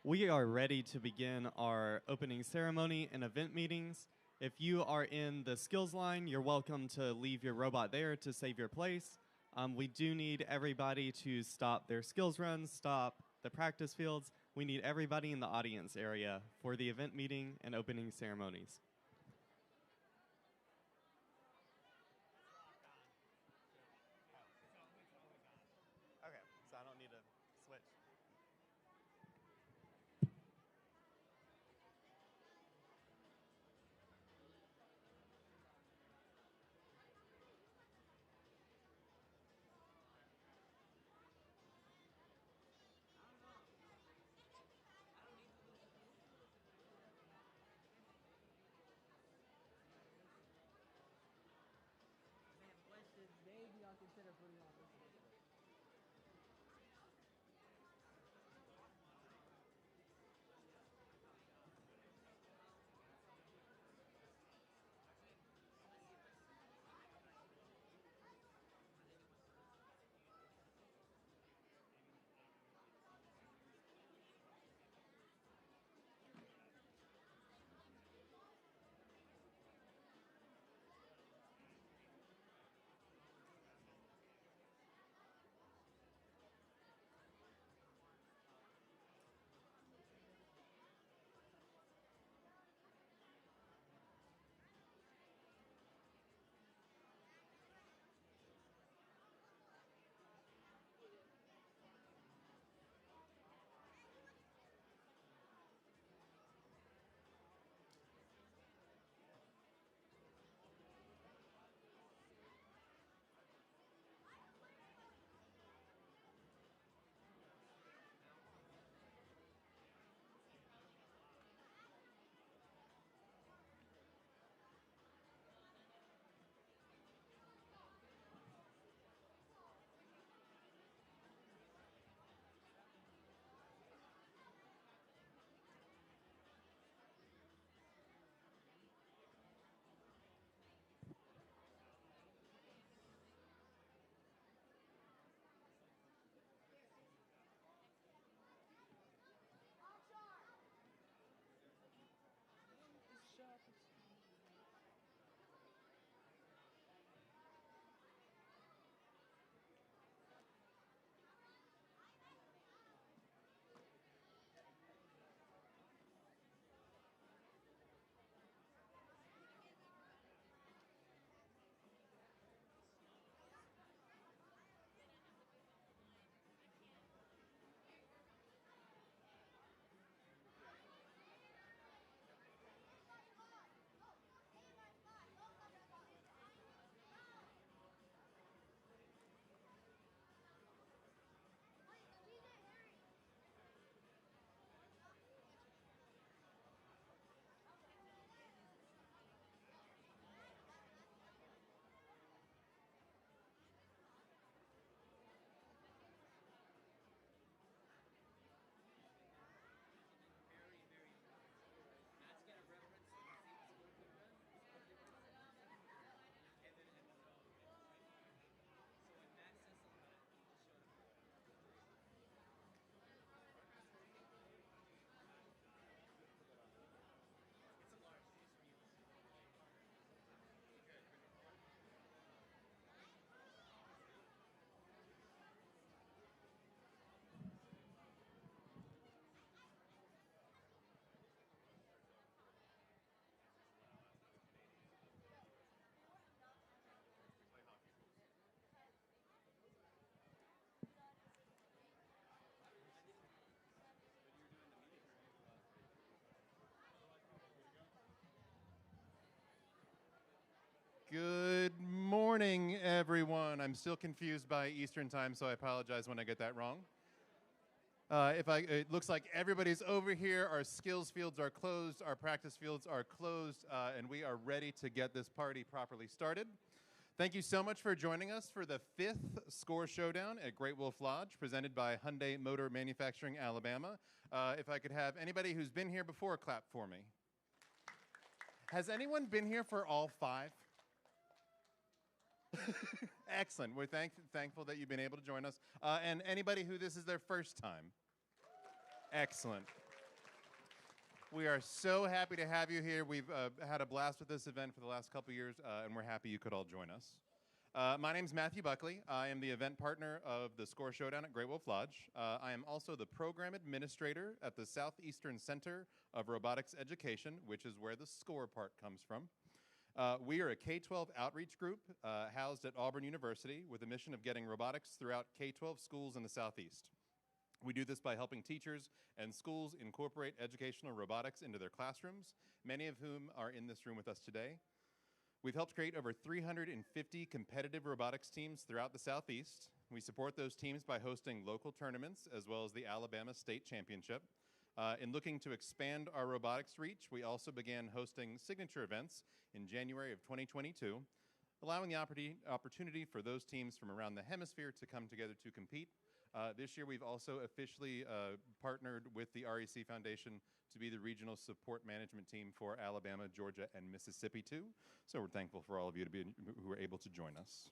We are ready to begin our opening ceremony and event meetings. If you are in the skills line, you're welcome to leave your robot there to save your place. We do need everybody to stop their skills runs, stop the practice fields. We need everybody in the audience area for the event meeting and opening ceremonies. Okay, so I don't need to switch. Maybe I'll consider putting on this. Good morning, everyone. I'm still confused by Eastern time, so I apologize when I get that wrong. It looks like everybody's over here. Our skills fields are closed. Our practice fields are closed, and we are ready to get this party properly started. Thank you so much for joining us for the 5th SCORE Showdown at Great Wolf Lodge, presented by Hyundai Motor Manufacturing, Alabama. If I could have anybody who's been here before clap for me. Has anyone been here for all 5? Excellent. We're thankful that you've been able to join us. And anybody who this is their first time? Excellent. We are so happy to have you here. We've had a blast with this event for the last couple years, and we're happy you could all join us. My name is Matthew Buckley. I am the event partner of the SCORE Showdown at Great Wolf Lodge. I am also the program administrator at the Southeastern Center of Robotics Education, which is where the SCORE part comes from. We are a K-12 outreach group housed at Auburn University with a mission of getting robotics throughout K-12 schools in the Southeast. We do this by helping teachers and schools incorporate educational robotics into their classrooms, many of whom are in this room with us today. We've helped create over 350 competitive robotics teams throughout the Southeast. We support those teams by hosting local tournaments as well as the Alabama State Championship. In looking to expand our robotics reach, we also began hosting signature events in January of 2022, allowing the opportunity for those teams from around the hemisphere to come together to compete. This year, we've also officially partnered with the REC Foundation to be the regional support management team for Alabama, Georgia, and Mississippi too. So we're thankful for all of you who are able to join us.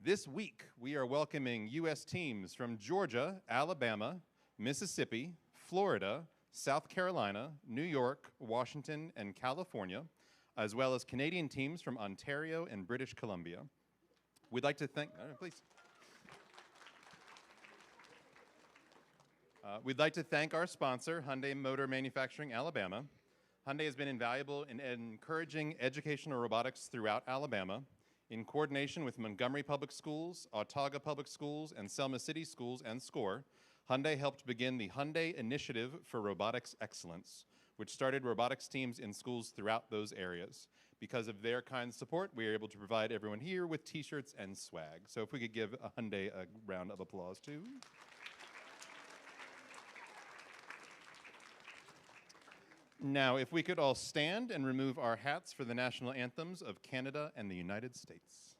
This week, we are welcoming U.S. teams from Georgia, Alabama, Mississippi, Florida, South Carolina, New York, Washington, and California, as well as Canadian teams from Ontario and British Columbia. We'd like to thank, please. We'd like to thank our sponsor, Hyundai Motor Manufacturing Alabama. Hyundai has been invaluable in encouraging educational robotics throughout Alabama. In coordination with Montgomery Public Schools, Autauga Public Schools, and Selma City Schools and SCORE, Hyundai helped begin the Hyundai Initiative for Robotics Excellence, which started robotics teams in schools throughout those areas. Because of their kind support, we are able to provide everyone here with t-shirts and swag. So if we could give Hyundai a round of applause too. Now, if we could all stand and remove our hats for the national anthems of Canada and the United States.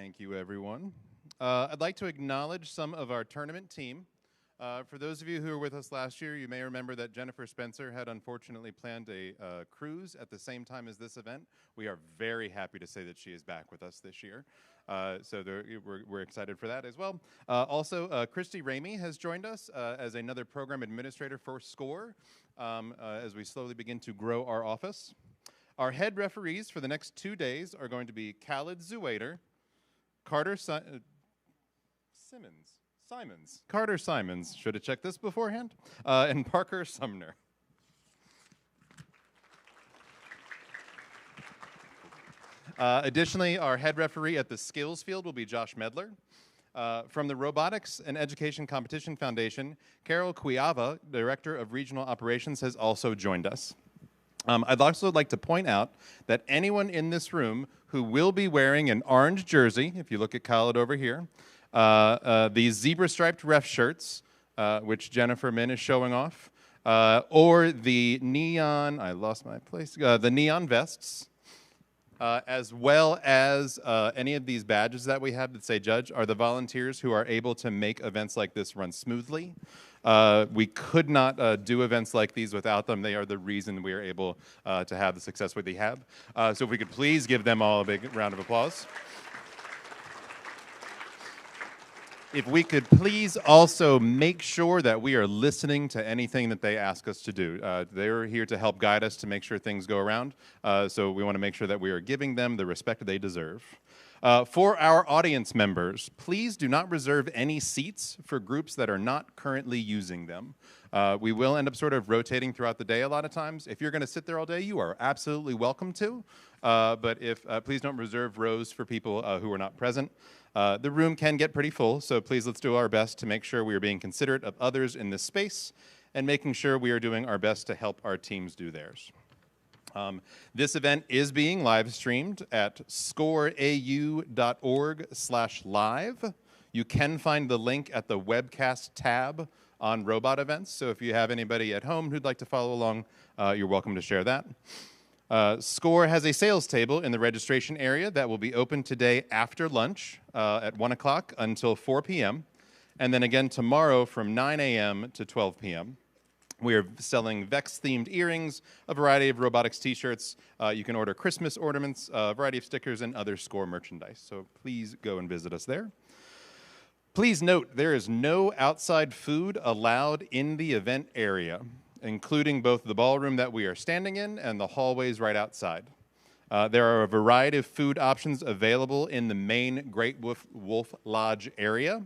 Thank you, everyone. I'd like to acknowledge some of our tournament team. For those of you who were with us last year, you may remember that Jennifer Spencer had unfortunately planned a cruise at the same time as this event. We are very happy to say that she is back with us this year. So we're excited for that as well. Also, Christy Ramey has joined us as another program administrator for SCORE as we slowly begin to grow our office. Our head referees for the next 2 days are going to be Khalid Zuwaiter, Carter Carter Simons, should have checked this beforehand, and Parker Sumner. Additionally, our head referee at the skills field will be Josh Medler. From the Robotics and Education Competition Foundation, Carol Cuiava, Director of Regional Operations, has also joined us. I'd also like to point out that anyone in this room who will be wearing an orange jersey, if you look at Khalid over here, these zebra-striped ref shirts, which Jennifer Min is showing off, or the neon, the neon vests, as well as any of these badges that we have that say judge, are the volunteers who are able to make events like this run smoothly. We could not do events like these without them. They are the reason we are able to have the success we have. So if we could please give them all a big round of applause. If we could please also make sure that we are listening to anything that they ask us to do. They're here to help guide us to make sure things go around. So we want to make sure that we are giving them the respect that they deserve. For our audience members, please do not reserve any seats for groups that are not currently using them. We will end up sort of rotating throughout the day a lot of times. If you're going to sit there all day, you are absolutely welcome to. But please don't reserve rows for people who are not present. The room can get pretty full, so please let's do our best to make sure we are being considerate of others in this space and making sure we are doing our best to help our teams do theirs. This event is being live streamed at scoreau.org/live. You can find the link at the webcast tab on robot events, so if you have anybody at home who'd like to follow along, you're welcome to share that. SCORE has a sales table in the registration area that will be open today after lunch at 1 o'clock until 4 p.m., and then again tomorrow from 9 a.m. to 12 p.m. We are selling VEX-themed earrings, a variety of robotics t-shirts. You can order Christmas ornaments, a variety of stickers, and other SCORE merchandise. So please go and visit us there. Please note, there is no outside food allowed in the event area, including both the ballroom that we are standing in and the hallways right outside. There are a variety of food options available in the main Great Wolf Lodge area.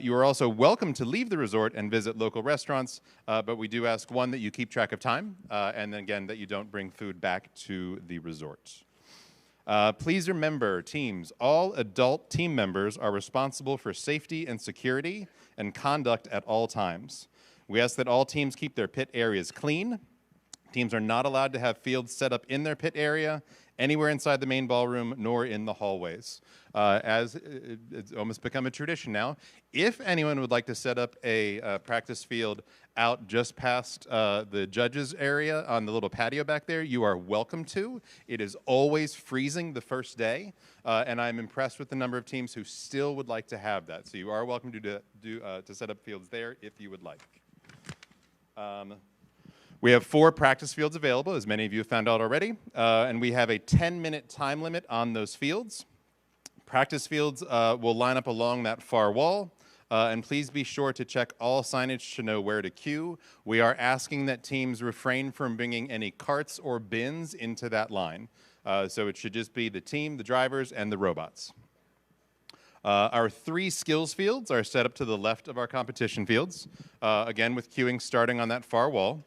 You are also welcome to leave the resort and visit local restaurants, but we do ask, one, that you keep track of time, and then again, that you don't bring food back to the resort. Please remember, teams, all adult team members are responsible for safety and security and conduct at all times. We ask that all teams keep their pit areas clean. Teams are not allowed to have fields set up in their pit area, anywhere inside the main ballroom, nor in the hallways. As it's almost become a tradition now, if anyone would like to set up a practice field out just past the judges area on the little patio back there, you are welcome to. It is always freezing the first day, and I'm impressed with the number of teams who still would like to have that. So you are welcome to set up fields there if you would like. We have 4 practice fields available, as many of you have found out already, and we have a 10-minute time limit on those fields. Practice fields will line up along that far wall, and please be sure to check all signage to know where to queue. We are asking that teams refrain from bringing any carts or bins into that line, so it should just be the team, the drivers, and the robots. Our 3 skills fields are set up to the left of our competition fields, again with queuing starting on that far wall.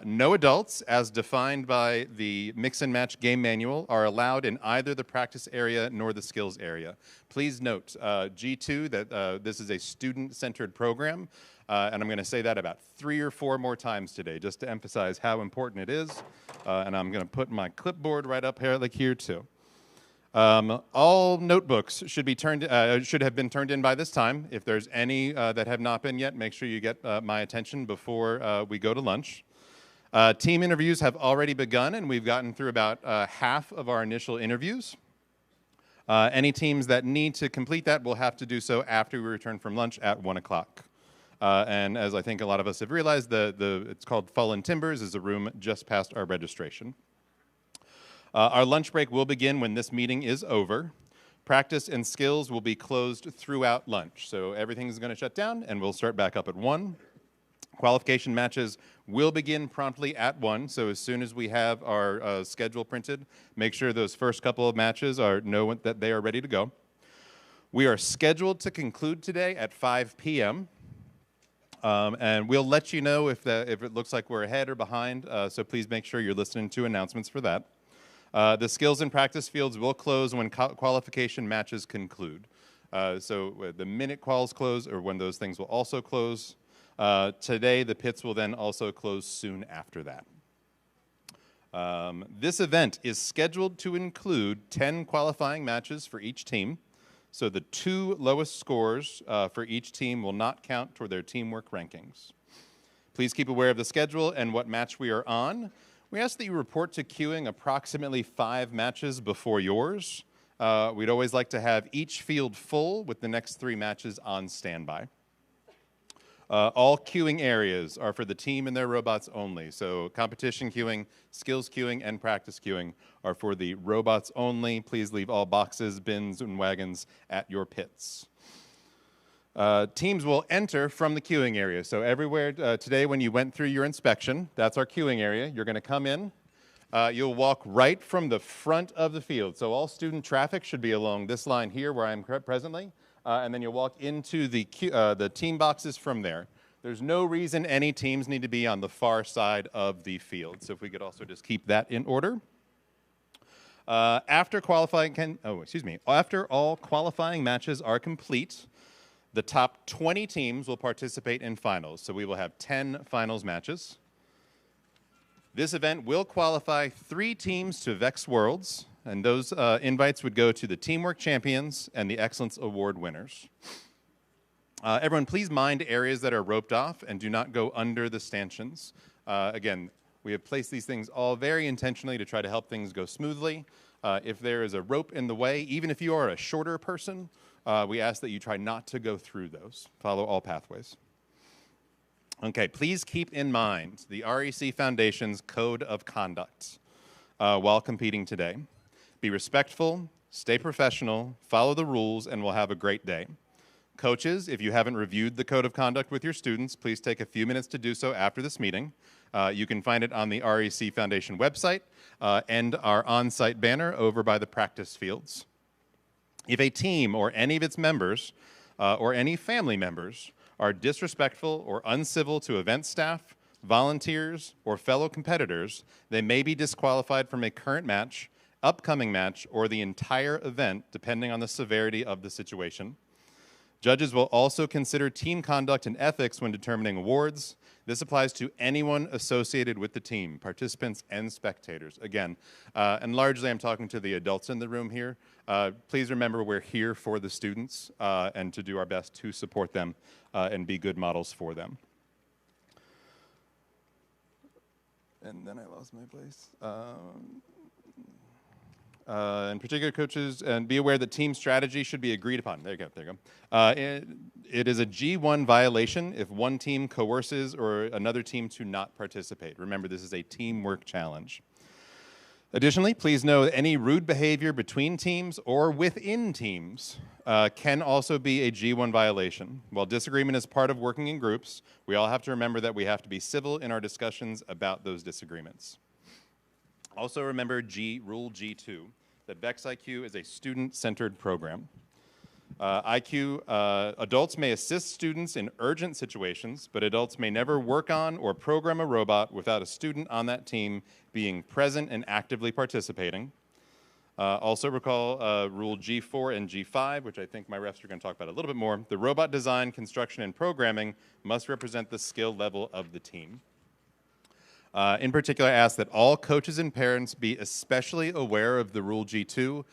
No adults, as defined by the Mix and Match game manual, are allowed in either the practice area nor the skills area. Please note, G2, that this is a student-centered program, and I'm going to say that about 3 or 4 more times today, just to emphasize how important it is, and I'm going to put my clipboard right up here, like here too. All notebooks should have been turned in by this time. If there's any that have not been yet, make sure you get my attention before we go to lunch. Team interviews have already begun, and we've gotten through about half of our initial interviews. Any teams that need to complete that will have to do so after we return from lunch at 1 o'clock. And as I think a lot of us have realized, it's called Fallen Timbers, is a room just past our registration. Our lunch break will begin when this meeting is over. Practice and skills will be closed throughout lunch. So everything's going to shut down, and we'll start back up at 1. Qualification matches will begin promptly at 1. So as soon as we have our schedule printed, make sure those first couple of matches know that they are ready to go. We are scheduled to conclude today at 5 p.m. And we'll let you know if it looks like we're ahead or behind. So please make sure you're listening to announcements for that. The skills and practice fields will close when qualification matches conclude. So the minute quals close, or when those things will also close. Today, the pits will then also close soon after that. This event is scheduled to include 10 qualifying matches for each team. So the 2 lowest scores for each team will not count toward their teamwork rankings. Please keep aware of the schedule and what match we are on. We ask that you report to queuing approximately 5 matches before yours. We'd always like to have each field full with the next 3 matches on standby. All queuing areas are for the team and their robots only. So competition queuing, skills queuing, and practice queuing are for the robots only. Please leave all boxes, bins, and wagons at your pits. Teams will enter from the queuing area. So everywhere today when you went through your inspection, that's our queuing area. You're going to come in. You'll walk right from the front of the field. So all student traffic should be along this line here where I'm presently. And then you'll walk into the team boxes from there. There's no reason any teams need to be on the far side of the field. So if we could also just keep that in order. After all qualifying matches are complete, the top 20 teams will participate in finals. So we will have 10 finals matches. This event will qualify 3 teams to VEX Worlds. And those invites would go to the Teamwork Champions and the Excellence Award winners. Everyone, please mind areas that are roped off and do not go under the stanchions. Again, we have placed these things all very intentionally to try to help things go smoothly. If there is a rope in the way, even if you are a shorter person, we ask that you try not to go through those. Follow all pathways. Okay, please keep in mind the REC Foundation's Code of Conduct while competing today. Be respectful, stay professional, follow the rules, and we'll have a great day. Coaches, if you haven't reviewed the Code of Conduct with your students, please take a few minutes to do so after this meeting. You can find it on the REC Foundation website and our on-site banner over by the practice fields. If a team or any of its members or any family members are disrespectful or uncivil to event staff, volunteers, or fellow competitors, they may be disqualified from a current match, upcoming match, or the entire event, depending on the severity of the situation. Judges will also consider team conduct and ethics when determining awards. This applies to anyone associated with the team, participants and spectators. Again, and largely I'm talking to the adults in the room here. Please remember we're here for the students and to do our best to support them and be good models for them. And then I lost my place. In particular, coaches, and be aware that team strategy should be agreed upon. There you go, there you go. It is a G1 violation if one team coerces or another team to not participate. Remember, this is a teamwork challenge. Additionally, please know that any rude behavior between teams or within teams can also be a G1 violation. While disagreement is part of working in groups, we all have to remember that we have to be civil in our discussions about those disagreements. Also remember Rule G2, that VEX IQ is a student-centered program. Adults may assist students in urgent situations, but adults may never work on or program a robot without a student on that team being present and actively participating. Also recall Rule G4 and G5, which I think my refs are going to talk about a little bit more. The robot design, construction, and programming must represent the skill level of the team. In particular, I ask that all coaches and parents be especially aware of the Rule G2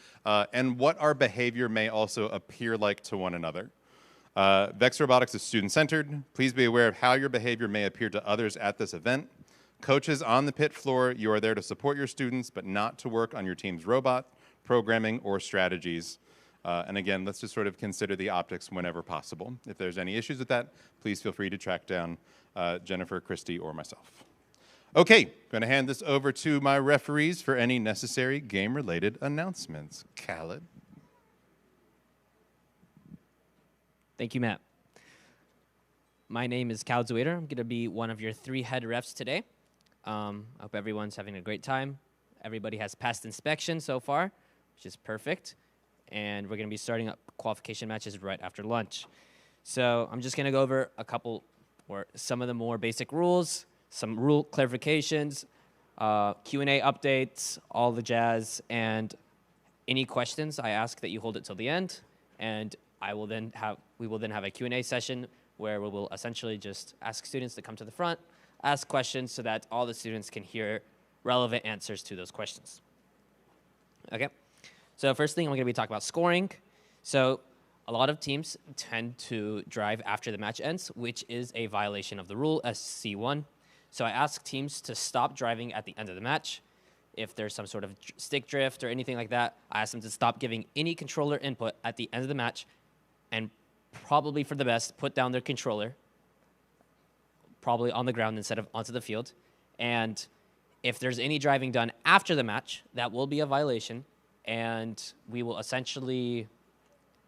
and what our behavior may also appear like to one another. VEX Robotics is student-centered. Please be aware of how your behavior may appear to others at this event. Coaches on the pit floor, you are there to support your students, but not to work on your team's robot, programming, or strategies. And again, let's just sort of consider the optics whenever possible. If there's any issues with that, please feel free to track down Jennifer, Christy, or myself. Okay, going to hand this over to my referees for any necessary game-related announcements. Khaled. Thank you, Matt. My name is Khaled Zuwaiter. I'm going to be one of your 3 head refs today. I hope everyone's having a great time. Everybody has passed inspection so far, which is perfect. And we're going to be starting up qualification matches right after lunch. So I'm just going to go over a couple or some of the more basic rules, some rule clarifications, Q&A updates, all the jazz, and any questions I ask that you hold it till the end, and we will then have a Q&A session where we will essentially just ask students to come to the front, ask questions so that all the students can hear relevant answers to those questions. Okay, so first thing I'm going to be talking about scoring. So a lot of teams tend to drive after the match ends, which is a violation of the rule SC1. So I ask teams to stop driving at the end of the match. If there's some sort of stick drift or anything like that, I ask them to stop giving any controller input at the end of the match, and probably for the best, put down their controller, probably on the ground instead of onto the field. And if there's any driving done after the match, that will be a violation, and we will essentially,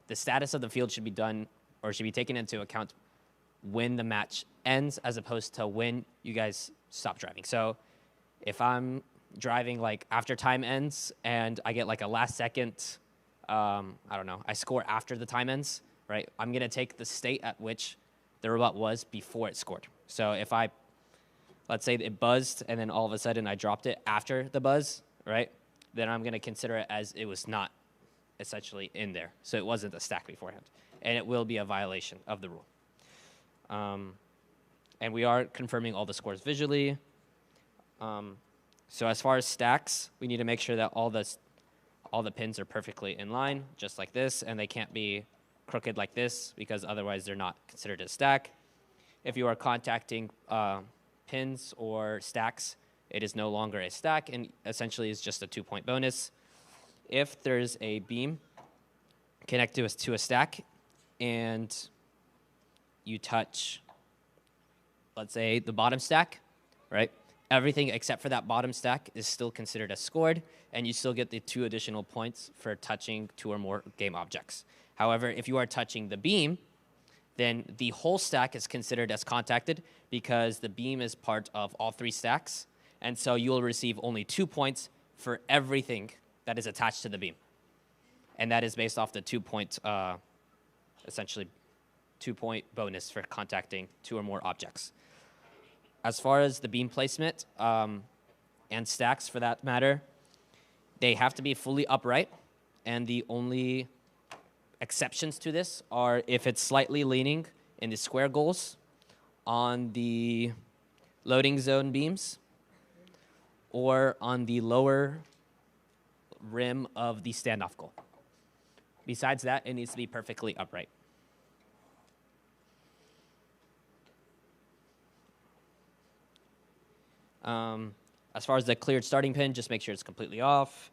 the status of the field should be done or should be taken into account when the match ends as opposed to when you guys stop driving. So if I'm driving like after time ends and I get like a last second, I don't know, I score after the time ends, right? I'm going to take the state at which the robot was before it scored. So if let's say it buzzed and then all of a sudden I dropped it after the buzz, right? Then I'm going to consider it as it was not essentially in there. So it wasn't a stack beforehand. And it will be a violation of the rule. And we are confirming all the scores visually. So as far as stacks, we need to make sure that all the pins are perfectly in line, just like this, and they can't be crooked like this because otherwise they're not considered a stack. If you are contacting pins or stacks, it is no longer a stack and essentially is just a 2-point bonus. If there's a beam connected to a stack and you touch, let's say, the bottom stack, right? Everything except for that bottom stack is still considered as scored, and you still get the 2 additional points for touching 2 or more game objects. However, if you are touching the beam, then the whole stack is considered as contacted because the beam is part of all 3 stacks, and so you will receive only 2 points for everything that is attached to the beam. And that is based off the 2-point, essentially 2-point bonus for contacting 2 or more objects. As far as the beam placement and stacks for that matter, they have to be fully upright, and the only exceptions to this are if it's slightly leaning in the square goals on the loading zone beams or on the lower rim of the standoff goal. Besides that, it needs to be perfectly upright. As far as the cleared starting pin, just make sure it's completely off.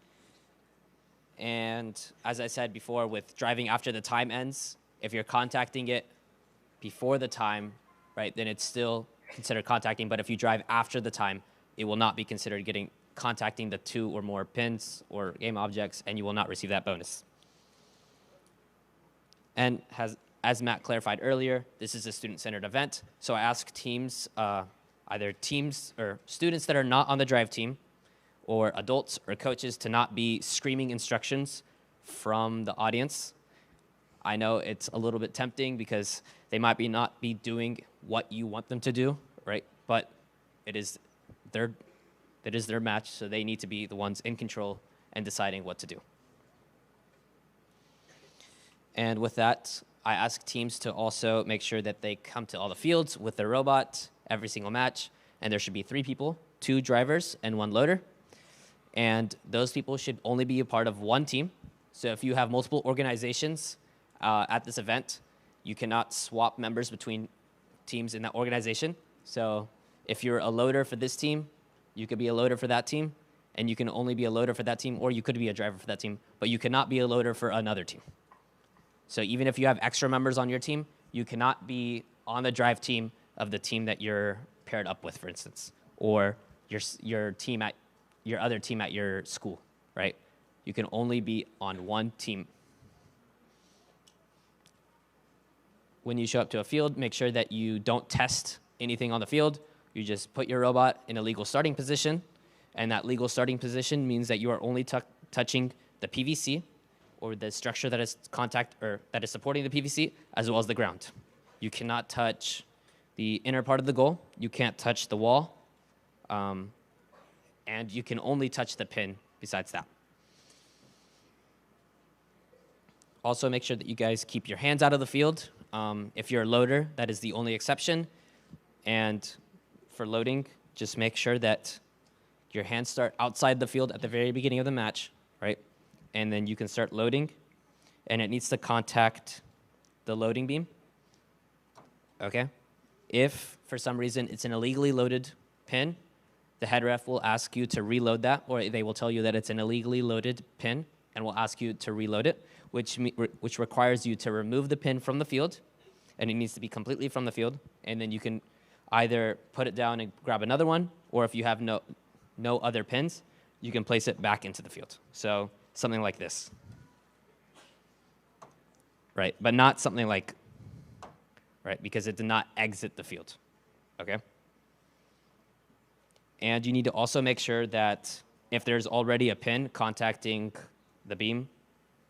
And as I said before, with driving after the time ends, if you're contacting it before the time, right, then it's still considered contacting. But if you drive after the time, it will not be considered contacting the 2 or more pins or game objects, and you will not receive that bonus. And as Matt clarified earlier, this is a student-centered event. So I ask teams, either teams or students that are not on the drive team, or adults or coaches to not be screaming instructions from the audience. I know it's a little bit tempting because they might not be doing what you want them to do, right? But it is their match, so they need to be the ones in control and deciding what to do. And with that, I ask teams to also make sure that they come to all the fields with their robot every single match, and there should be 3 people, 2 drivers and 1 loader. And those people should only be a part of 1 team. So if you have multiple organizations at this event, you cannot swap members between teams in that organization. So if you're a loader for this team, you could be a loader for that team, and you can only be a loader for that team, or you could be a driver for that team, but you cannot be a loader for another team. So even if you have extra members on your team, you cannot be on the drive team of the team that you're paired up with, for instance, or your team at your other team at your school, right? You can only be on one team. When you show up to a field, make sure that you don't test anything on the field. You just put your robot in a legal starting position, and that legal starting position means that you are only touching the PVC or the structure that is that is supporting the PVC, as well as the ground. You cannot touch the inner part of the goal. You can't touch the wall, and you can only touch the pin besides that. Also, make sure that you guys keep your hands out of the field. If you're a loader, that is the only exception. And for loading, just make sure that your hands start outside the field at the very beginning of the match, right? And then you can start loading, and it needs to contact the loading beam, okay? If, for some reason, it's an illegally loaded pin, the head ref will ask you to reload that, or they will tell you that it's an illegally loaded pin and will ask you to reload it, which requires you to remove the pin from the field, and it needs to be completely from the field, and then you can either put it down and grab another one, or if you have no other pins, you can place it back into the field. So something like this, right? But not something like, right, because it did not exit the field, okay? And you need to also make sure that if there's already a pin contacting the beam,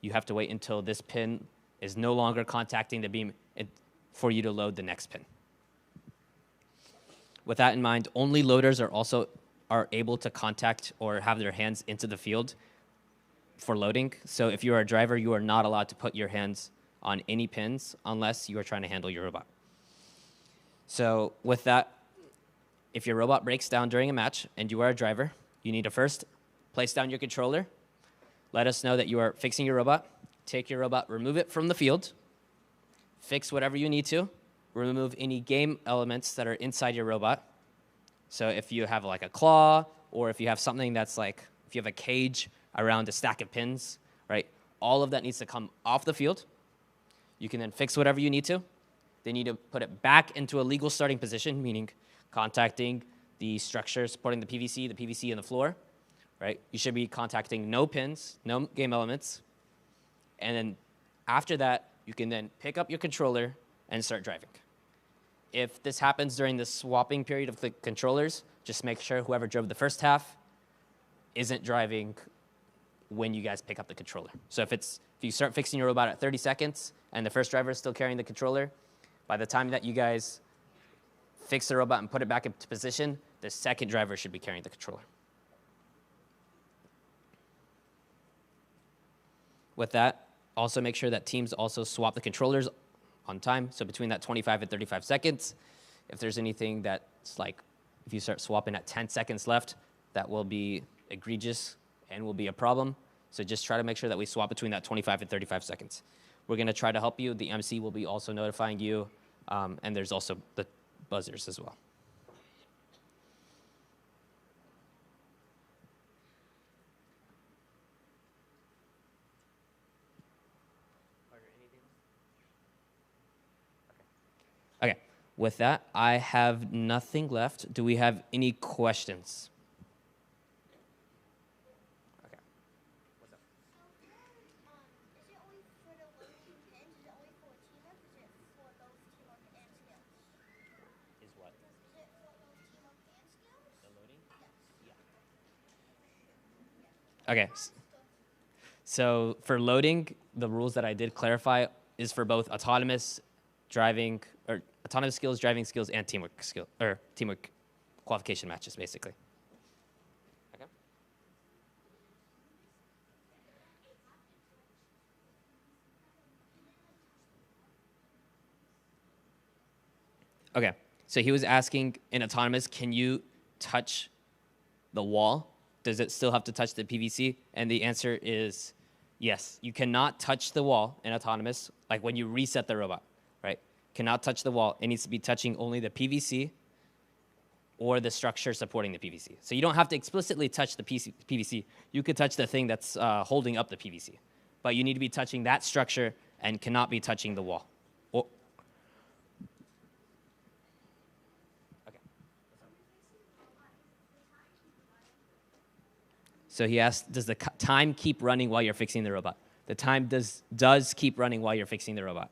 you have to wait until this pin is no longer contacting the beam for you to load the next pin. With that in mind, only loaders are able to contact or have their hands into the field for loading. So if you are a driver, you are not allowed to put your hands on any pins unless you are trying to handle your robot. So with that, if your robot breaks down during a match and you are a driver, you need to first place down your controller, let us know that you are fixing your robot, take your robot, remove it from the field, fix whatever you need to, remove any game elements that are inside your robot. So if you have like a claw, or if you have something that's like, if you have a cage around a stack of pins, right? All of that needs to come off the field. You can then fix whatever you need to. They need to put it back into a legal starting position, meaning contacting the structure supporting the PVC and the floor, right? You should be contacting no pins, no game elements. And then after that, you can then pick up your controller and start driving. If this happens during the swapping period of the controllers, just make sure whoever drove the first half isn't driving when you guys pick up the controller. So if you start fixing your robot at 30 seconds and the first driver is still carrying the controller, by the time that you guys fix the robot and put it back into position, the second driver should be carrying the controller. With that, also make sure that teams also swap the controllers on time, so between that 25 and 35 seconds. If there's anything that's like, if you start swapping at 10 seconds left, that will be egregious and will be a problem. So just try to make sure that we swap between that 25 and 35 seconds. We're gonna try to help you. The MC will be also notifying you, and there's also the buzzers as well. Okay, with that, I have nothing left. Do we have any questions? Okay. What's up? Is it only for the loading pins? Is it only for teamwork? Is it for both teamwork and skills? Is what? Is it for both teamwork and skills? The loading? Yes. Yeah. Okay. So for loading, the rules that I did clarify is for both autonomous driving, or autonomous skills, driving skills, and teamwork skill, or teamwork qualification matches, basically. Okay. Okay. So he was asking in autonomous, can you touch the wall? Does it still have to touch the PVC? And the answer is yes. You cannot touch the wall in autonomous, like when you reset the robot, right? Cannot touch the wall. It needs to be touching only the PVC or the structure supporting the PVC. So you don't have to explicitly touch the PVC. You could touch the thing that's holding up the PVC. But you need to be touching that structure and cannot be touching the wall. Okay. So he asked, does the time keep running while you're fixing the robot? The time does keep running while you're fixing the robot.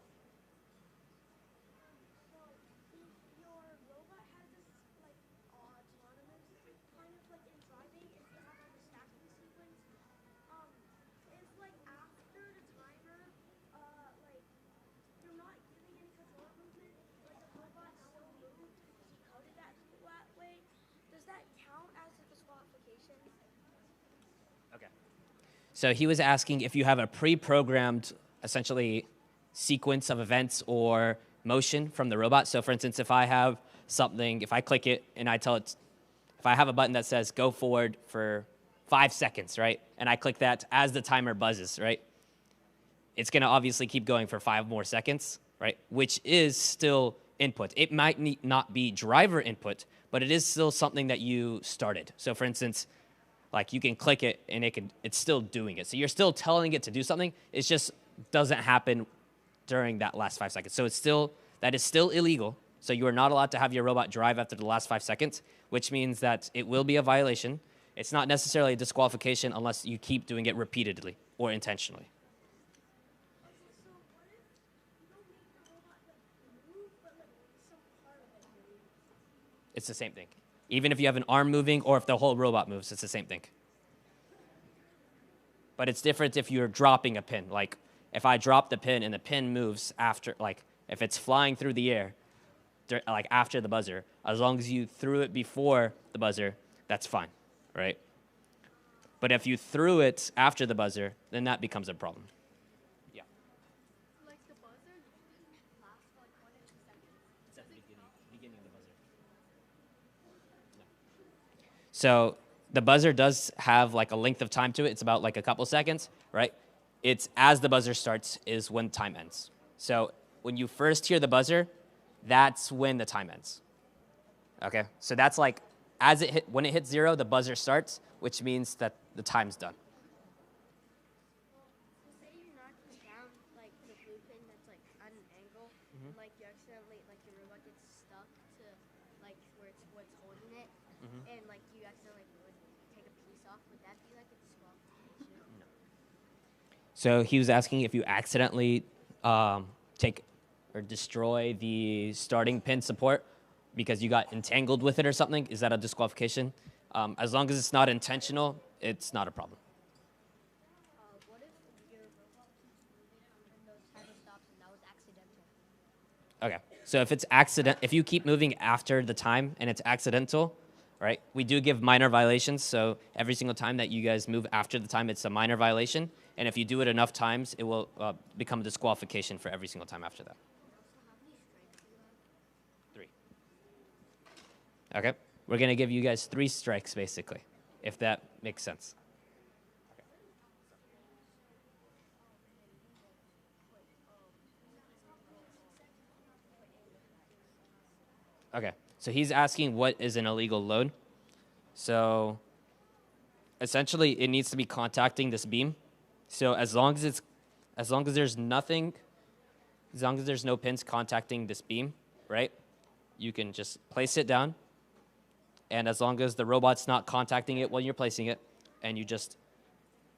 So he was asking if you have a pre-programmed, essentially, sequence of events or motion from the robot. So for instance, if I have something, if I click it and I tell it, if I have a button that says go forward for 5 seconds, right? And I click that as the timer buzzes, right? It's gonna obviously keep going for 5 more seconds, right? Which is still input. It might not be driver input, but it is still something that you started. So for instance, like you can click it and it's still doing it. So you're still telling it to do something. It just doesn't happen during that last 5 seconds. So that is still illegal. So you are not allowed to have your robot drive after the last 5 seconds, which means that it will be a violation. It's not necessarily a disqualification unless you keep doing it repeatedly or intentionally. It's the same thing. Even if you have an arm moving or if the whole robot moves, it's the same thing. But it's different if you're dropping a pin. Like if I drop the pin and the pin moves after, like if it's flying through the air, like after the buzzer, as long as you threw it before the buzzer, that's fine, right? But if you threw it after the buzzer, then that becomes a problem. Yeah. Like the buzzer lasts for like 1 or 2 seconds. It's at the beginning of the buzzer. So the buzzer does have like a length of time to it. It's about like a couple seconds, right? It's as the buzzer starts is when time ends. So when you first hear the buzzer, that's when the time ends. Okay, so that's like when it hits 0, the buzzer starts, which means that the time's done. Say you're knocking down like the blue pin that's like at an angle, and like you accidentally, like your robot gets stuck to like where it's what's holding it, and like you accidentally would take a piece off. Would that be like a disqualification? No. So he was asking if you accidentally take or destroy the starting pin support because you got entangled with it or something. Is that a disqualification? As long as it's not intentional, it's not a problem. What if your robot keeps moving and those timer stops and that was accidental? Okay, so if you keep moving after the time and it's accidental, right? We do give minor violations, so every single time that you guys move after the time, it's a minor violation, and if you do it enough times, it will become a disqualification for every single time after that. 3. Okay, we're gonna give you guys 3 strikes, basically, if that makes sense. Okay, so he's asking what is an illegal load. So essentially, it needs to be contacting this beam. So as long as there's no pins contacting this beam, right? You can just place it down, and as long as the robot's not contacting it while you're placing it, and you just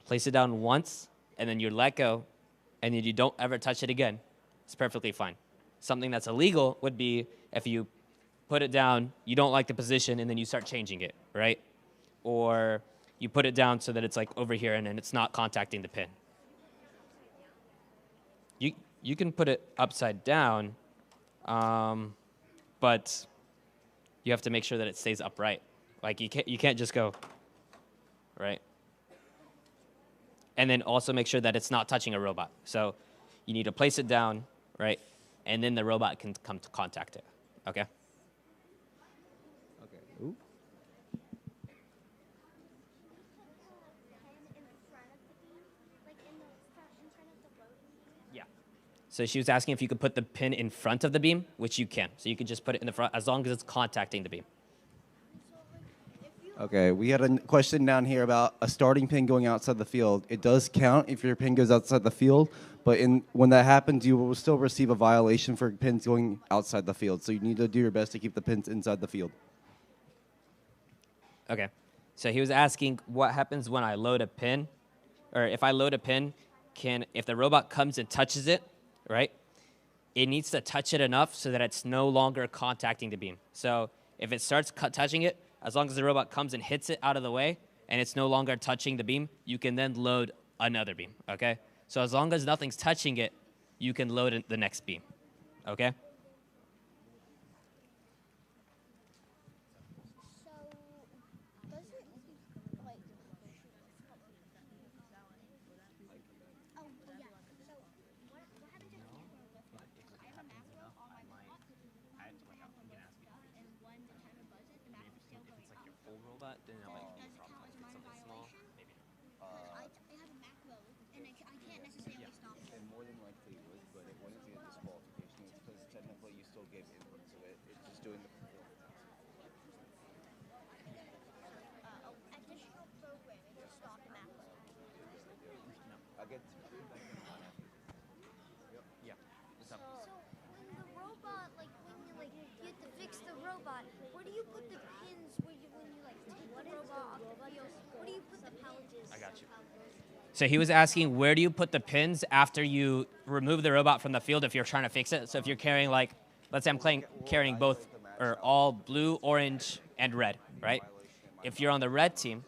place it down once, and then you let go, and then you don't ever touch it again, it's perfectly fine. Something that's illegal would be if you put it down, you don't like the position, and then you start changing it, right? Or you put it down so that it's like over here, and then it's not contacting the pin. You can put it upside down, but you have to make sure that it stays upright. Like you can't just go, right? And then also make sure that it's not touching a robot. So you need to place it down, right? And then the robot can come to contact it, okay? Ooh. Yeah. So she was asking if you could put the pin in front of the beam, which you can. So you can just put it in the front as long as it's contacting the beam. So like if you Okay, we had a question down here about a starting pin going outside the field. It does count if your pin goes outside the field, but when that happens, you will still receive a violation for pins going outside the field. So you need to do your best to keep the pins inside the field. Okay. So he was asking what happens when I load a pin, or if I load a pin, if the robot comes and touches it, right? It needs to touch it enough so that it's no longer contacting the beam. So if it starts touching it, as long as the robot comes and hits it out of the way and it's no longer touching the beam, you can then load another beam, okay? So as long as nothing's touching it, you can load the next beam, okay? And more than likely it would, but it wouldn't be a disqualification. It's because technically you still gave input to it. It's just doing the Additional programming to stop the macro. I get Yeah. So when the robot, like when you have to fix the robot, where do you put the pins? When you take the robot off the field, where do you put the pallets? I got you. So he was asking, where do you put the pins after you remove the robot from the field if you're trying to fix it? So if you're carrying, like, let's say I'm carrying both, or all blue, orange, and red, right? If you're on the red team,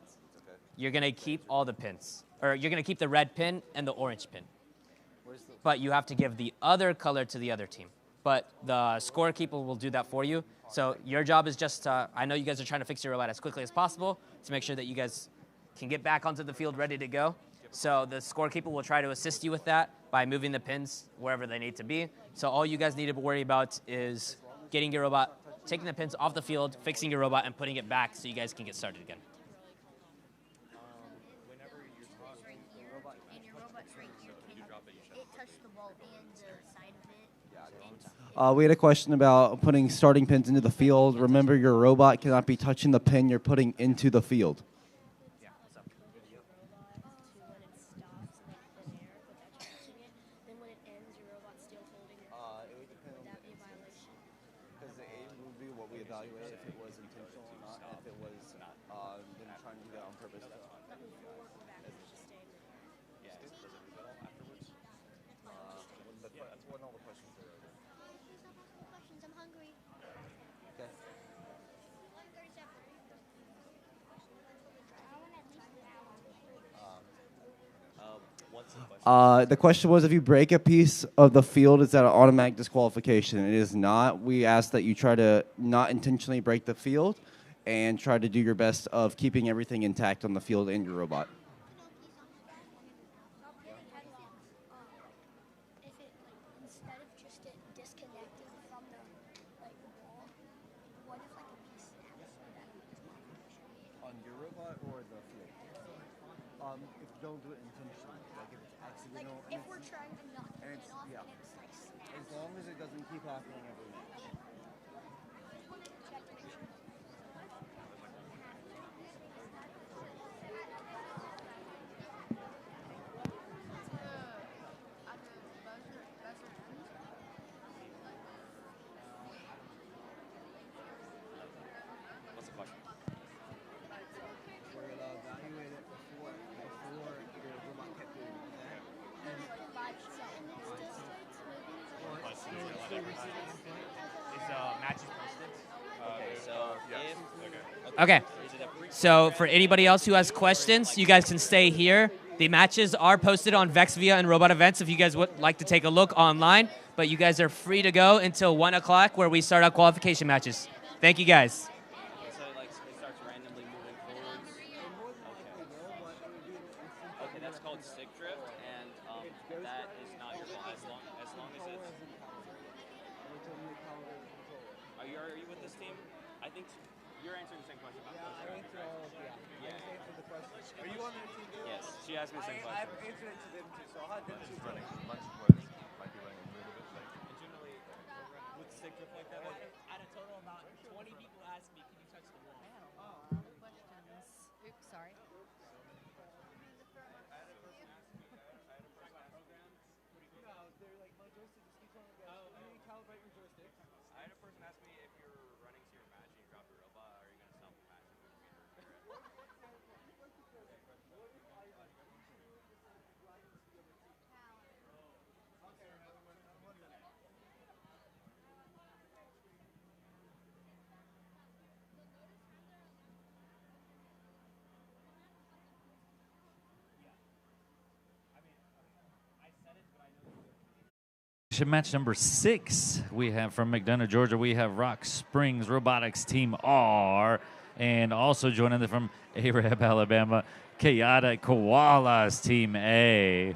you're going to keep all the pins. Or you're going to keep the red pin and the orange pin. But you have to give the other color to the other team. But the scorekeeper will do that for you. So your job is just to, I know you guys are trying to fix your robot as quickly as possible to make sure that you guys can get back onto the field ready to go. So the scorekeeper will try to assist you with that by moving the pins wherever they need to be. So all you guys need to worry about is getting your robot, taking the pins off the field, fixing your robot, and putting it back so you guys can get started again. Whenever you're talking, your robot's right here. It touched the ball and the side of it. We had a question about putting starting pins into the field. Remember, your robot cannot be touching the pin you're putting into the field. The question was, if you break a piece of the field, is that an automatic disqualification? It is not. We ask that you try to not intentionally break the field and try to do your best of keeping everything intact on the field and your robot. Instead of just it disconnecting from the wall, what if a piece snaps so that On your robot or the field? If you don't do it intentionally, like if it's accidental. if we're trying to knock the pin off yeah. and it's snaps. As long as it doesn't keep happening every match. What's the question? We're going to evaluate it before your robot kept doing that. Matches posted? Okay. So for anybody else who has questions, you guys can stay here. The matches are posted on VEX Via and Robot Events if you guys would like to take a look online. But you guys are free to go until 1 o'clock where we start our qualification matches. Thank you, guys. So it starts randomly moving forwards. Okay, that's called stick drift, and that is not your fault as long as it's. Are you with this team? I think you're answering the same question about this, right? Yeah. Are you on their team? Yes, she asked me the same question. I've answered it to them too, so I'll have them too. Running. Might be running a little bit late. And generally, with stick drift like that, Out of total, about 20 people asked me, can you touch the wall? Match number 6, we have from McDonough, Georgia, we have Rock Springs Robotics Team R, and also joining them from Arab, Alabama, Chaotic Koalas Team A.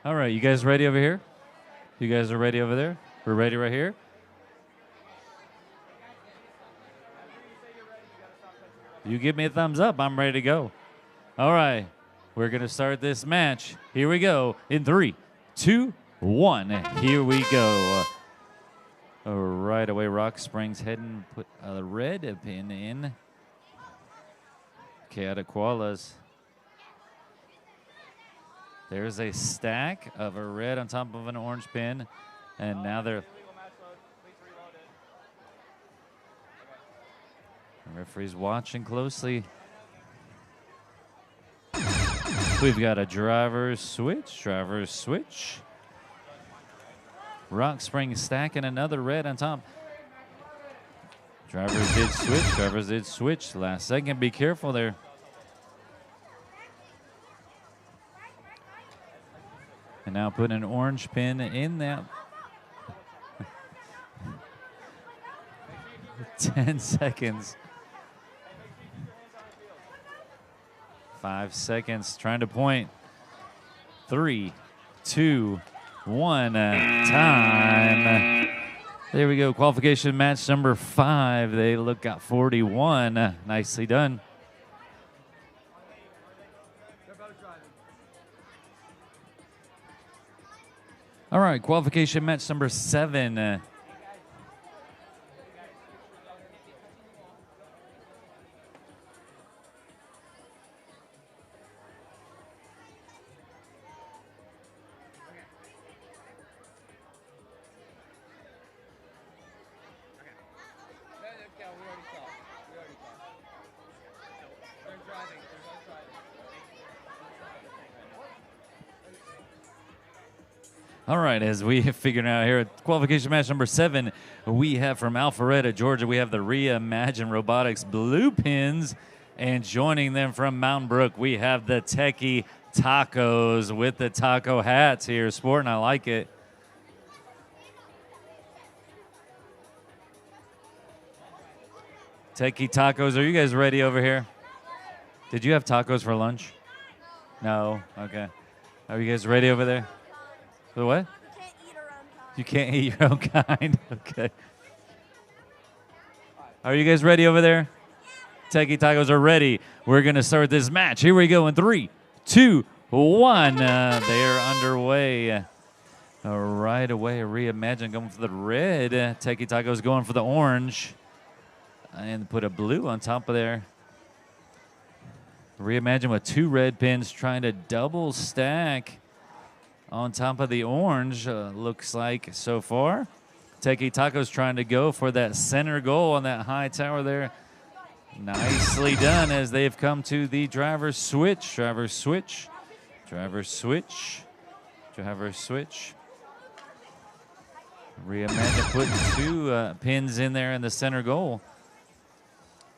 All right, you guys ready over here? You guys are ready over there? We're ready right here? You give me a thumbs up, I'm ready to go. All right, we're going to start this match. Here we go in 3, 2, 1. Here we go. Right away, Rock Springs heading, put a red pin in. Chaotic Koalas. There's a stack of a red on top of an orange pin, and now they're... The referee's watching closely. We've got a driver's switch. Rock Springs stacking another red on top. Drivers did switch last second. Be careful there. And now put an orange pin in that. 10 seconds. 5 seconds, trying to point. 3, 2, 1, time. There we go, qualification match number 5. They got 41. Nicely done. All right, qualification match number 7. All right, as we have figured out here at qualification match number 7, we have from Alpharetta, Georgia, we have the Reimagine Robotics blue pins. And joining them from Mountain Brook, we have the Techie Tacos with the taco hats here. Sporting, I like it. Techie Tacos, are you guys ready over here? Did you have tacos for lunch? No? Okay. Are you guys ready over there? The what? You can't eat your own kind. Okay. Are you guys ready over there? Techie Tacos are ready. We're going to start this match. Here we go in 3, 2, 1. They are underway. Right away, Reimagine going for the red. Techie Tacos going for the orange. And put a blue on top of there. Reimagine with 2 red pins trying to double stack on top of the orange, looks like so far. Techie Tacos trying to go for that center goal on that high tower there. Nicely done as they've come to the driver's switch. Driver's switch. Driver's switch. Driver's switch. Reimagine putting 2 pins in there in the center goal.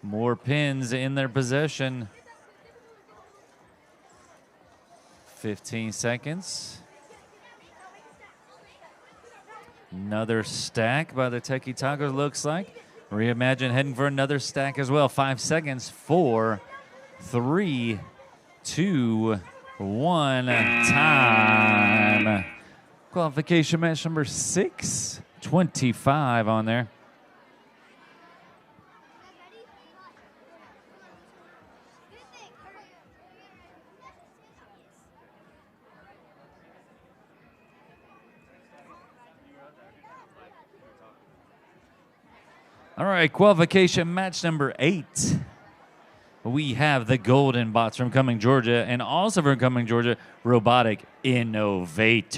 More pins in their possession. 15 seconds. Another stack by the Techie Tacos, looks like. Reimagine heading for another stack as well. 5 seconds. 4, 3, 2, 1. Time. Qualification match number 6. 25 on there. All right, qualification match number 8. We have the Golden Bots from Cumming, Georgia, and also from Cumming, Georgia, Robotic Innovators.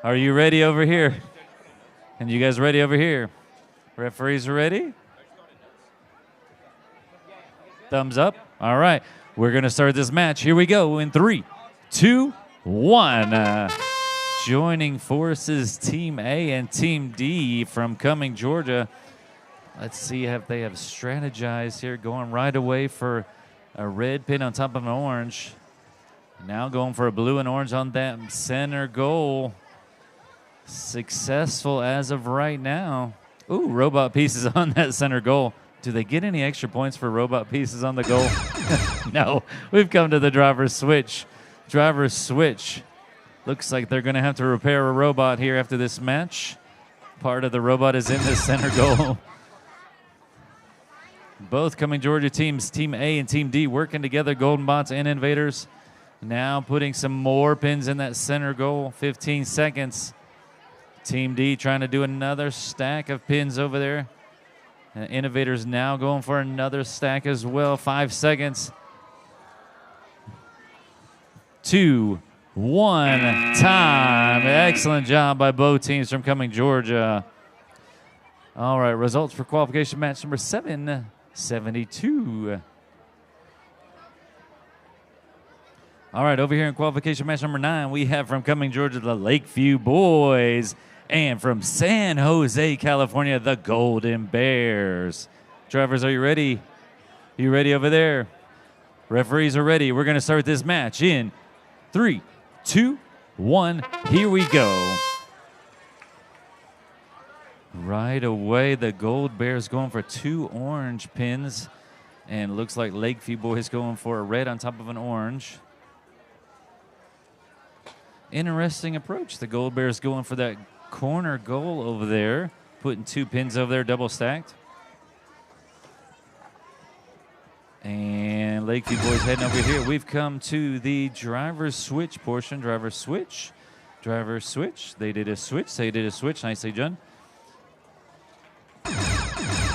Are you ready over here? And you guys ready over here? Referees are ready? Thumbs up. All right. We're going to start this match. Here we go in 3, 2, 1. Joining forces Team A and Team D from Cumming, Georgia. Let's see if they have strategized here. Going right away for a red pin on top of an orange. Now going for a blue and orange on that center goal. Successful as of right now. Ooh, robot pieces on that center goal. Do they get any extra points for robot pieces on the goal? No. We've come to the driver's switch. Driver's switch. Looks like they're going to have to repair a robot here after this match. Part of the robot is in the center goal. Both Cumming Georgia teams, Team A and Team D, working together, Golden Bots and Invaders. Now putting some more pins in that center goal. 15 seconds. Team D trying to do another stack of pins over there. And Innovators now going for another stack as well. 5 seconds. 2, 1, time. Excellent job by both teams from Cumming, Georgia. All right, results for qualification match number 772. All right, over here in qualification match number 9, we have from Cumming, Georgia, the Lakeview Boys. And from San Jose, California, the Golden Bears. Drivers, are you ready? You ready over there? Referees are ready. We're going to start this match in 3, 2, 1. Here we go. Right away, the Gold Bears going for 2 orange pins. And looks like Lakeview Boys going for a red on top of an orange. Interesting approach. The Gold Bears going for that corner goal over there. Putting 2 pins over there, double stacked. And Lakeview Boys heading over here. We've come to the driver's switch portion. Driver's switch. Driver's switch. They did a switch. They did a switch. Nicely done.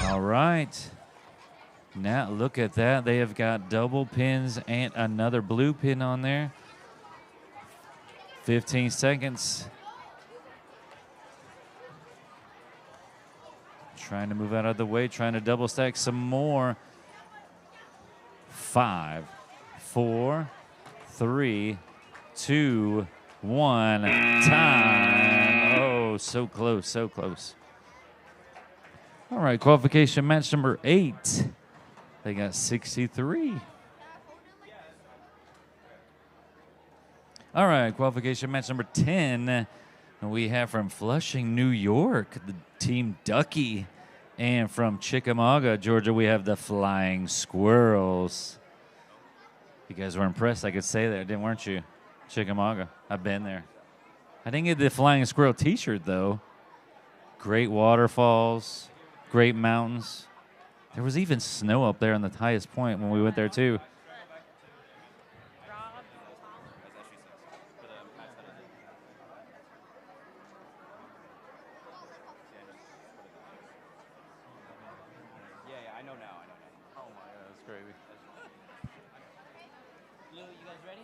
All right. Now look at that. They have got double pins and another blue pin on there. 15 seconds. Trying to move out of the way. Trying to double stack some more. 5, 4, 3, 2, 1. Time. Oh, so close, so close. All right, qualification match number 8. They got 63. All right, qualification match number 10. We have from Flushing, New York, the Team Ducky. And from Chickamauga, Georgia, we have the Flying Squirrels. You guys were impressed, I could say that, weren't you? Chickamauga, I've been there. I didn't get the Flying Squirrel t-shirt, though. Great waterfalls, great mountains. There was even snow up there on the highest point when we went there, too.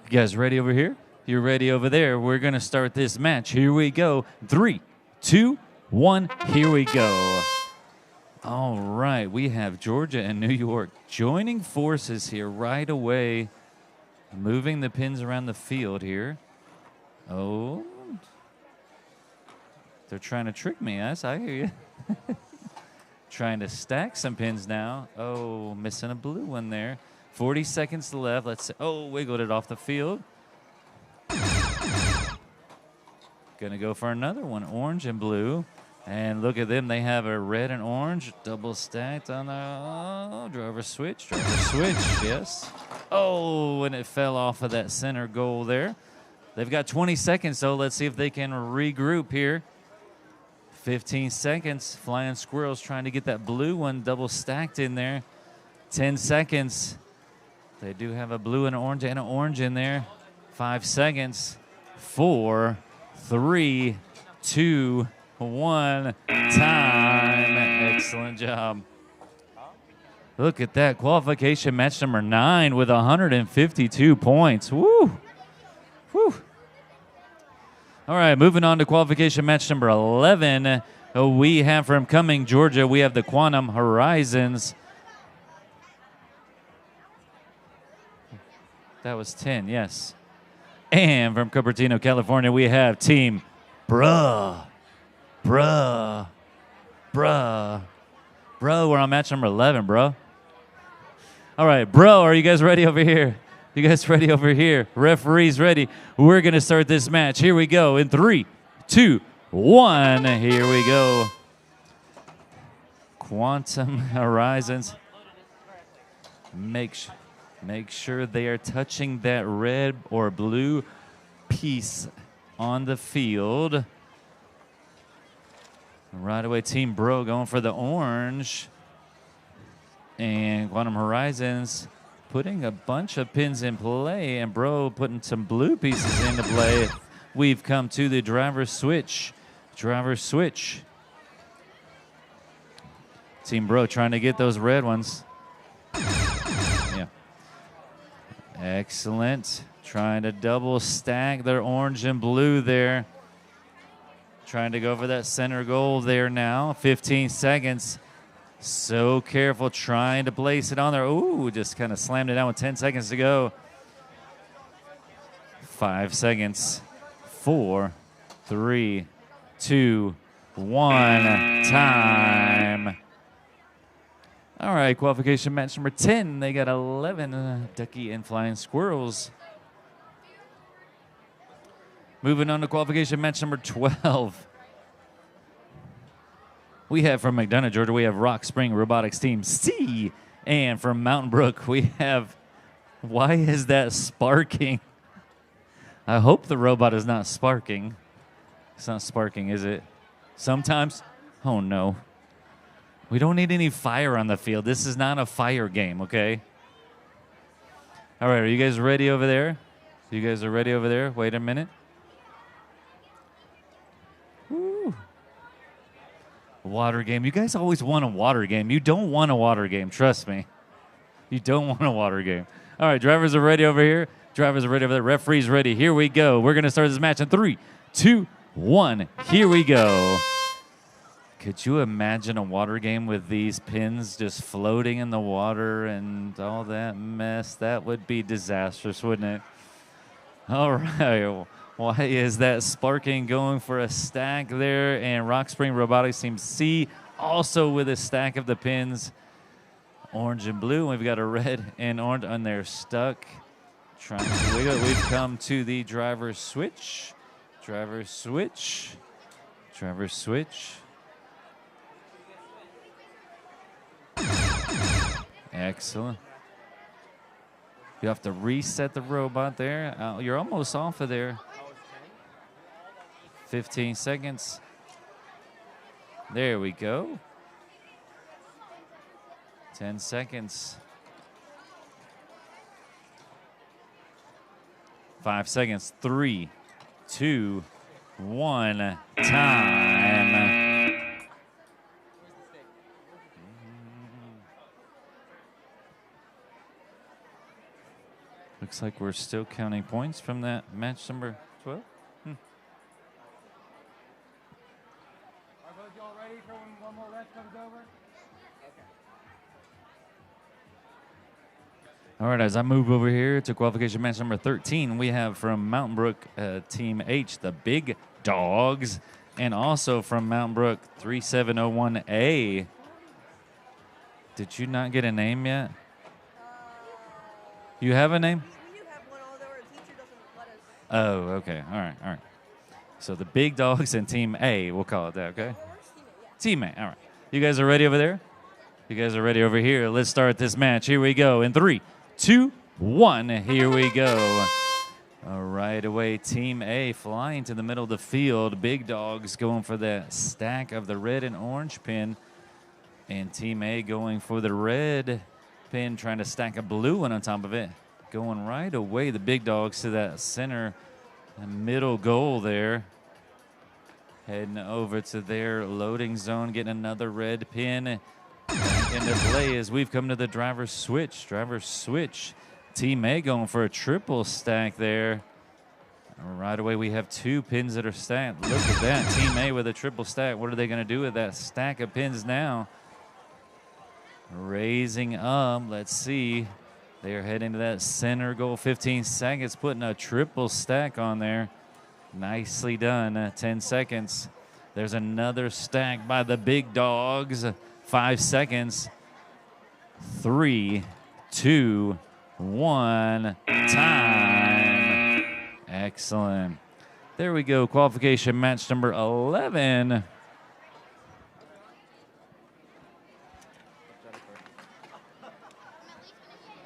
You guys ready over here? You're ready over there. We're going to start this match. Here we go. 3, 2, 1. Here we go. All right. We have Georgia and New York joining forces here right away. Moving the pins around the field here. Oh. They're trying to trick me, yes, I hear you. Trying to stack some pins now. Oh, missing a blue one there. 40 seconds left. Let's see. Oh, wiggled it off the field. Gonna go for another one. Orange and blue. And look at them. They have a red and orange. Double stacked on the driver switch. Driver switch, yes. Oh, and it fell off of that center goal there. They've got 20 seconds, so let's see if they can regroup here. 15 seconds. Flying Squirrels trying to get that blue one double stacked in there. 10 seconds. They do have a blue and an orange in there. 5 seconds. 4, 3, 2, 1. Time. Excellent job. Look at that. Qualification match number 9 with 152 points. Woo! Woo! All right, moving on to qualification match number 11. We have from Cumming, Georgia, we have the Quantum Horizons. That was 10, yes. And from Cupertino, California, we have Team Bruh. Bruh. Bruh. Bro, we're on match number 11, bro. All right, bro, are you guys ready over here? You guys ready over here? Referees ready. We're going to start this match. Here we go in 3, 2, 1. Here we go. Quantum Horizons. Make sure they are touching that red or blue piece on the field. Right away, Team Bro going for the orange. And Quantum Horizons putting a bunch of pins in play, and Bro putting some blue pieces into play. We've come to the driver switch. Driver switch. Team Bro trying to get those red ones. Yeah. Excellent. Trying to double stack their orange and blue there. Trying to go for that center goal there now. 15 seconds. So careful trying to place it on there. Ooh, just kind of slammed it down with 10 seconds to go. 5 seconds. 4, 3, 2, 1. Time. All right, qualification match number 10. They got 11 ducky and flying squirrels. Moving on to qualification match number 12. We have from McDonough, Georgia, we have Rock Spring Robotics Team C. And from Mountain Brook, we have, why is that sparking? I hope the robot is not sparking. It's not sparking, is it? Sometimes? Oh, no. We don't need any fire on the field. This is not a fire game, okay? All right, are you guys ready over there? You guys are ready over there? Wait a minute. Woo. Water game. You guys always want a water game. You don't want a water game, trust me. You don't want a water game. All right, drivers are ready over here. Drivers are ready over there. Referees ready. Here we go. We're going to start this match in 3, 2, 1. Here we go. Could you imagine a water game with these pins just floating in the water and all that mess? That would be disastrous, wouldn't it? All right. Why is that sparking going for a stack there? And Rock Spring Robotics Team C also with a stack of the pins. Orange and blue. We've got a red and orange, and they're stuck. Trying to wiggle. We've come to the driver switch. Driver switch. Driver switch. Excellent. You have to reset the robot there. You're almost off of there. 15 seconds. There we go. 10 seconds. 5 seconds. 3, 2, 1. Time. Looks like we're still counting points from that match number 12. Are both y'all ready for when one more rest comes over? Okay. All right, as I move over here to qualification match number 13, we have from Mountain Brook Team H, the Big Dogs, and also from Mountain Brook 3701A. Did you not get a name yet? You have a name? We do have one, although our teacher doesn't let us. Oh, okay. All right, all right. So the Big Dogs and Team A, we'll call it that, okay? Team A, all right. You guys are ready over there? You guys are ready over here. Let's start this match. Here we go in 3, 2, 1. Here we go. Right away, Team A flying to the middle of the field. Big Dogs going for that stack of the red and orange pin. And Team A going for the red pin, trying to stack a blue one on top of it. Going right away, the Big Dogs to that center middle goal there. Heading over to their loading zone, getting another red pin back into play as we've come to the driver switch. Driver switch. Team A going for a triple stack there. Right away, we have 2 pins that are stacked. Look at that. Team A with a triple stack. What are they going to do with that stack of pins now? Raising up. Let's see. They are heading to that center goal. 15 seconds, putting a triple stack on there. Nicely done. 10 seconds. There's another stack by the big dogs. 5 seconds. 3, 2, 1. Time. Excellent. There we go. Qualification match number 11.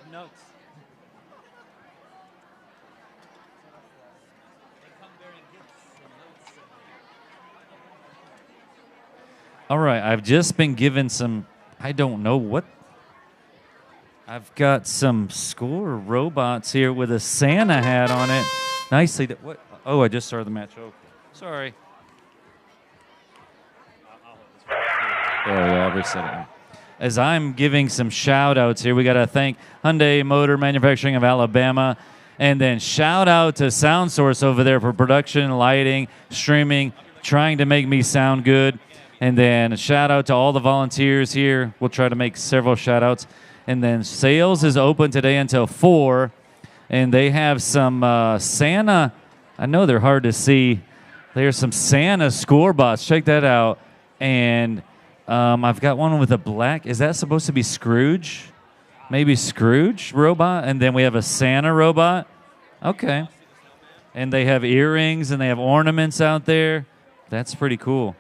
Notes. All right, I've just been given some, I don't know what. I've got some SCORE robots here with a Santa hat on it. Nicely. What? Oh, I just started the match. Oh, sorry. There we go. I'll reset it. As I'm giving some shout outs here, we got to thank Hyundai Motor Manufacturing of Alabama. And then shout out to Sound Source over there for production, lighting, streaming, trying to make me sound good. And then a shout out to all the volunteers here. We'll try to make several shout outs. And then sales is open today until 4. And they have some Santa. I know they're hard to see. There's some Santa SCORE bots. Check that out. And I've got one with a black. Is that supposed to be Scrooge? Maybe Scrooge robot. And then we have a Santa robot. Okay. And they have earrings and they have ornaments out there. That's pretty cool.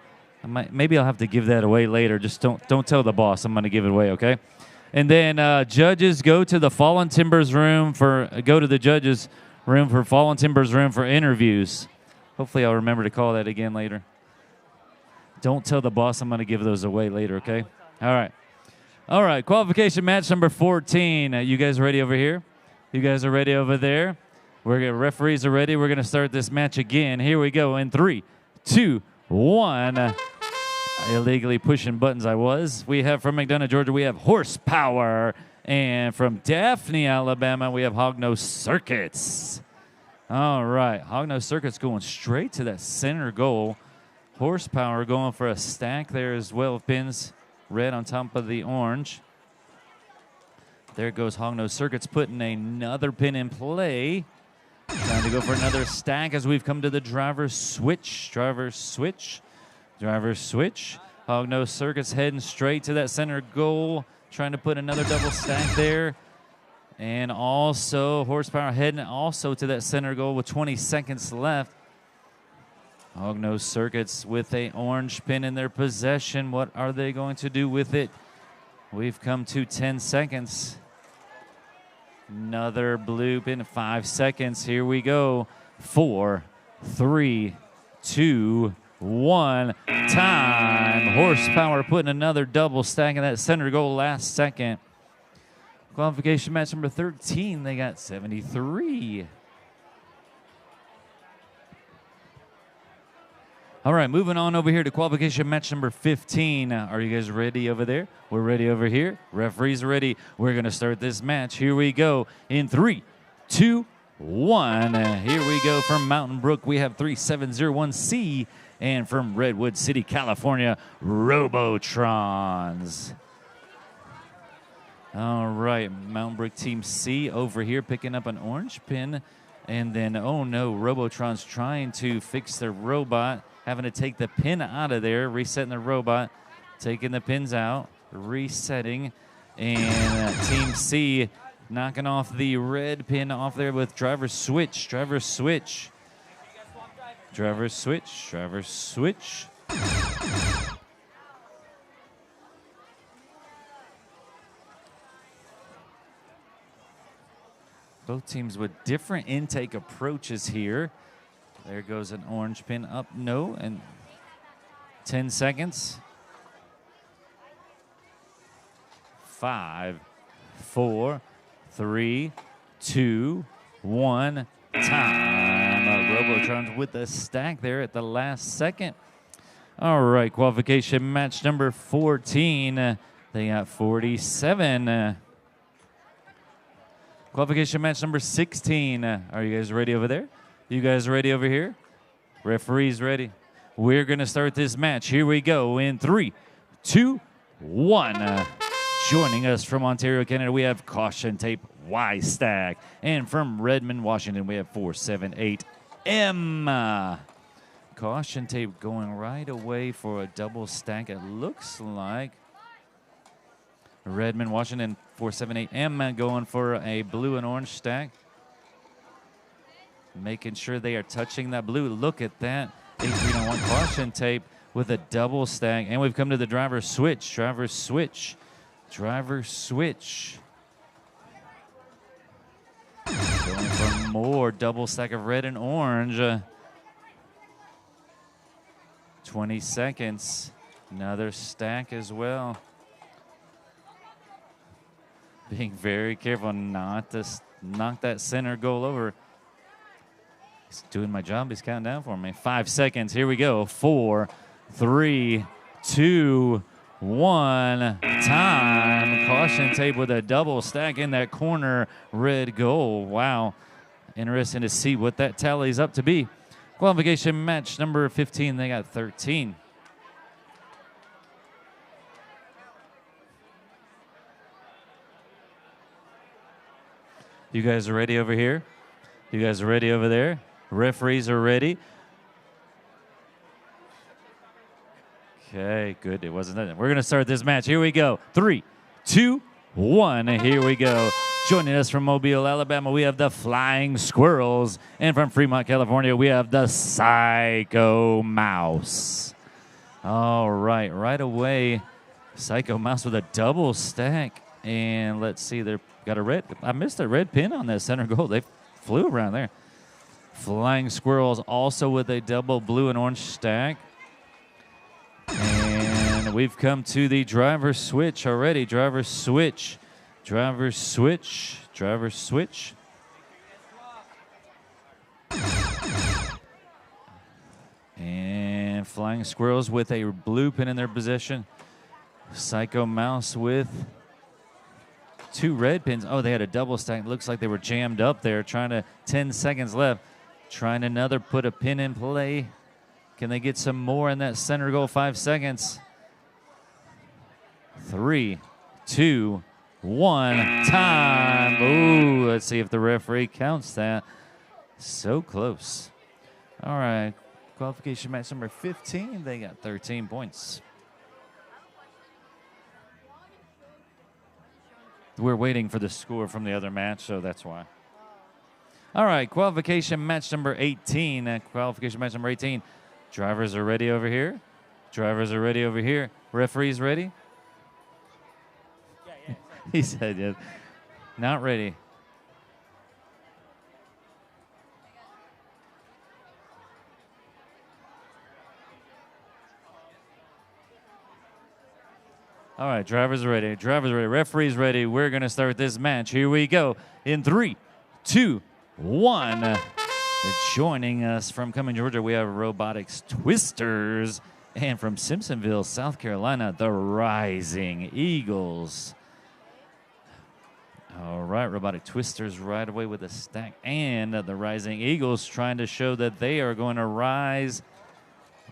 Maybe I'll have to give that away later. Just don't tell the boss. I'm going to give it away, okay? And then judges, go to the Fallen Timbers room for Fallen Timbers room for interviews. Hopefully I'll remember to call that again later. Don't tell the boss. I'm going to give those away later, okay? All right. All right, qualification match number 14. You guys ready over here? You guys are ready over there? Referees are ready. We're going to start this match again. Here we go in 3, 2, 1. Illegally pushing buttons I was. We have from McDonough, Georgia, we have Horsepower. And from Daphne, Alabama, we have Hognose Circuits. All right, Hognose Circuits going straight to that center goal. Horsepower going for a stack there as well. Pins red on top of the orange. There goes Hognose Circuits putting another pin in play. Trying to go for another stack as we've come to the driver's switch. Driver's switch. Driver's switch. Hognose Circuits heading straight to that center goal. Trying to put another double stack there. And also Horsepower heading also to that center goal with 20 seconds left. Hognose Circuits with a orange pin in their possession. What are they going to do with it? We've come to 10 seconds. Another blue pin, 5 seconds. Here we go. 4, 3, 2, 1. Time. Horsepower putting another double stack in that center goal last second. Qualification match number 13. They got 73. All right, moving on over here to qualification match number 15. Are you guys ready over there? We're ready over here. Referees are ready. We're going to start this match. Here we go in 3, 2, 1. Here we go from Mountain Brook. We have 3701C. And from Redwood City, California, Robotrons. All right, Mountain Brook Team C over here picking up an orange pin. And then, oh no, Robotrons trying to fix their robot. Having to take the pin out of there, resetting the robot, taking the pins out, resetting, and Team C knocking off the red pin off there with driver switch, driver switch, driver switch, driver switch. Both teams with different intake approaches here. There goes an orange pin up, no, and 10 seconds. 5, 4, 3, 2, 1. Time. Robotrons with the stack there at the last second. All right, qualification match number 14. They got 47. Qualification match number 16. Are you guys ready over there? You guys ready over here? Referees ready. We're going to start this match. Here we go in 3, 2, 1. Joining us from Ontario, Canada, we have Caution Tape Y Stack. And from Redmond, Washington, we have 478M. Caution Tape going right away for a double stack, it looks like. Redmond, Washington, 478M going for a blue and orange stack. Making sure they are touching that blue. Look at that. 1801 Caution Tape with a double stack. And we've come to the driver switch. Driver switch. Driver switch. Going for more double stack of red and orange. 20 seconds. Another stack as well. Being very careful not to knock that center goal over. He's doing my job. He's counting down for me. 5 seconds. Here we go. 4, 3, 2, 1. Time. Caution Tape with a double stack in that corner. Red goal. Wow. Interesting to see what that tallies up to be. Qualification match number 15. They got 13. You guys are ready over here? You guys are ready over there? Referees are ready. Okay, good. It wasn't that. We're going to start this match. Here we go. 3, 2, 1. Here we go. Joining us from Mobile, Alabama, we have the Flying Squirrels. And from Fremont, California, we have the Psycho Mouse. All right, right away, Psycho Mouse with a double stack. And let's see, they've got a red. I missed a red pin on that center goal. They flew around there. Flying Squirrels also with a double blue and orange stack. And we've come to the driver switch already. Driver switch. Driver switch. Driver switch. And Flying Squirrels with a blue pin in their position. Psycho Mouse with 2 red pins. Oh, they had a double stack. Looks like they were jammed up there. 10 seconds left. Trying another, put a pin in play. Can they get some more in that center goal? 5 seconds. 3, 2, 1. Time. Ooh, let's see if the referee counts that. So close. All right. Qualification match number 15. They got 13 points. We're waiting for the score from the other match, so that's why. All right, qualification match number 18. Qualification match number 18. Drivers are ready over here. Drivers are ready over here. Referees ready? Yeah. He said yes. Not ready. All right, drivers are ready. Drivers are ready. Referees ready. We're going to start this match. Here we go. In 3, 2, 1. Joining us from Cumming, Georgia, we have Robotics Twisters. And from Simpsonville, South Carolina, the Rising Eagles. All right, Robotic Twisters right away with a stack. And the Rising Eagles trying to show that they are going to rise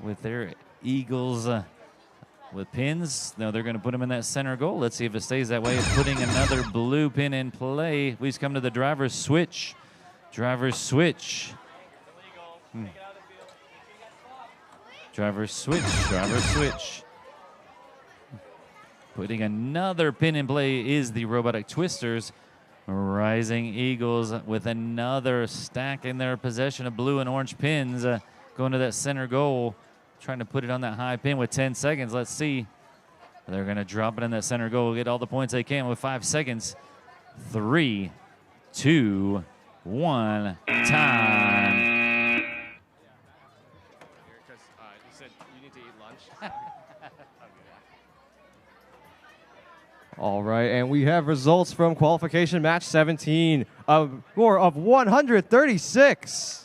with their Eagles with pins. No, they're going to put them in that center goal. Let's see if it stays that way. Putting another blue pin in play. We've come to the driver's switch. Driver's switch. Driver's switch. Driver's switch. Putting another pin in play is the Robotic Twisters. Rising Eagles with another stack in their possession of blue and orange pins. Going to that center goal. Trying to put it on that high pin with 10 seconds. Let's see. They're going to drop it in that center goal. Get all the points they can with 5 seconds. 3, 2, 1. Time. Because you said you need to eat lunch. All right, and we have results from qualification match 17. A score of 136.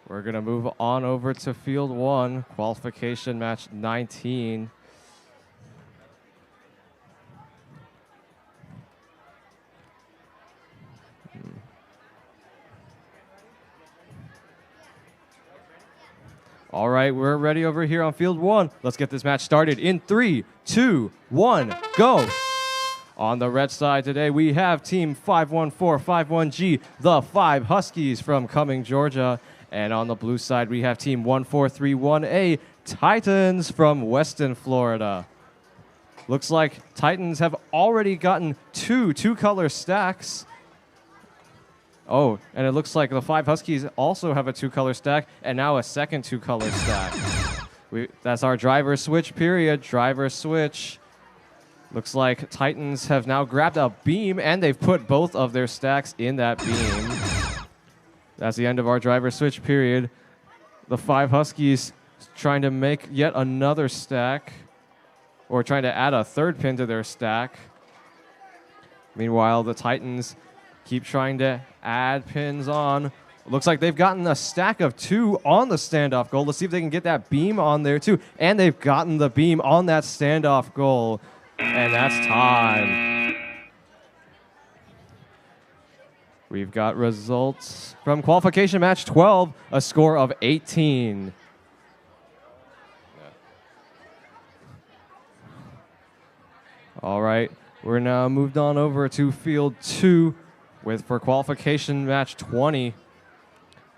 We're going to move on over to field 1, qualification match 19. All right, we're ready over here on field 1. Let's get this match started in 3, 2, 1, go. On the red side today, we have Team 51451G, the 5 Huskies from Cumming, Georgia. And on the blue side, we have Team 1431A, Titans from Weston, Florida. Looks like Titans have already gotten two color stacks. Oh, and it looks like the 5 Huskies also have a 2-color stack, and now a second 2-color stack. That's our driver switch period. Driver switch. Looks like Titans have now grabbed a beam, and they've put both of their stacks in that beam. That's the end of our driver switch period. The 5 Huskies trying to make yet another stack, or trying to add a 3rd pin to their stack. Meanwhile, the Titans keep trying to add pins on. Looks like they've gotten a stack of 2 on the standoff goal. Let's see if they can get that beam on there too. And they've gotten the beam on that standoff goal. And that's time. We've got results from qualification match 12, a score of 18. All right, we're now moved on over to field 2 for qualification match 20.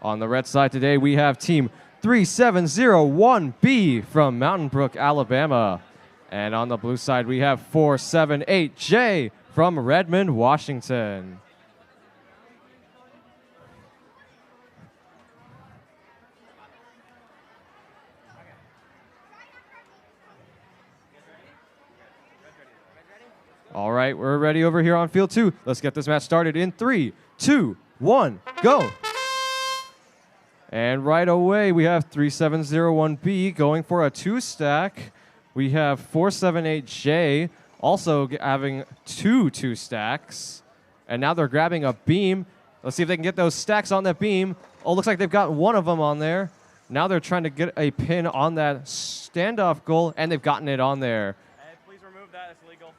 On the red side today, we have Team 3701B from Mountain Brook, Alabama. And on the blue side, we have 478J from Redmond, Washington. All right, we're ready over here on field 2. Let's get this match started in 3, 2, 1, go. And right away, we have 3701B going for a 2-stack. We have 478J also having 2 2-stacks. And now they're grabbing a beam. Let's see if they can get those stacks on that beam. Oh, looks like they've got one of them on there. Now they're trying to get a pin on that standoff goal, and they've gotten it on there. Hey, please remove that. It's legal.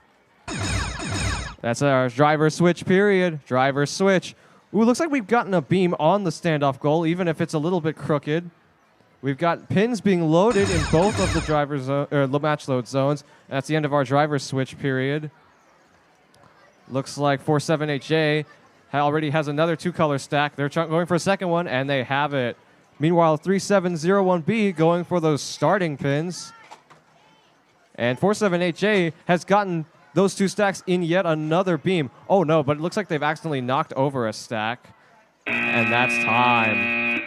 That's our driver switch period. Driver switch. Ooh, looks like we've gotten a beam on the standoff goal, even if it's a little bit crooked. We've got pins being loaded in both of the match load zones. And that's the end of our driver switch period. Looks like 478J already has another 2-color stack. They're going for a second one, and they have it. Meanwhile, 3701B going for those starting pins. And 478J has gotten those 2 stacks in yet another beam. Oh, no, but it looks like they've accidentally knocked over a stack. And that's time.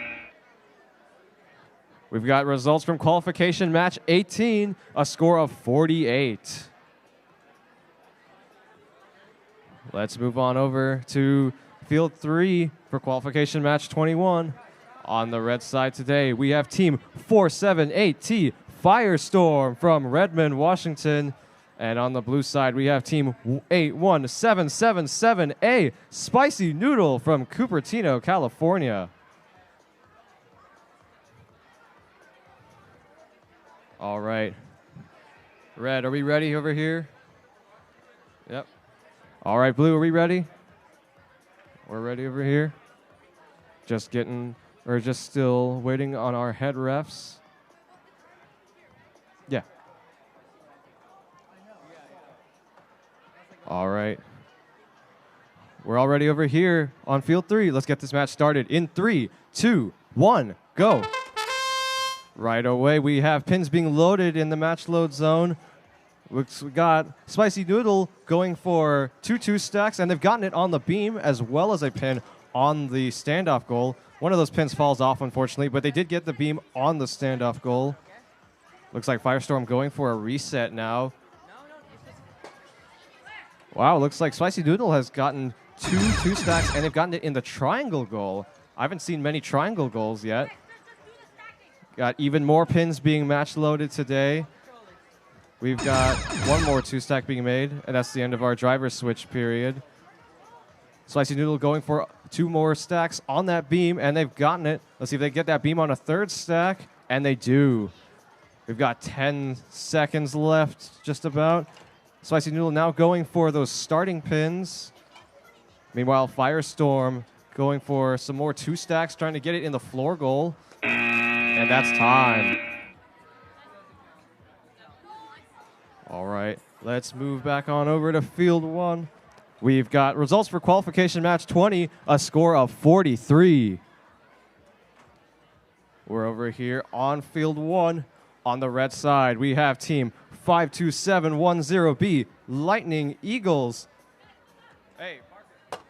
We've got results from qualification match 18, a score of 48. Let's move on over to field 3 for qualification match 21. On the red side today, we have Team 478T Firestorm from Redmond, Washington. And on the blue side, we have Team 81777A Spicy Noodle from Cupertino, California. All right. Red, are we ready over here? Yep. All right, Blue, are we ready? We're ready over here. Just still waiting on our head refs. Yeah. All right. We're all ready over here on field 3. Let's get this match started in 3, 2, 1, go. Right away, we have pins being loaded in the match load zone. We got Spicy Noodle going for 2 2-stacks, and they've gotten it on the beam as well as a pin on the standoff goal. One of those pins falls off, unfortunately, but they did get the beam on the standoff goal. Looks like Firestorm going for a reset now. Wow, looks like Spicy Noodle has gotten 2 2-stacks, and they've gotten it in the triangle goal. I haven't seen many triangle goals yet. Got even more pins being match loaded today. We've got one more 2-stack being made, and that's the end of our driver switch period. Spicy Noodle going for 2 more stacks on that beam, and they've gotten it. Let's see if they get that beam on a 3rd stack, and they do. We've got 10 seconds left, just about. Spicy Noodle now going for those starting pins. Meanwhile, Firestorm going for some more 2-stacks, trying to get it in the floor goal. And that's time. All right, let's move back on over to field 1. We've got results for qualification match 20, a score of 43. We're over here on field 1. On the red side, we have team 52710B, Lightning Eagles. Hey, Parker.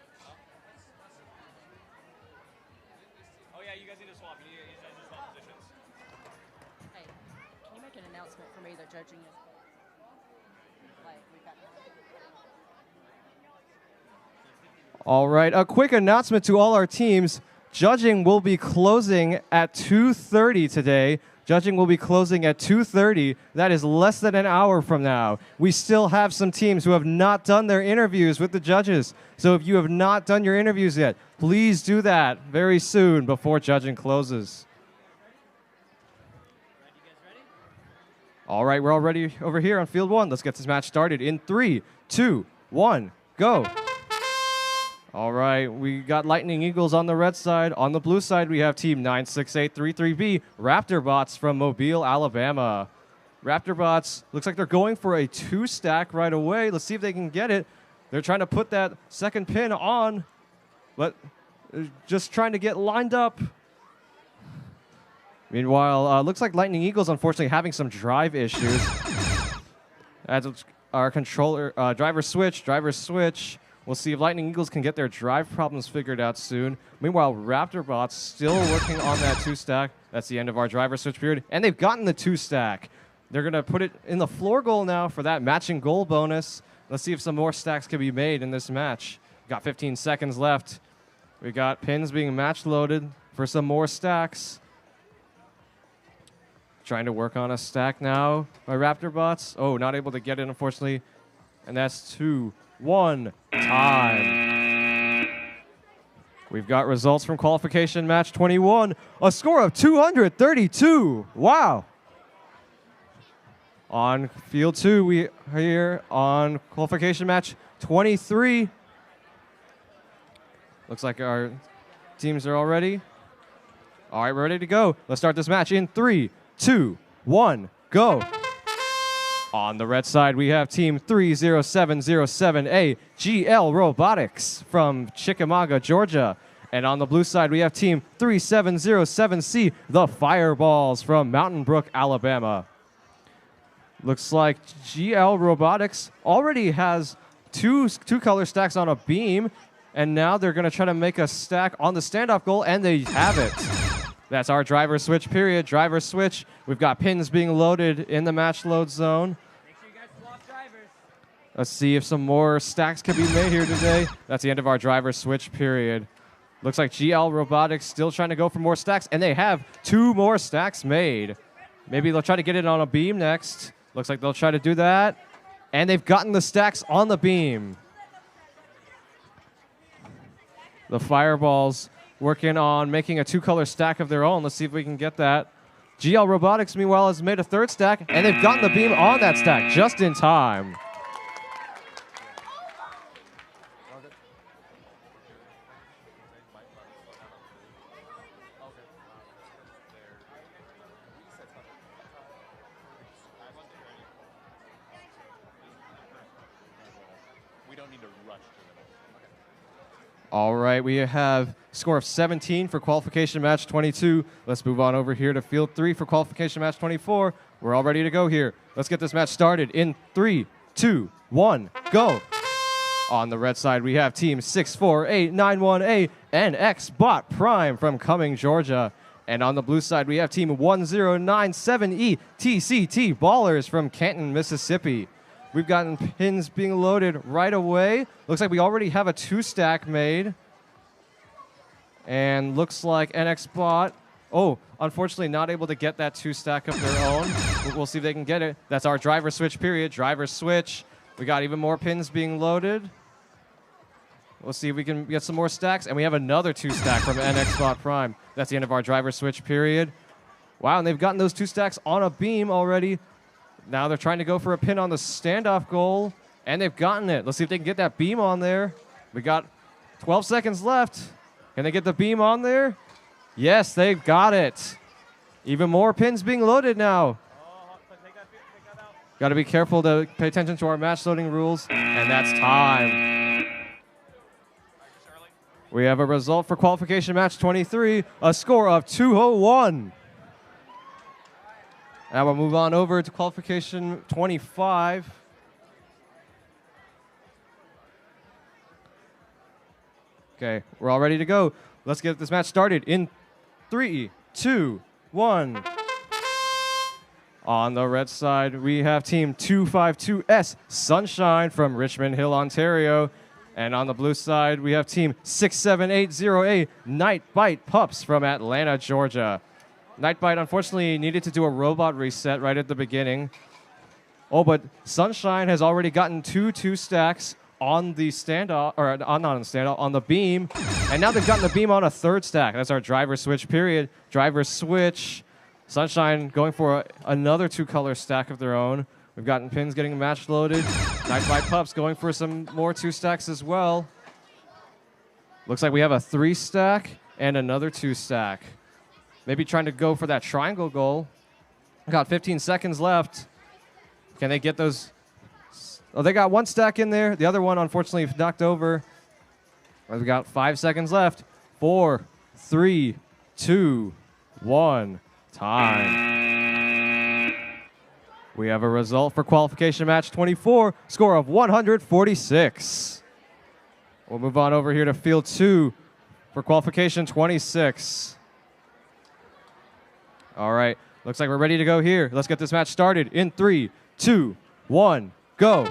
Oh yeah, you guys need to swap. You guys need to swap positions. Hey, can you make an announcement for me that judging is like we've got? All right, a quick announcement to all our teams. Judging will be closing at 2:30 today. Judging will be closing at 2:30. That is less than an hour from now. We still have some teams who have not done their interviews with the judges. So if you have not done your interviews yet, please do that very soon before judging closes. All right, we're all ready over here on field 1. Let's get this match started in 3, 2, 1, go. All right, we got Lightning Eagles on the red side. On the blue side, we have team 96833B, Raptor Bots from Mobile, Alabama. Raptor Bots, looks like they're going for a 2-stack right away. Let's see if they can get it. They're trying to put that second pin on, but just trying to get lined up. Meanwhile, looks like Lightning Eagles, unfortunately, having some drive issues. As our controller, driver switch. We'll see if Lightning Eagles can get their drive problems figured out soon. Meanwhile, Raptor Bots still working on that 2-stack. That's the end of our driver switch period. And they've gotten the 2-stack. They're going to put it in the floor goal now for that matching goal bonus. Let's see if some more stacks can be made in this match. Got 15 seconds left. We got pins being match loaded for some more stacks. Trying to work on a stack now by Raptor Bots. Oh, not able to get it, unfortunately. And that's 2-1 time. We've got results from qualification match 21. A score of 232. Wow. On field 2, we are here on qualification match 23. Looks like our teams are all ready. All right, we're ready to go. Let's start this match in 3, 2, 1, go. On the red side, we have team 30707A, GL Robotics from Chickamauga, Georgia. And on the blue side, we have team 3707C, the Fireballs from Mountain Brook, Alabama. Looks like GL Robotics already has two color stacks on a beam, and now they're going to try to make a stack on the standoff goal, and they have it. That's our driver switch period. Driver switch. We've got pins being loaded in the match load zone. Make sure you guys swap drivers. Let's see if some more stacks can be made here today. That's the end of our driver switch period. Looks like GL Robotics still trying to go for more stacks, and they have 2 more stacks made. Maybe they'll try to get it on a beam next. Looks like they'll try to do that. And they've gotten the stacks on the beam. The Fireballs working on making a 2-color stack of their own. Let's see if we can get that. GL Robotics, meanwhile, has made a 3rd stack, and they've gotten the beam on that stack just in time. We don't need to rush to it. All right, we have score of 17 for qualification match 22. Let's move on over here to field 3 for qualification match 24. We're all ready to go here. Let's get this match started in 3, 2, 1, go. On the red side, we have team 64891A NX Bot Prime from Cumming, Georgia. And on the blue side, we have team 1097E TCT Ballers from Canton, Mississippi. We've gotten pins being loaded right away. Looks like we already have a 2-stack made. And looks like NX Bot, unfortunately not able to get that 2-stack of their own. We'll see if they can get it. That's our driver switch period. Driver switch. We got even more pins being loaded. We'll see if we can get some more stacks. And we have another 2-stack from NX Bot Prime. That's the end of our driver switch period. Wow, and they've gotten those 2 stacks on a beam already. Now they're trying to go for a pin on the standoff goal, and they've gotten it. Let's see if they can get that beam on there. We got 12 seconds left. Can they get the beam on there? Yes, they've got it. Even more pins being loaded now. Got to be careful to pay attention to our match loading rules. And that's time. We have a result for qualification match 23, a score of 201. Now we'll move on over to qualification 25. Okay, we're all ready to go. Let's get this match started in 3, 2, 1. On the red side, we have team 252S Sunshine from Richmond Hill, Ontario. And on the blue side, we have team 6780A Night Bite Pups from Atlanta, Georgia. Night Bite unfortunately needed to do a robot reset right at the beginning. Oh, but Sunshine has already gotten two stacks on the standoff, or not on the standoff, on the beam. And now they've gotten the beam on a third stack. That's our driver switch period. Driver switch. Sunshine going for another 2-color stack of their own. We've gotten pins getting match loaded. Night Bite Pups going for some more 2 stacks as well. Looks like we have a 3 stack and another 2 stack. Maybe trying to go for that triangle goal. Got 15 seconds left. Can they get those? Oh, they got 1 stack in there. The other one, unfortunately, knocked over. We've got 5 seconds left. 4, 3, 2, 1. Time. We have a result for qualification match 24, score of 146. We'll move on over here to field 2 for qualification 26. All right, looks like we're ready to go here. Let's get this match started in 3, 2, 1, go.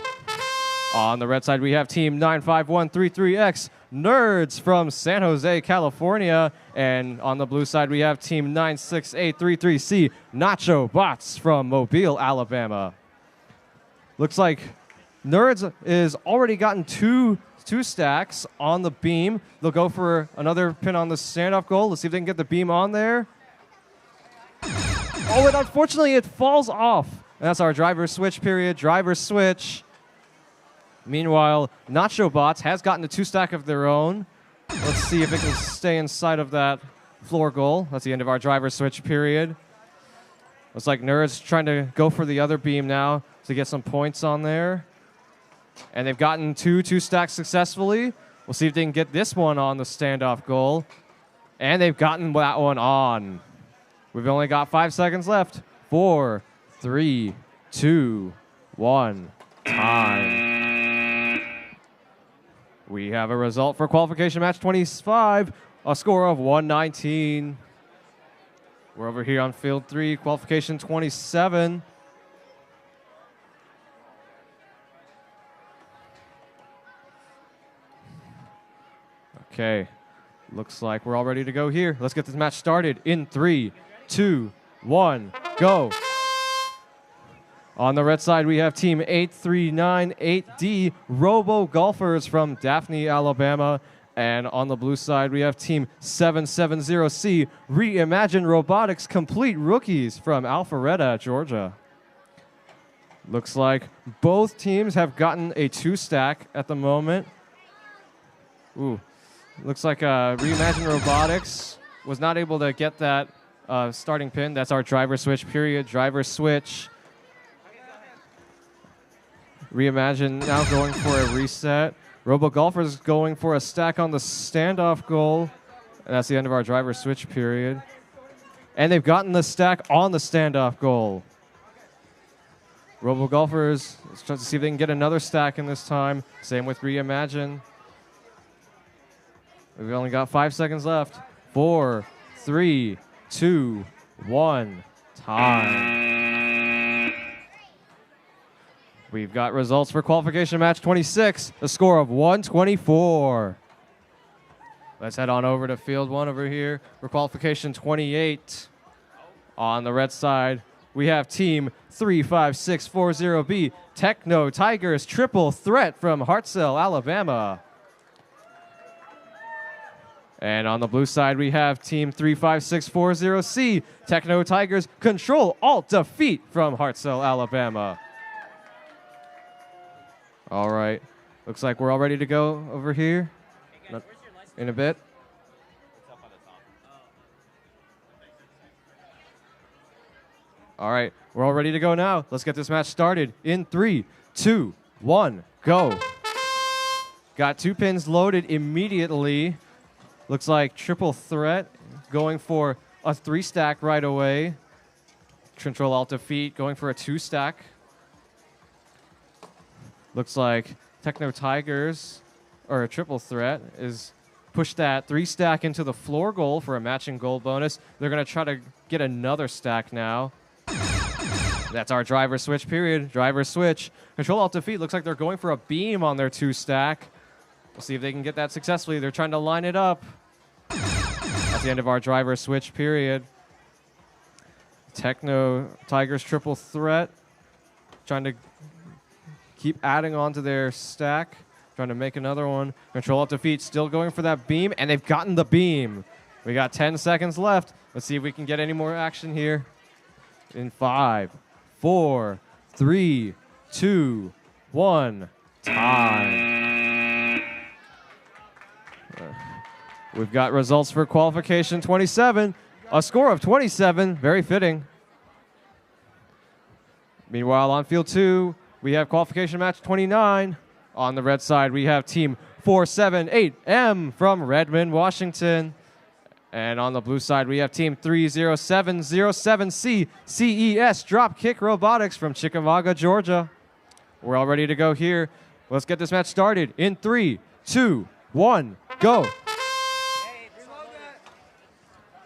On the red side, we have team 95133X Nerds from San Jose, California. And on the blue side, we have team 96833C Nacho Bots from Mobile, Alabama. Looks like Nerds is already gotten two stacks on the beam. They'll go for another pin on the standoff goal. Let's see if they can get the beam on there. Oh, and unfortunately, it falls off. And that's our driver switch period. Driver switch. Meanwhile, Nacho Bots has gotten a 2 stack of their own. Let's see if it can stay inside of that floor goal. That's the end of our driver switch period. Looks like Nerds trying to go for the other beam now to get some points on there. And they've gotten two stacks successfully. We'll see if they can get this one on the standoff goal. And they've gotten that one on. We've only got 5 seconds left. 4, 3, 2, 1. Time. We have a result for qualification match 25, a score of 119. We're over here on field 3, qualification 27. Okay, looks like we're all ready to go here. Let's get this match started in 3, 2, 1, go. On the red side, we have team 8398D Robo Golfers from Daphne, Alabama. And on the blue side, we have team 770C Reimagine Robotics Complete Rookies from Alpharetta, Georgia. Looks like both teams have gotten a 2 stack at the moment. Ooh, looks like Reimagine Robotics was not able to get that starting pin. That's our driver switch period. Driver switch. Reimagine now going for a reset. Robo Golfers going for a stack on the standoff goal. And that's the end of our driver switch period. And they've gotten the stack on the standoff goal. Robo Golfers, let's try to see if they can get another stack in this time. Same with Reimagine. We've only got 5 seconds left. 4, 3, 2, 1. Time. We've got results for qualification match 26, a score of 124. Let's head on over to field 1 over here for qualification 28. On the red side, we have team 35640B Techno Tigers Triple Threat from Hartselle, Alabama. And on the blue side, we have team 35640C Techno Tigers Control Alt Defeat from Hartselle, Alabama. All right. Looks like we're all ready to go over here. Hey guys, where's your license? In a bit. It's up on the top. All right, we're all ready to go now. Let's get this match started in 3, 2, 1, go. Got 2 pins loaded immediately. Looks like triple threat going for a 3-stack right away. Control Alt Defeat going for a 2-stack. Looks like Techno Tigers, or a triple threat, is push that 3-stack into the floor goal for a matching goal bonus. They're going to try to get another stack now. That's our driver switch period. Driver switch. Control Alt Defeat looks like they're going for a beam on their 2-stack. We'll see if they can get that successfully. They're trying to line it up. That's the end of our driver switch period. Techno Tigers triple threat. Trying to keep adding on to their stack. Trying to make another one. Control Alt Defeat still going for that beam, and they've gotten the beam. We got 10 seconds left. Let's see if we can get any more action here. In 5, 4, 3, 2, 1, time. We've got results for qualification 27. A score of 27, very fitting. Meanwhile, on field 2, we have qualification match 29. On the red side, we have team 478M from Redmond, Washington. And on the blue side, we have team 30707C CES Dropkick Robotics from Chickamauga, Georgia. We're all ready to go here. Let's get this match started in 3, 2, 1, go.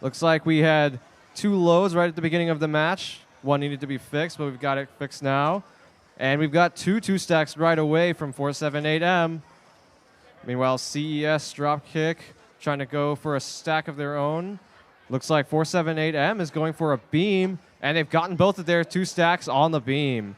Looks like we had 2 lows right at the beginning of the match. One needed to be fixed, but we've got it fixed now. And we've got 2 2-stacks right away from 478M. Meanwhile, CES Dropkick trying to go for a stack of their own. Looks like 478M is going for a beam, and they've gotten both of their 2 stacks on the beam.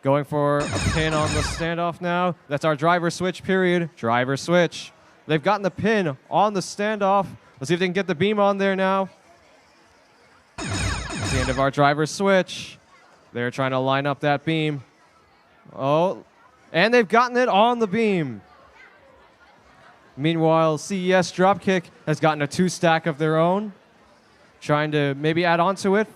Going for a pin on the standoff now. That's our driver switch period. Driver switch. They've gotten the pin on the standoff. Let's see if they can get the beam on there now. That's the end of our driver switch. They're trying to line up that beam. Oh, and they've gotten it on the beam. Meanwhile, CES Dropkick has gotten a 2-stack of their own. Trying to maybe add on to it.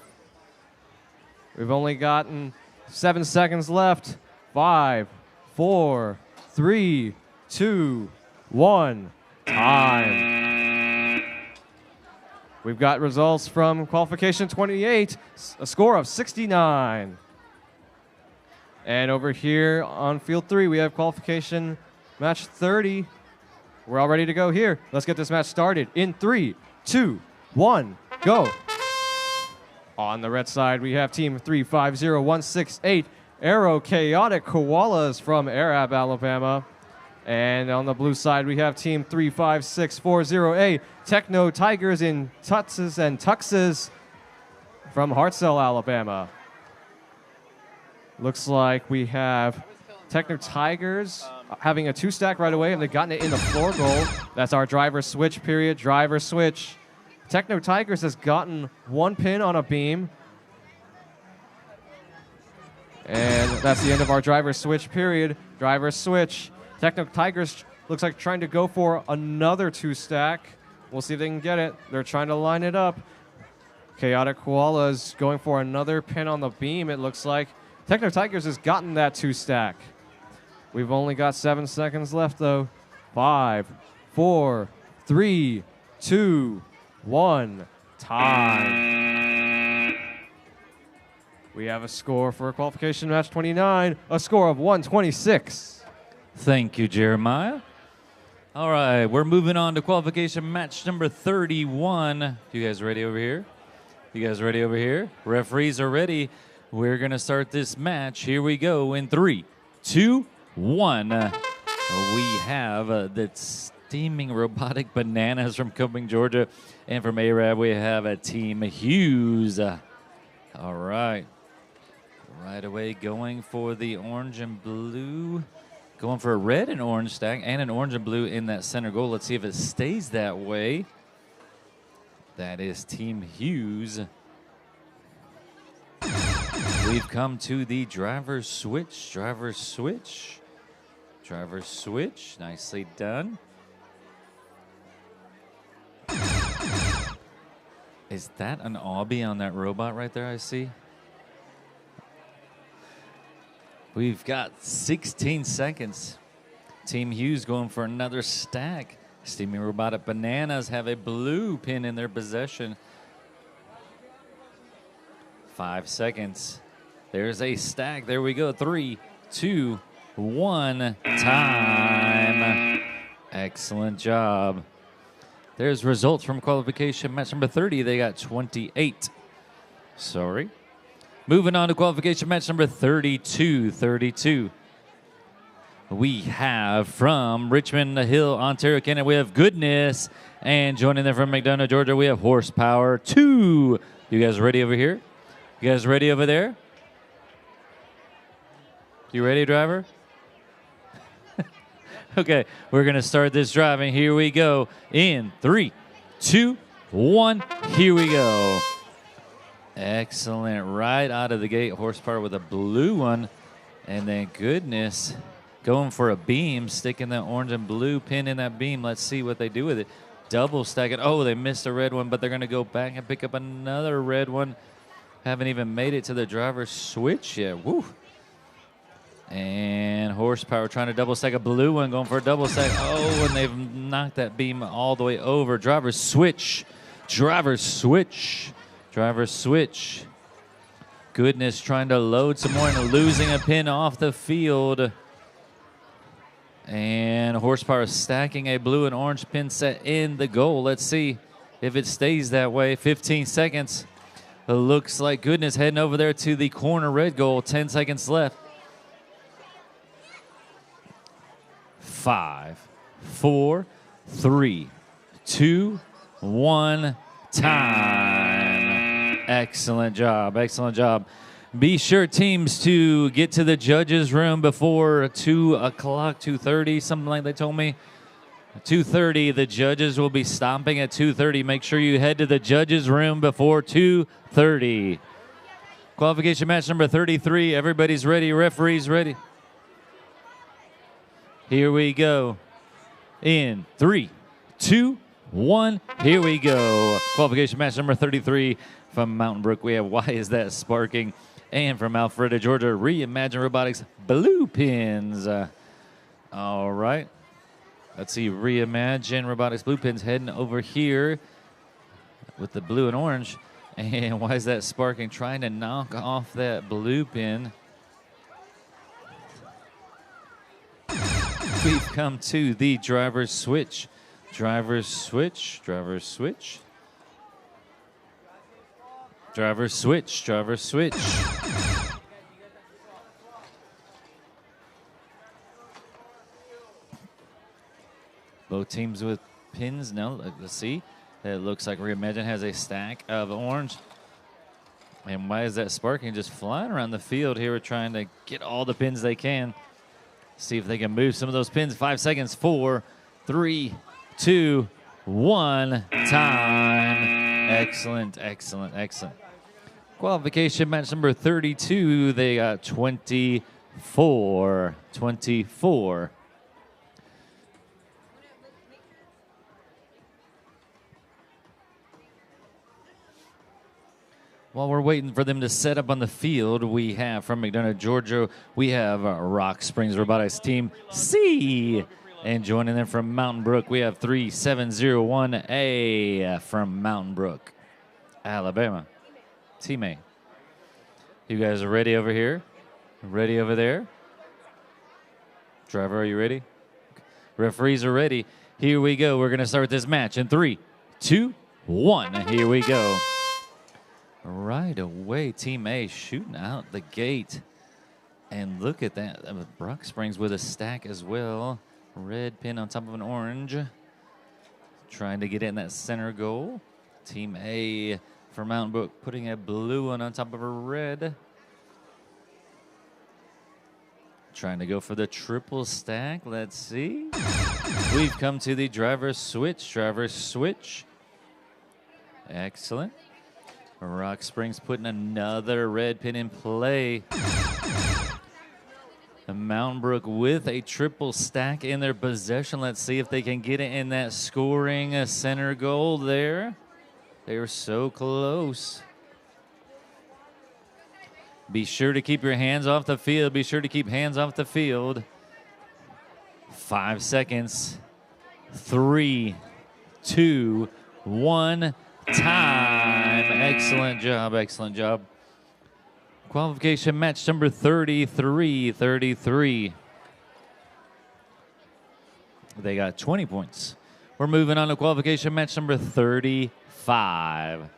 We've only gotten 7 seconds left. 5, 4, 3, 2, 1, time. We've got results from qualification 28, a score of 69. And over here on field 3, we have qualification match 30. We're all ready to go here. Let's get this match started in 3, 2, 1, go. On the red side, we have team 350168, Aero Chaotic Koalas from Arab, Alabama. And on the blue side, we have team 35640A, Techno Tigers in Tuxes and Tuxes from Hartselle, Alabama. Looks like we have Techno Tigers having a 2-stack right away, and they've gotten it in the floor goal. That's our driver switch period, driver switch. Techno Tigers has gotten 1 pin on a beam. And that's the end of our driver switch period, driver switch. Techno Tigers looks like trying to go for another 2-stack. We'll see if they can get it. They're trying to line it up. Chaotic Koalas going for another pin on the beam, it looks like. Techno Tigers has gotten that 2-stack. We've only got 7 seconds left, though. 5, 4, 3, 2, 1, time. We have a score for qualification match 29, a score of 126. Thank you, Jeremiah. All right, we're moving on to qualification match number 31. You guys ready over here? You guys ready over here? Referees are ready. We're going to start this match. Here we go in 3, 2, 1. We have the steaming robotic bananas from Cumming, Georgia. And from Arab, we have a Team Hughes. All right. Right away going for the orange and blue. Going for a red and orange stack and an orange and blue in that center goal. Let's see if it stays that way. That is Team Hughes. We've come to the driver switch, driver switch, driver switch. Nicely done. Is that an obby on that robot right there I see? We've got 16 seconds. Team Hughes going for another stack. Steaming Robotic Bananas have a blue pin in their possession. 5 seconds. There's a stack. There we go. 3, 2, 1. Time. Excellent job. There's results from qualification match number 30. They got 28. Sorry. Moving on to qualification match number 32. We have from Richmond Hill, Ontario, Canada, we have Goodness. And joining them from McDonough, Georgia, we have Horsepower 2. You guys ready over here? You guys ready over there? You ready, driver? Okay, we're going to start this driving. Here we go. In 3, 2, 1. Here we go. Excellent. Right out of the gate, Horsepower with a blue one. And then Goodness going for a beam, sticking that orange and blue pin in that beam. Let's see what they do with it. Double stack it. Oh, they missed a red one, but they're going to go back and pick up another red one. Haven't even made it to the driver's switch yet. Woo. And Horsepower trying to double stack a blue one, going for a double stack. Oh, and they've knocked that beam all the way over. Driver's switch. Driver's switch. Driver's switch. Goodness trying to load some more and losing a pin off the field. And Horsepower stacking a blue and orange pin set in the goal. Let's see if it stays that way. 15 seconds. It looks like Goodness heading over there to the corner red goal. 10 seconds left. 5, 4, 3, 2, 1. Time. Excellent job. Excellent job. Be sure, teams, to get to the judges' room before 2 o'clock, 2:30, something like they told me. 2:30, the judges will be stopping at 2:30. Make sure you head to the judges' room before 2:30. Qualification match number 33. Everybody's ready. Referees ready. Here we go. In 3, 2, 1. Here we go. Qualification match number 33 from Mountain Brook. We have Why Is That Sparking? And from Alpharetta, Georgia, Reimagine Robotics blue pins. All right. Let's see. Reimagine Robotics blue pins heading over here with the blue and orange. And Why Is That Sparking? Trying to knock off that blue pin. We've come to the driver's switch. Driver's switch. Driver's switch. Driver's switch. Driver's switch. Both teams with pins. Now, let's see. It looks like Reimagine has a stack of orange. And Why Is That Sparking? Just flying around the field here, trying to get all the pins they can. See if they can move some of those pins. 5 seconds. 4, 3, 2, 1. Time. Excellent, excellent, excellent. Qualification match number 32. They got 24. 24. While we're waiting for them to set up on the field, we have from McDonough, Georgia, we have Rock Springs Robotics Team C. And joining them from Mountain Brook, we have 3701A from Mountain Brook, Alabama. Team A. You guys are ready over here? Ready over there? Driver, are you ready? Referees are ready. Here we go. We're going to start this match in 3, 2, 1. Here we go. Right away, Team A shooting out the gate. And look at that. Rock Springs with a stack as well. Red pin on top of an orange. Trying to get in that center goal. Team A for Mountain Brook putting a blue one on top of a red. Trying to go for the triple stack. Let's see. We've come to the driver's switch. Driver's switch. Excellent. Rock Springs putting another red pin in play. Mountain Brook with a triple stack in their possession. Let's see if they can get it in that scoring center goal there. They were so close. Be sure to keep your hands off the field. Be sure to keep hands off the field. 5 seconds. 3, 2, 1. Time. Excellent job. Excellent job. Qualification match number 33. They got 20 points. We're moving on to qualification match number 35.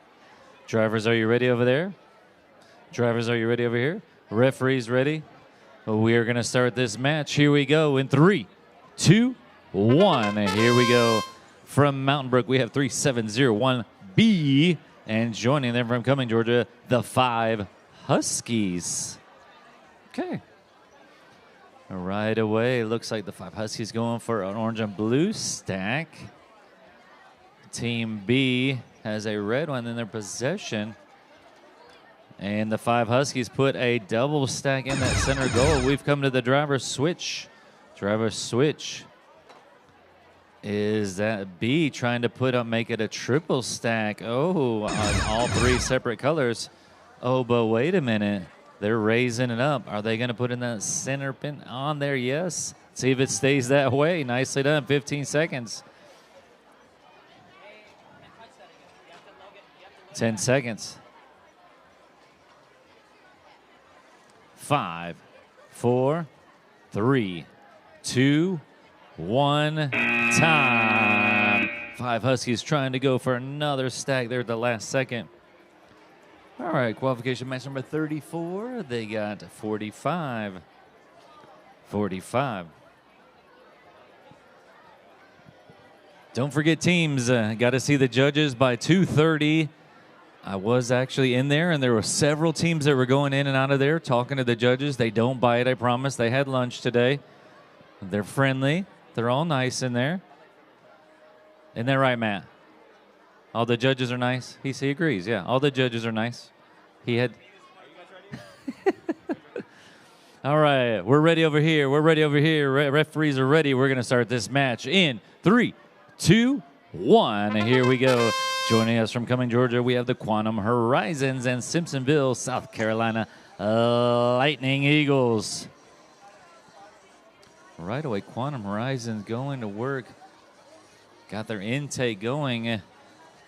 Drivers, are you ready over there? Drivers, are you ready over here? Referees ready? We are going to start this match. Here we go in 3, 2, 1. Here we go. From Mountain Brook, we have 3701B. And joining them from Cumming, Georgia, the 5 Huskies. Okay. Right away, looks like the 5 Huskies going for an orange and blue stack. Team B has a red one in their possession. And the 5 Huskies put a double stack in that center goal. We've come to the driver's switch. Driver's switch. Is that B trying to make it a triple stack? Oh, on all 3 separate colors. Oh, but wait a minute. They're raising it up. Are they going to put in that center pin on there? Yes. See if it stays that way. Nicely done. 15 seconds. 10 seconds. 5, 4, 3, 2, 1. Time. 5 Huskies trying to go for another stack there at the last second. All right, qualification match number 34. They got 45. 45. Don't forget teams. Got to see the judges by 2:30. I was actually in there, and there were several teams that were going in and out of there talking to the judges. They don't bite, I promise. They had lunch today. They're friendly. They're all nice in there. Isn't that right, Matt? All the judges are nice? He agrees, yeah. All the judges are nice. He had... All right, we're ready over here. We're ready over here. Referees are ready. We're going to start this match in 3, 2, 1. Here we go. Joining us from Cumming, Georgia, we have the Quantum Horizons and Simpsonville, South Carolina Lightning Eagles. Right away, Quantum Horizons going to work. Got their intake going,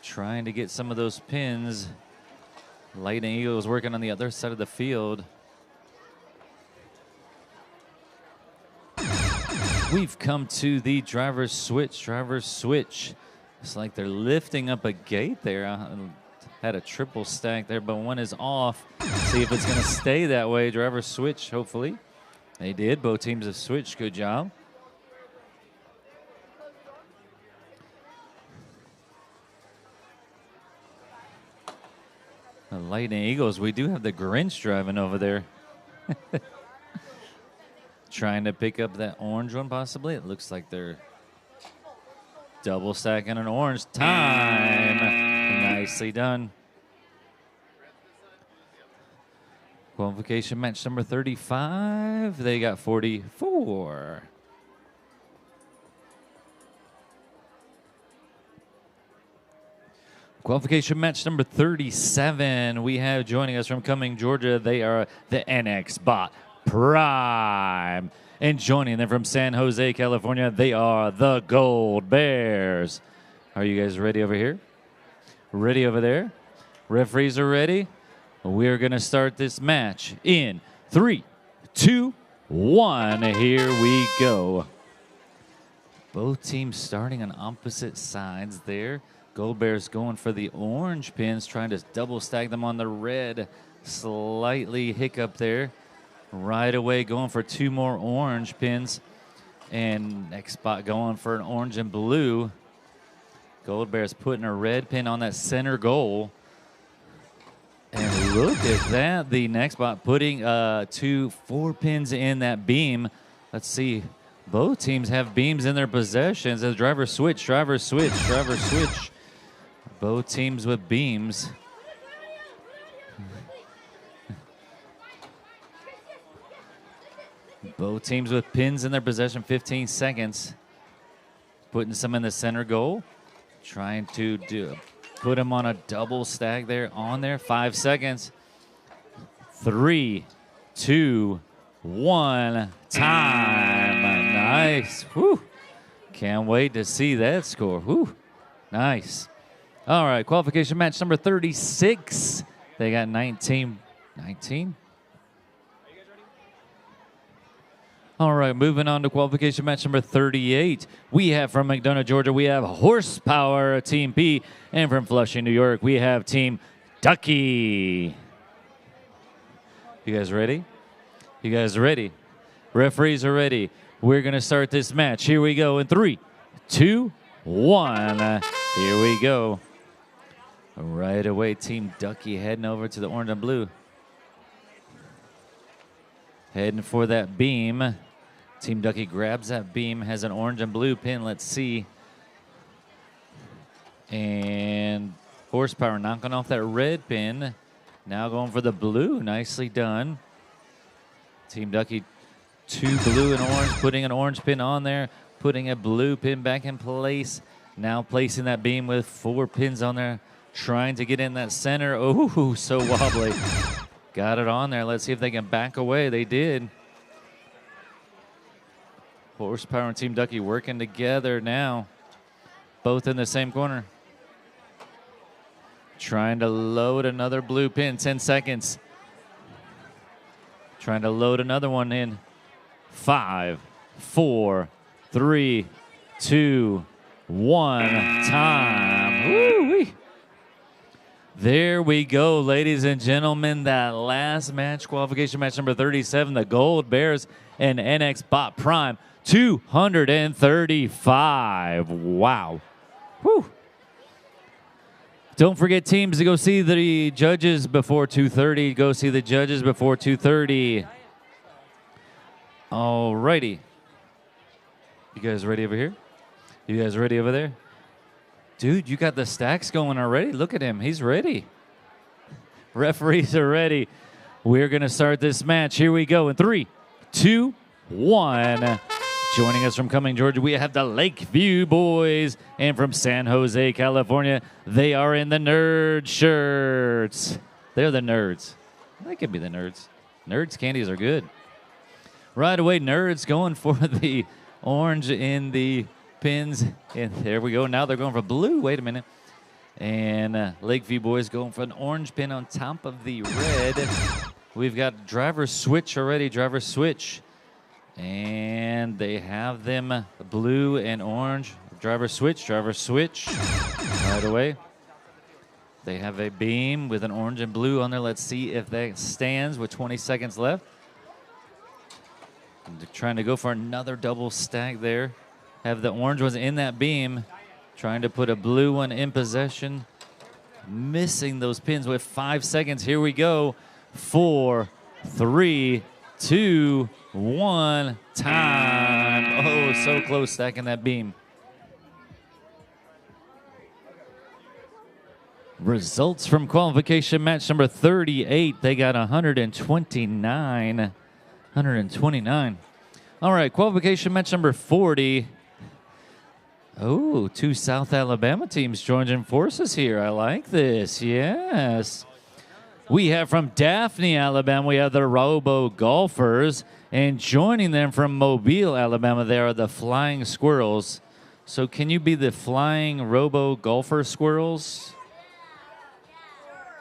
trying to get some of those pins. Lightning Eagles working on the other side of the field. We've come to the driver's switch. Driver's switch. It's like they're lifting up a gate there. Had a triple stack there, but one is off. See if it's going to stay that way. Driver's switch, hopefully. They did. Both teams have switched. Good job. The Lightning Eagles, we do have the Grinch driving over there. Trying to pick up that orange one, possibly. It looks like they're double stacking an orange. Time. Nicely done. Qualification match number 35. They got 44. Qualification match number 37. We have joining us from Cumming, Georgia. They are the NX Bot Prime. And joining them from San Jose, California, they are the Gold Bears. Are you guys ready over here? Ready over there? Referees are ready? We're going to start this match in 3, 2, 1. Here we go. Both teams starting on opposite sides there. Gold Bears going for the orange pins, trying to double stack them on the red. Slightly hiccup there. Right away going for 2 more orange pins. And next spot going for an orange and blue. Gold Bears putting a red pin on that center goal. And look at that. The next spot putting 4 pins in that beam. Let's see. Both teams have beams in their possessions. As driver switch, driver switch, driver switch. Both teams with beams. Both teams with pins in their possession, 15 seconds. Putting some in the center goal. Trying to put them on a double stack there, on there, 5 seconds. 3, 2, 1. Time. Nice. Whew. Can't wait to see that score. Whew. Nice. All right, qualification match number 36. They got 19. 19? All right, moving on to qualification match number 38. We have from McDonough, Georgia, we have Horsepower, Team P. And from Flushing, New York, we have Team Ducky. You guys ready? You guys ready? Referees are ready. We're going to start this match. Here we go in 3, 2, 1. Here we go. Right away, Team Ducky heading over to the orange and blue. Heading for that beam. Team Ducky grabs that beam, has an orange and blue pin. Let's see. And Horsepower knocking off that red pin. Now going for the blue. Nicely done. Team Ducky, 2 blue and orange, putting an orange pin on there, putting a blue pin back in place. Now placing that beam with 4 pins on there, trying to get in that center. Oh, so wobbly. Got it on there. Let's see if they can back away. They did. Horsepower and Team Ducky working together now. Both in the same corner. Trying to load another blue pin. 10 seconds. Trying to load another one in. 5, 4, 3, 2, 1. Time. Woo-wee. There we go, ladies and gentlemen. That last match, qualification match number 37, the Gold Bears and NX Bot Prime, 235. Wow. Whew. Don't forget, teams, to go see the judges before 2:30. Go see the judges before 2:30. All righty. You guys ready over here? You guys ready over there? Dude, you got the stacks going already. Look at him. He's ready. Referees are ready. We're going to start this match. Here we go in 3, 2, 1. Joining us from Cumming, Georgia, we have the Lakeview Boys. And from San Jose, California, they are in the nerd shirts. They're the nerds. They could be the nerds. Nerds candies are good. Right away, nerds going for the orange in the pins. And there we go. Now they're going for blue. Wait a minute. And Lakeview Boys going for an orange pin on top of the red. We've got driver switch already. Driver switch. And they have them blue and orange. Driver switch. Driver switch. Right away. They have a beam with an orange and blue on there. Let's see if that stands with 20 seconds left. They're trying to go for another double stack there. Have the orange ones in that beam. Trying to put a blue one in possession. Missing those pins with 5 seconds. Here we go. 4, 3, 2, 1. Time. Oh, so close stacking that beam. Results from qualification match number 38. They got 129. 129. All right, qualification match number 40. Oh, 2 South Alabama teams joining forces here. I like this. Yes. We have from Daphne, Alabama, we have the Robo Golfers. And joining them from Mobile, Alabama, they are the Flying Squirrels. So can you be the Flying Robo Golfer Squirrels?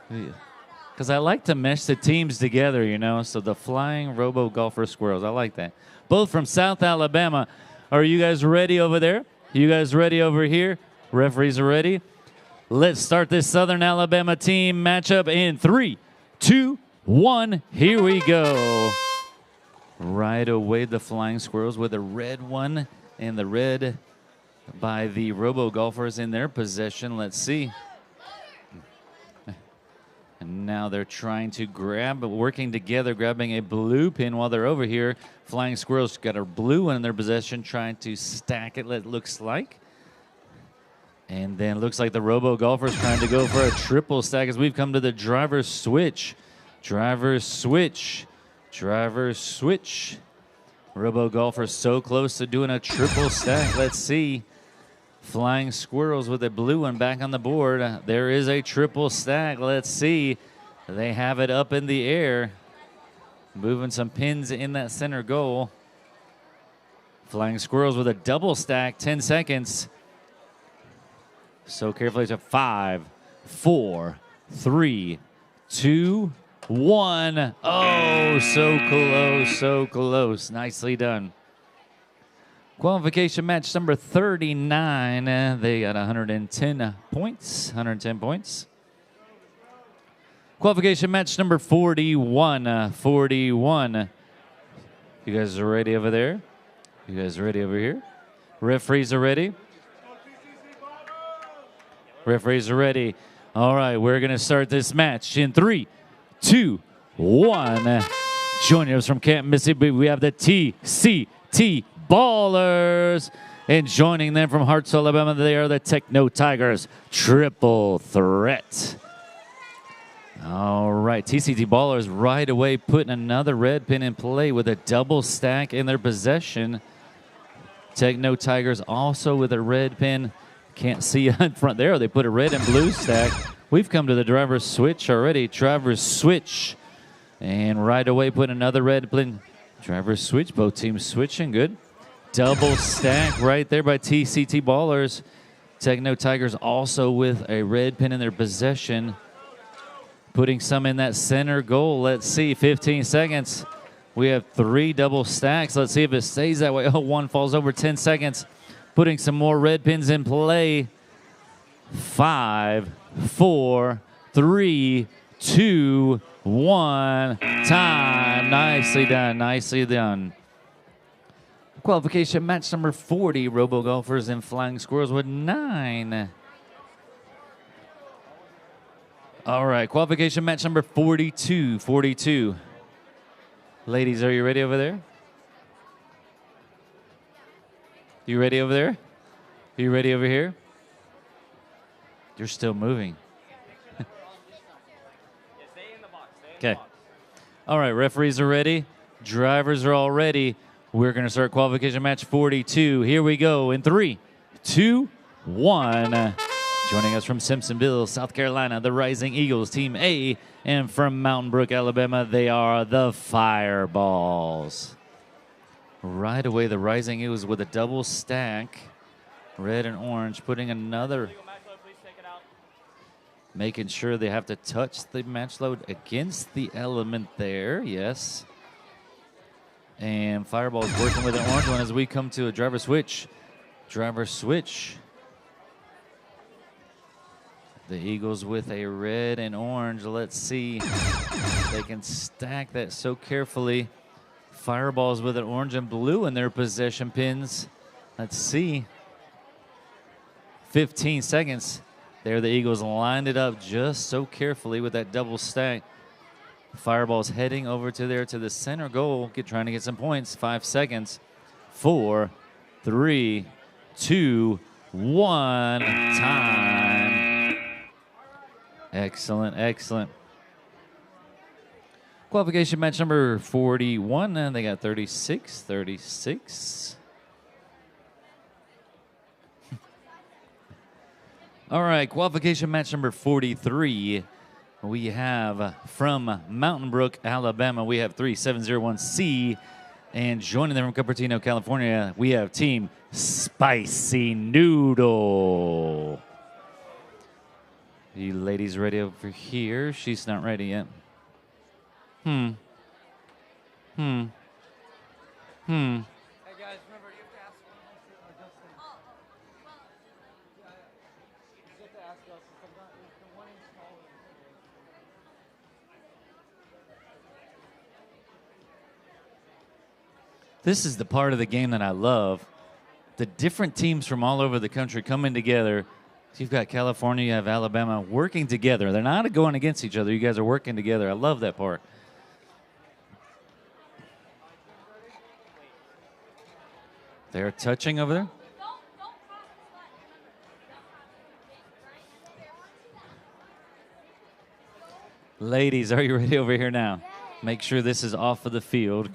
Because I like to mesh the teams together, you know. So the Flying Robo Golfer Squirrels. I like that. Both from South Alabama. Are you guys ready over there? You guys ready over here? Referees are ready. Let's start this Southern Alabama team matchup in 3, 2, 1. Here we go. Right away, the Flying Squirrels with a red one and the red by the Robo Golfers in their possession. Let's see. And now they're trying to grab, working together, grabbing a blue pin while they're over here. Flying Squirrels got a blue one in their possession, trying to stack it, it looks like. And then looks like the Robo Golfers trying to go for a triple stack as we've come to the driver switch. Driver switch. Driver switch. Robo Golfers so close to doing a triple stack. Let's see. Flying Squirrels with a blue one back on the board. There is a triple stack. Let's see. They have it up in the air. moving some pins in that center goal. Flying Squirrels with a double stack, 10 seconds. So carefully to 5, 4, 3, 2, 1. Oh, so close, so close. Nicely done. Qualification match number 39. They got 110 points. 110 points. Qualification match number 41. 41. You guys are ready over there? You guys are ready over here? Referees are ready? Referees are ready. All right, we're going to start this match in 3, 2, 1. Joining us from Camp Mississippi, we have the TCT Ballers. And joining them from Hartsville, Alabama, they are the Techno Tigers. Triple threat. All right, TCT Ballers right away putting another red pin in play with a double stack in their possession. Techno Tigers also with a red pin. Can't see in front there. They put a red and blue stack. We've come to the driver's switch already. Driver's switch. And right away put another red pin. Driver's switch. Both teams switching. Good. Double stack right there by TCT Ballers. Techno Tigers also with a red pin in their possession. Putting some in that center goal. Let's see. 15 seconds. We have 3 double stacks. Let's see if it stays that way. Oh, one falls over. 10 seconds. Putting some more red pins in play. 5, 4, 3, 2, 1. Time. Nicely done. Nicely done. Qualification match number 40. Robo Golfers and Flying Squirrels with 9. All right. Qualification match number 42. 42. Ladies, are you ready over there? You ready over there? You ready over here? You're still moving. Okay. All right, referees are ready. Drivers are all ready. We're going to start qualification match 42. Here we go in 3, 2, 1. Joining us from Simpsonville, South Carolina, the Rising Eagles, Team A. And from Mountain Brook, Alabama, they are the Fireballs. Right away, the Rising Eagles with a double stack. Red and orange, putting another. Making sure they have to touch the match load against the element there. Yes. And Fireball's working with an orange one as we come to a driver switch. Driver switch. The Eagles with a red and orange. Let's see if they can stack that so carefully. Fireballs with an orange and blue in their possession pins. Let's see. 15 seconds. There the Eagles lined it up just so carefully with that double stack. Fireball's heading over to there to the center goal, trying to get some points. 5 seconds. 4, 3, 2, 1. Time. Excellent, excellent. Qualification match number 41, and they got 36, 36. All right, qualification match number 43. We have from Mountain Brook, Alabama, we have 3701C. And joining them from Cupertino, California, we have Team Spicy Noodle. You ladies ready over here? She's not ready yet. Hey guys, remember you have to ask Justin. You have to ask us if I'm not the 1 inch taller. This is the part of the game that I love. The different teams from all over the country coming together. So you've got California, you have Alabama working together. They're not going against each other. You guys are working together. I love that part. They're touching over there. Ladies, are you ready over here now? Make sure this is off of the field.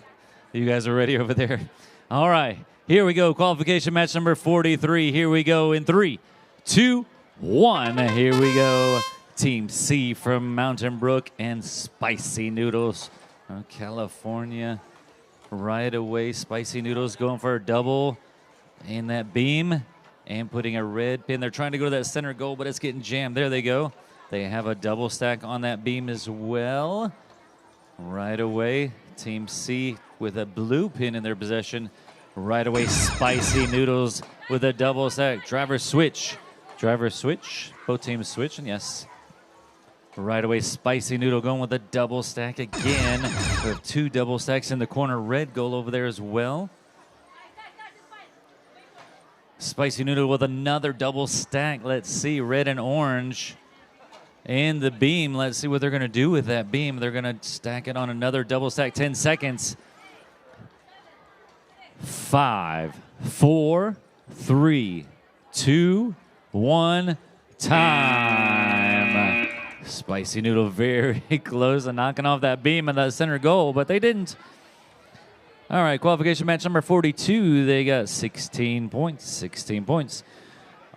You guys are ready over there? All right, here we go. Qualification match number 43. Here we go in 3, 2, 1. Here we go. Team C from Mountain Brook and Spicy Noodles. California right away. Spicy Noodles going for a double in that beam and putting a red pin. They're trying to go to that center goal, but it's getting jammed. There they go. They have a double stack on that beam as well. Right away, Team C with a blue pin in their possession. Right away, Spicy Noodles with a double stack. Driver switch. Driver switch. Both teams switching, yes. Right away, Spicy Noodle going with a double stack again. We have 2 double stacks in the corner. Red goal over there as well. Spicy Noodle with another double stack. Let's see, red and orange. And the beam, let's see what they're going to do with that beam. They're going to stack it on another double stack. 10 seconds. 5, 4, 3, 2, 1, time. Spicy Noodle very close to knocking off that beam and that center goal, but they didn't. All right, qualification match number 42. They got 16 points, 16 points.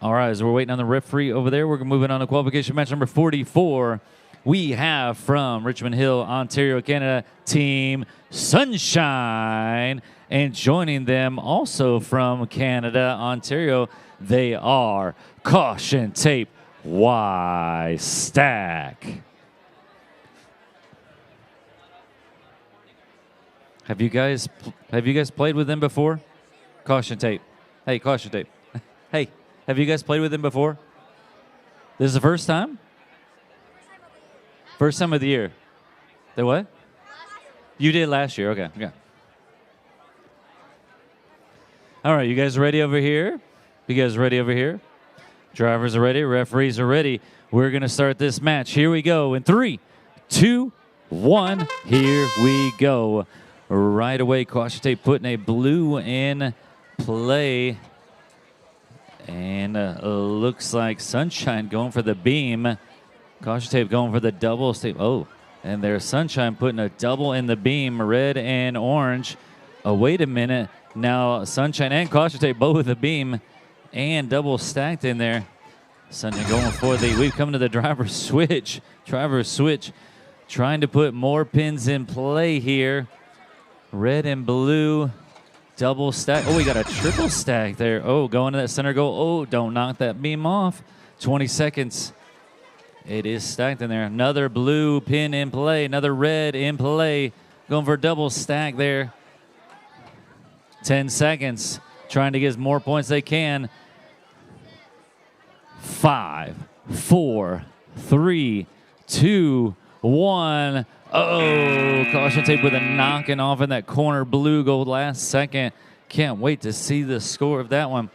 All right, as we're waiting on the referee over there, we're moving on to qualification match number 44. We have from Richmond Hill, Ontario, Canada, Team Sunshine. And joining them also from Canada, Ontario, they are Caution Tape Y Stack. Have you guys played with them before? Caution Tape. Hey, Caution Tape. Hey, have you guys played with them before? This is the first time? First time of the year. The what? You did last year. Okay. Yeah. All right, you guys ready over here? You guys ready over here? Drivers are ready. Referees are ready. We're going to start this match. Here we go. In 3, 2, 1. Here we go. Right away, Caution Tape putting a blue in play. And looks like Sunshine going for the beam. Caution Tape going for the double. Oh, and there's Sunshine putting a double in the beam, red and orange. Oh, wait a minute. Now Sunshine and Caution Tape both with the beam and double stacked in there. Sunshine going for we've come to the driver switch. Driver switch trying to put more pins in play here. Red and blue. Double stack. Oh, we got a triple stack there. Oh, going to that center goal. Oh, don't knock that beam off. 20 seconds. It is stacked in there. Another blue pin in play. Another red in play. Going for a double stack there. 10 seconds. Trying to get as more points they can. 5, 4, 3, 2, 1. Oh, Caution Tape with a knocking off in that corner blue goal last second. Can't wait to see the score of that one.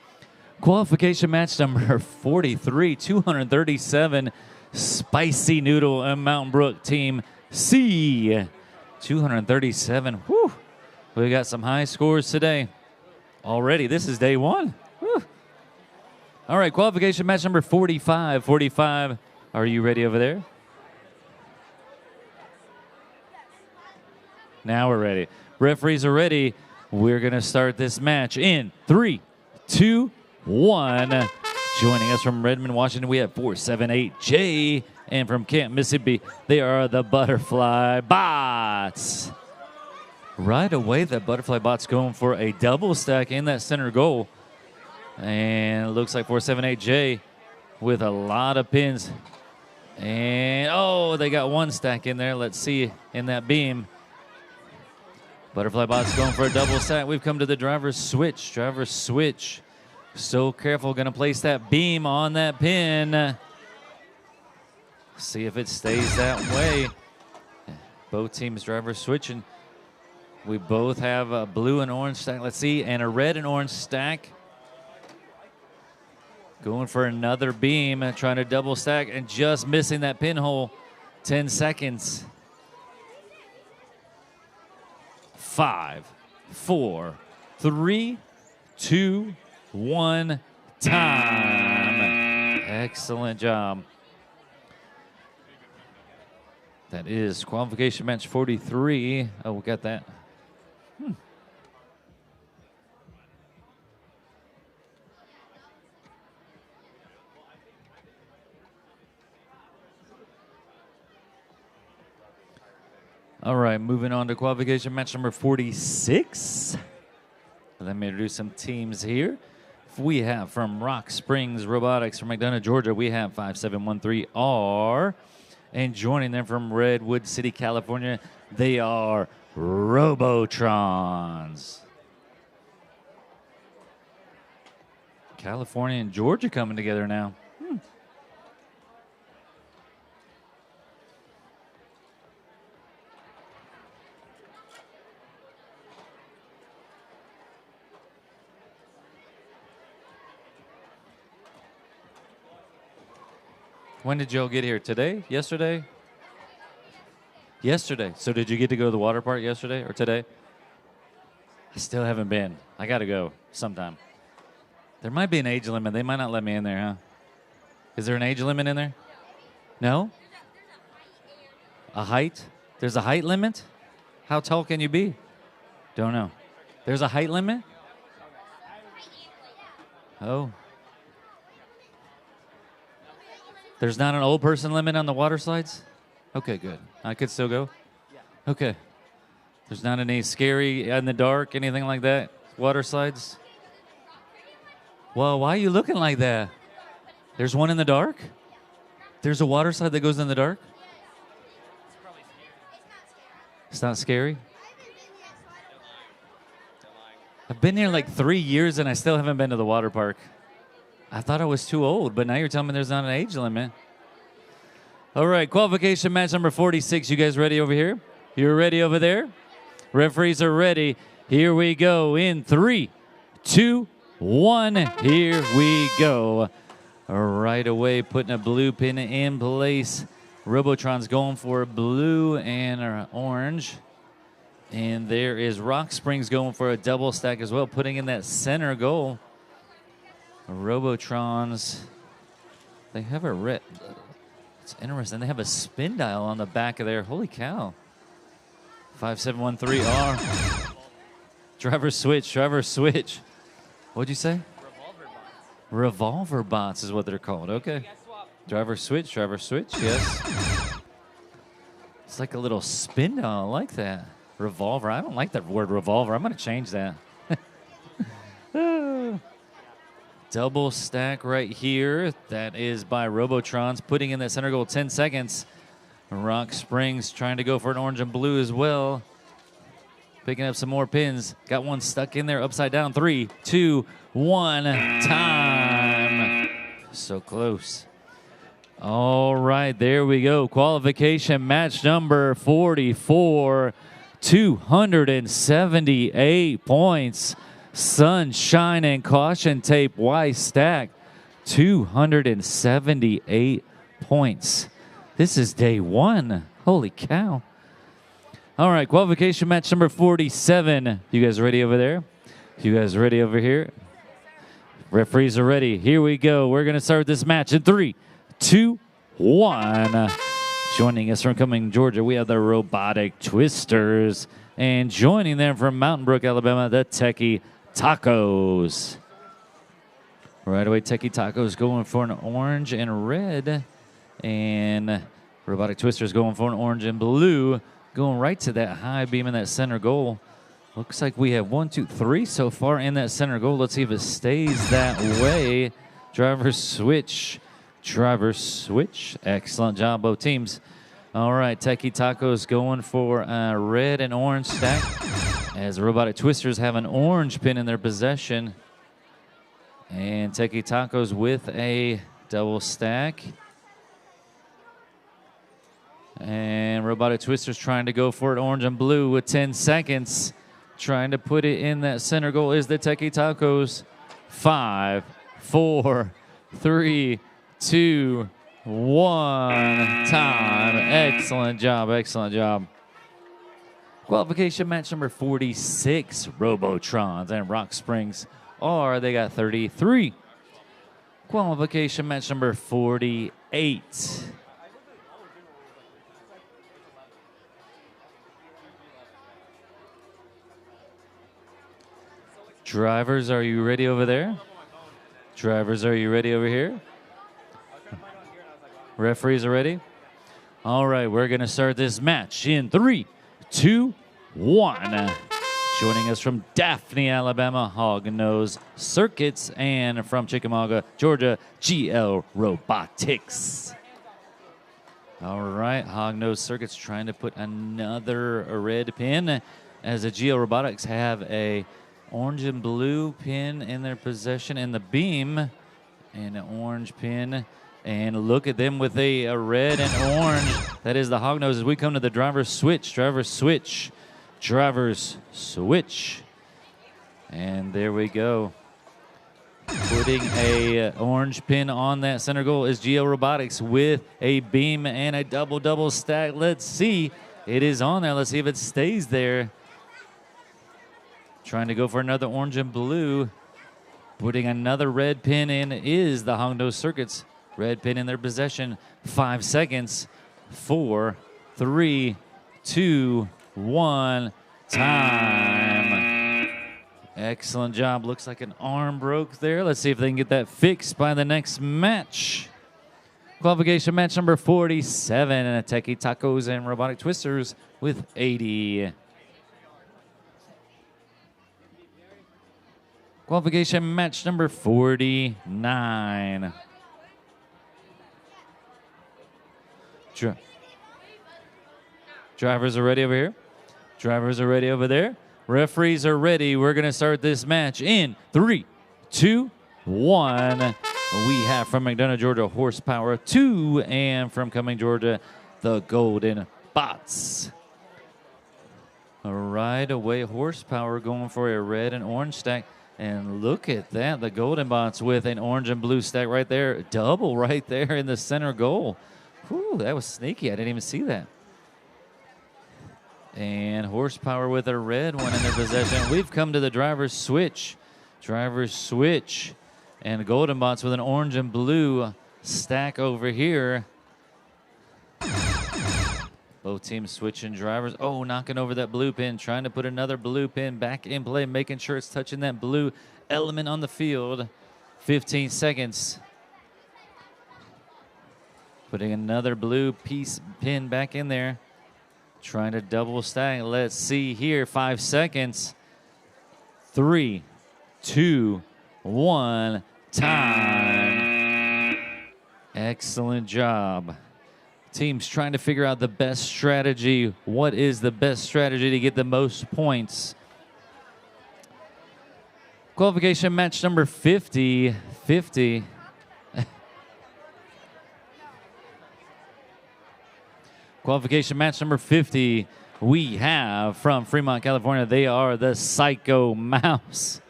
Qualification match number 43, 237. Spicy Noodle and Mountain Brook Team C. 237. Whew. We got some high scores today. Already, this is day one. Whew. All right, qualification match number 45. 45. Are you ready over there? Now we're ready. Referees are ready. We're going to start this match in 3, 2, 1. Joining us from Redmond, Washington, we have 478J. And from Camp, Mississippi, they are the Butterfly Bots. Right away, the Butterfly Bots going for a double stack in that center goal. And it looks like 478J with a lot of pins. And, oh, they got one stack in there. Let's see in that beam. Butterfly Bots going for a double stack. We've come to the driver's switch. Driver's switch. So careful. Going to place that beam on that pin. See if it stays that way. Both teams driver switching. We both have a blue and orange stack. Let's see. And a red and orange stack. Going for another beam. Trying to double stack and just missing that pinhole. 10 seconds. 5, 4, 3, 2, 1, time. Excellent job. That is qualification match 43. Oh, we got that. All right, moving on to qualification match number 46. Let me introduce some teams here. We have from Rock Springs Robotics from McDonough, Georgia, we have 5713R. And joining them from Redwood City, California, they are Robotrons. California and Georgia coming together now. When did y'all get here? Today? Yesterday? Yesterday. So did you get to go to the water park yesterday or today? I still haven't been. I got to go sometime. There might be an age limit. They might not let me in there, huh? Is there an age limit in there? No? A height? There's a height limit? How tall can you be? Don't know. There's a height limit? Oh. There's not an old person limit on the water slides? Okay, good. I could still go? Okay. There's not any scary in the dark, anything like that? Water slides? Well, why are you looking like that? There's one in the dark? There's a water slide that goes in the dark? It's not scary? I've been here like 3 years and I still haven't been to the water park. I thought I was too old, but now you're telling me there's not an age limit. All right, qualification match number 46. You guys ready over here? You're ready over there? Referees are ready. Here we go in 3, 2, 1. Here we go. Right away, putting a blue pin in place. Robotron's going for blue and orange. And there is Rock Springs going for a double stack as well, putting in that center goal. Robotrons, they have a red. It's interesting. They have a spin dial on the back of there. Holy cow. 5713R. Driver switch, driver switch. What'd you say? Revolver bots is what they're called. Okay. Driver switch, yes. It's like a little spin dial. I like that. Revolver. I don't like that word revolver. I'm going to change that. Double stack right here. That is by Robotrons, putting in that center goal 10 seconds. Rock Springs trying to go for an orange and blue as well. Picking up some more pins. Got one stuck in there upside down. 3, 2, 1. Time. So close. All right, there we go. Qualification match number 44. 278 points. Sunshine and caution tape Y stack. 278 points. This is day 1. Holy cow. All right, qualification match number 47. You guys ready over there? You guys ready over here? Referees are ready. Here we go. We're going to start this match in 3, 2, 1. Joining us from Cumming, Georgia, we have the Robotic Twisters. And joining them from Mountain Brook, Alabama, the Techie Tacos. Right away, Techie Tacos going for an orange and red. And Robotic Twisters going for an orange and blue. Going right to that high beam in that center goal. Looks like we have 1, 2, 3 so far in that center goal. Let's see if it stays that way. Driver switch. Driver switch. Excellent job, both teams. All right, Techie Tacos going for a red and orange stack. As the Robotic Twisters have an orange pin in their possession. And Techie Tacos with a double stack. And Robotic Twisters trying to go for it orange and blue with 10 seconds. Trying to put it in that center goal is the Techie Tacos. 5, 4, 3, 2, 1. Time. Excellent job. Excellent job. Qualification match number 46. Robotrons and Rock Springs they got 33. Qualification match number 48. Drivers, are you ready over there? Drivers, are you ready over here? Referees are ready? All right, we're going to start this match in 3, 2, 1. Joining us from Daphne, Alabama, Hognose Circuits, and from Chickamauga, Georgia, GL Robotics. All right, Hognose Circuits trying to put another red pin, as the GL Robotics have a orange and blue pin in their possession in the beam, and an orange pin. And look at them with a red and orange. That is the Hognose as we come to the driver's switch. Driver's switch. Driver's switch. And there we go. Putting a orange pin on that center goal is GL Robotics with a beam and a double stack. Let's see. It is on there. Let's see if it stays there. Trying to go for another orange and blue. Putting another red pin in is the Hognose Circuits. Red pin in their possession. 5 seconds. 4, 3, 2, 1. Time. Excellent job. Looks like an arm broke there. Let's see if they can get that fixed by the next match. Qualification match number 47. And Techie Tacos and Robotic Twisters with 80. Qualification match number 49. Drivers are ready over here. Drivers are ready over there. Referees are ready. We're going to start this match in 3, 2, 1. We have from McDonough, Georgia, Horsepower 2, and from Cumming, Georgia, the Golden Bots. All right, away Horsepower going for a red and orange stack. And look at that, the Golden Bots with an orange and blue stack right there. Double right there in the center goal. Whew, that was sneaky. I didn't even see that. And Horsepower with a red one in their possession. We've come to the driver's switch. Driver's switch. And Golden Bots with an orange and blue stack over here. Both teams switching drivers. Oh, knocking over that blue pin. Trying to put another blue pin back in play. Making sure it's touching that blue element on the field. 15 seconds. Putting another blue pin back in there. Trying to double stack. Let's see here. 5 seconds. 3, 2, 1. Time. Excellent job. Teams trying to figure out the best strategy. What is the best strategy to get the most points? Qualification match number 50. 50. Qualification match number 50, we have from Fremont, California. They are the Psycho Mouse.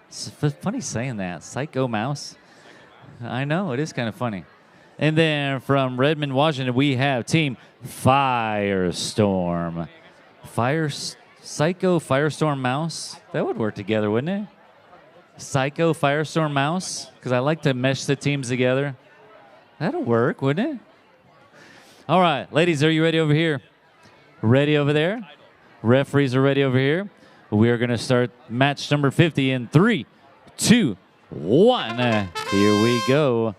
It's funny saying that, Psycho Mouse. I know, it is kind of funny. And then from Redmond, Washington, we have Team Firestorm. Psycho Firestorm Mouse? That would work together, wouldn't it? Psycho Firestorm Mouse? Because I like to mesh the teams together. That'll work, wouldn't it? All right, ladies, are you ready over here? Ready over there? Referees are ready over here. We are going to start match number 50 in 3, 2, 1. Here we go.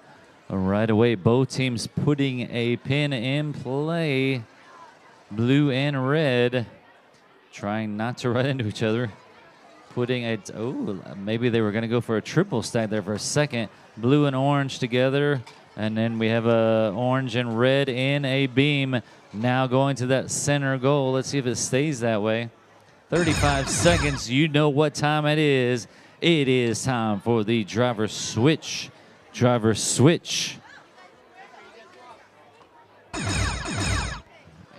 Right away, both teams putting a pin in play. Blue and red. Trying not to run into each other. Putting a, oh, maybe they were going to go for a triple stack there for a second. Blue and orange together. And then we have a orange and red in a beam. Now going to that center goal. Let's see if it stays that way. 35 seconds. You know what time it is. It is time for the driver switch. Driver switch.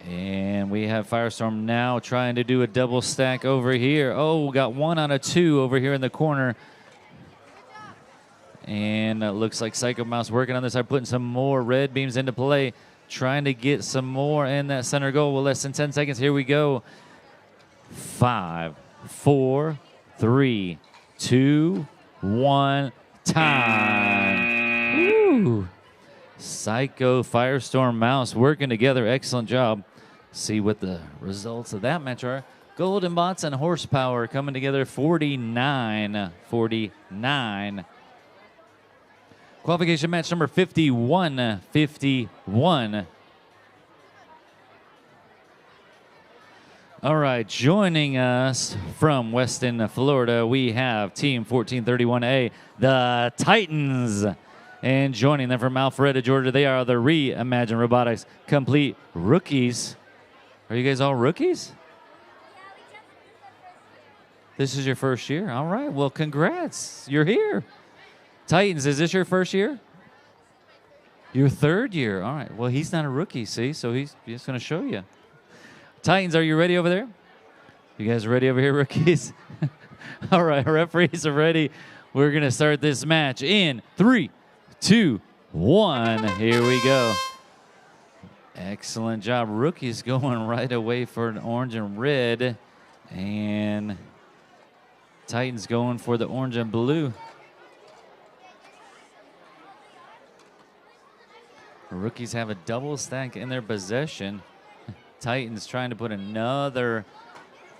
And we have Firestorm now trying to do a double stack over here. Oh, we got 1 out of 2 over here in the corner. And it looks like Psycho Mouse working on this side, putting some more red beams into play, trying to get some more in that center goal. Well, less than 10 seconds. Here we go. 5, 4, 3, 2, 1. Time. Woo. Psycho Firestorm Mouse working together. Excellent job. See what the results of that match are. Golden Bots and Horsepower coming together. 49. 49. Qualification match number 51. 51. All right, joining us from Weston, Florida, we have Team 1431A, the Titans. And joining them from Alpharetta, Georgia, they are the Reimagine Robotics Complete Rookies. Are you guys all rookies? This is your first year? All right, well, congrats. You're here. Titans, is this your first year? Your third year. All right, well, he's not a rookie, see, so he's just going to show you. Titans, are you ready over there? You guys ready over here, rookies? All right, referees are ready. We're going to start this match in 3, 2, 1. Here we go. Excellent job. Rookies going right away for an orange and red. And Titans going for the orange and blue. Rookies have a double stack in their possession. Titans trying to put another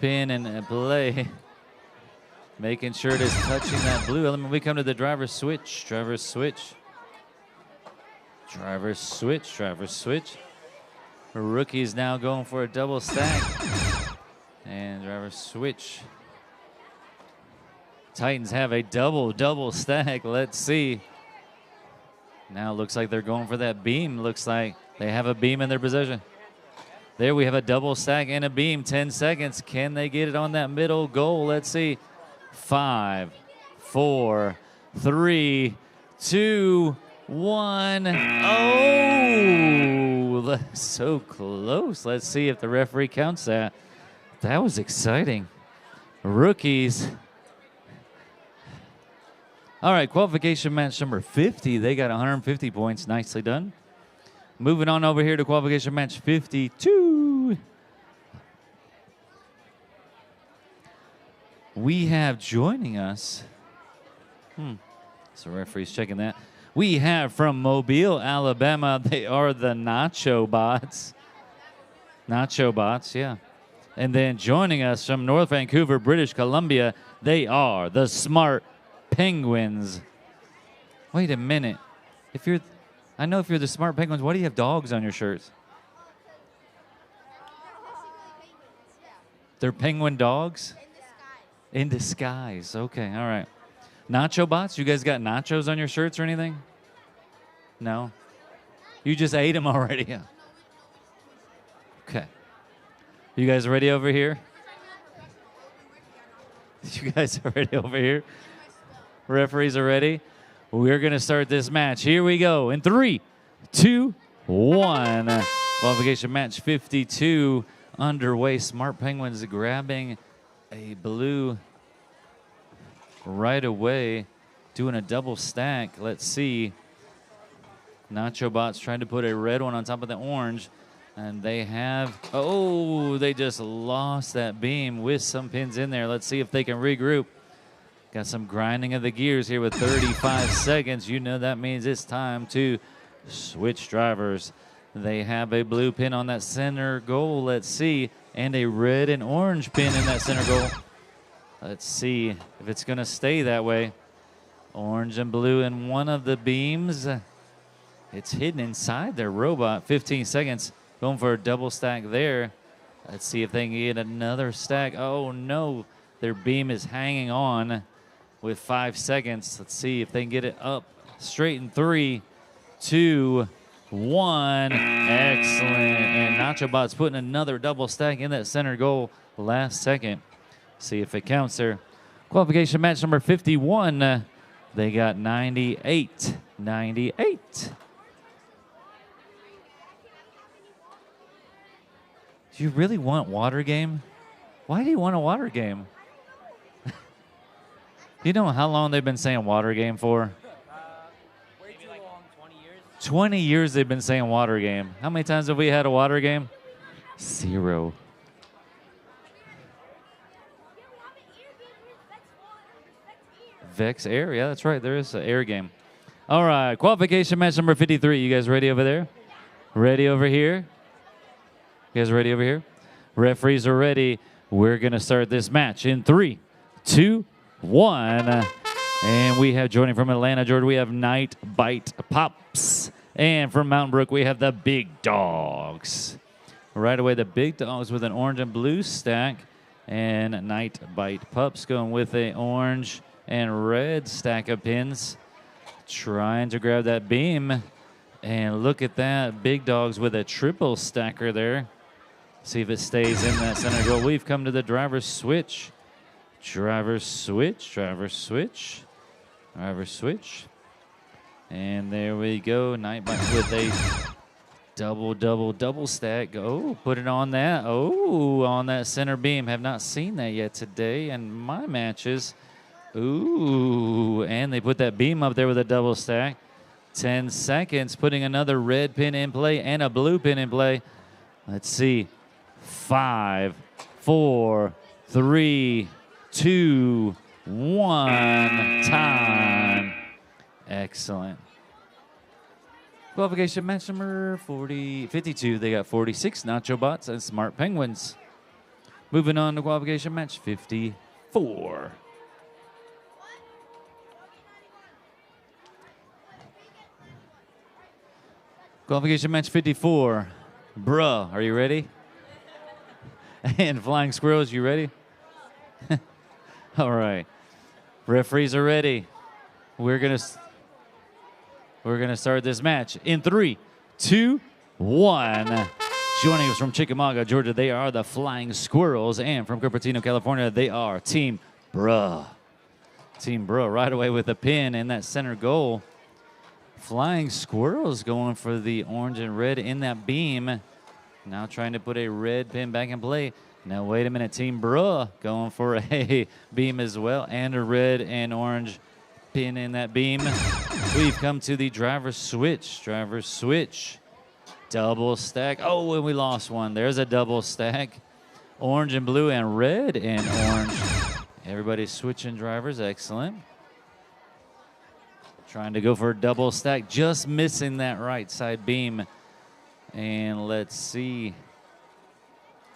pin in play. Making sure it is touching that blue element. We come to the driver's switch. Driver's switch. Driver's switch. Driver's switch. Rookies now going for a double stack. And driver's switch. Titans have a double stack. Let's see. Now it looks like they're going for that beam. Looks like they have a beam in their possession. There we have a double stack and a beam. 10 seconds. Can they get it on that middle goal? Let's see. 5, 4, 3, 2, 1. Oh, that's so close. Let's see if the referee counts that. That was exciting. Rookies. All right, qualification match number 50. They got 150 points. Nicely done. Moving on over here to qualification match 52. We have joining us. So referee's checking that. We have from Mobile, Alabama. They are the Nacho Bots. Nacho Bots, yeah. And then joining us from North Vancouver, British Columbia, they are the Smart Penguins. Wait a minute. I know if you're the Smart Penguins, why do you have dogs on your shirts? They're penguin dogs? In disguise. Okay, all right. Nacho Bots, you guys got nachos on your shirts or anything? No? You just ate them already? Yeah. Okay. You guys ready over here? You guys are ready over here? Referees are ready? We're going to start this match. Here we go. In 3, 2, 1. Qualification match 52 underway. Smart Penguins grabbing a blue right away. Doing a double stack. Let's see. Nacho Bots trying to put a red one on top of the orange. And they have, oh, they just lost that beam with some pins in there. Let's see if they can regroup. Got some grinding of the gears here with 35 seconds. You know that means it's time to switch drivers. They have a blue pin on that center goal. Let's see. And a red and orange pin in that center goal. Let's see if it's going to stay that way. Orange and blue in one of the beams. It's hidden inside their robot. 15 seconds. Going for a double stack there. Let's see if they can get another stack. Oh, no. Their beam is hanging on with 5 seconds. Let's see if they can get it up straight in 3, 2, 1. Excellent. And Nacho Bot's putting another double stack in that center goal last second. See if it counts there. Qualification match number 51. They got 98. 98. Do you really want water game? Why do you want a water game? You know how long they've been saying water game for? Way too long, 20 years. 20 years they've been saying water game. How many times have we had a water game? 0. VEX Air, yeah, that's right. There is an air game. All right, qualification match number 53. You guys ready over there? Ready over here? You guys ready over here? Referees are ready. We're going to start this match in 3, 2, 1. And we have joining from Atlanta, Georgia, we have Night Bite Pops. And from Mountain Brook, we have the Big Dogs. Right away, the big dogs with an orange and blue stack. And Night Bite Pups going with a orange and red stack of pins. Trying to grab that beam. And look at that. Big dogs with a triple stacker there. See if it stays in that center goal. We've come to the driver's switch. Driver's switch, driver's switch, driver's switch. And there we go. Nightbite with a double stack. Oh, put it on that. Oh, on that center beam. Have not seen that yet today in my matches. Ooh, and they put that beam up there with a double stack. 10 seconds, putting another red pin in play and a blue pin in play. Let's see. 5, 4, 3, 2, 1, time. Excellent. Qualification match number 52. They got 46 Nacho Bots and Smart Penguins. Moving on to qualification match 54. Qualification match 54. Bruh, are you ready? And Flying Squirrels, you ready? All right. Referees are ready. We're gonna start this match in 3, 2, 1. Joining us from Chickamauga, Georgia, they are the Flying Squirrels, and from Cupertino, California, they are Team Bruh. Team Bruh right away with a pin in that center goal. Flying Squirrels going for the orange and red in that beam. Now trying to put a red pin back in play. Now, wait a minute. Team Bruh going for a beam as well and a red and orange pin in that beam. We've come to the driver's switch. Driver's switch. Double stack. Oh, and we lost one. There's a double stack. Orange and blue and red and orange. Everybody's switching drivers. Excellent. Trying to go for a double stack. Just missing that right side beam. And let's see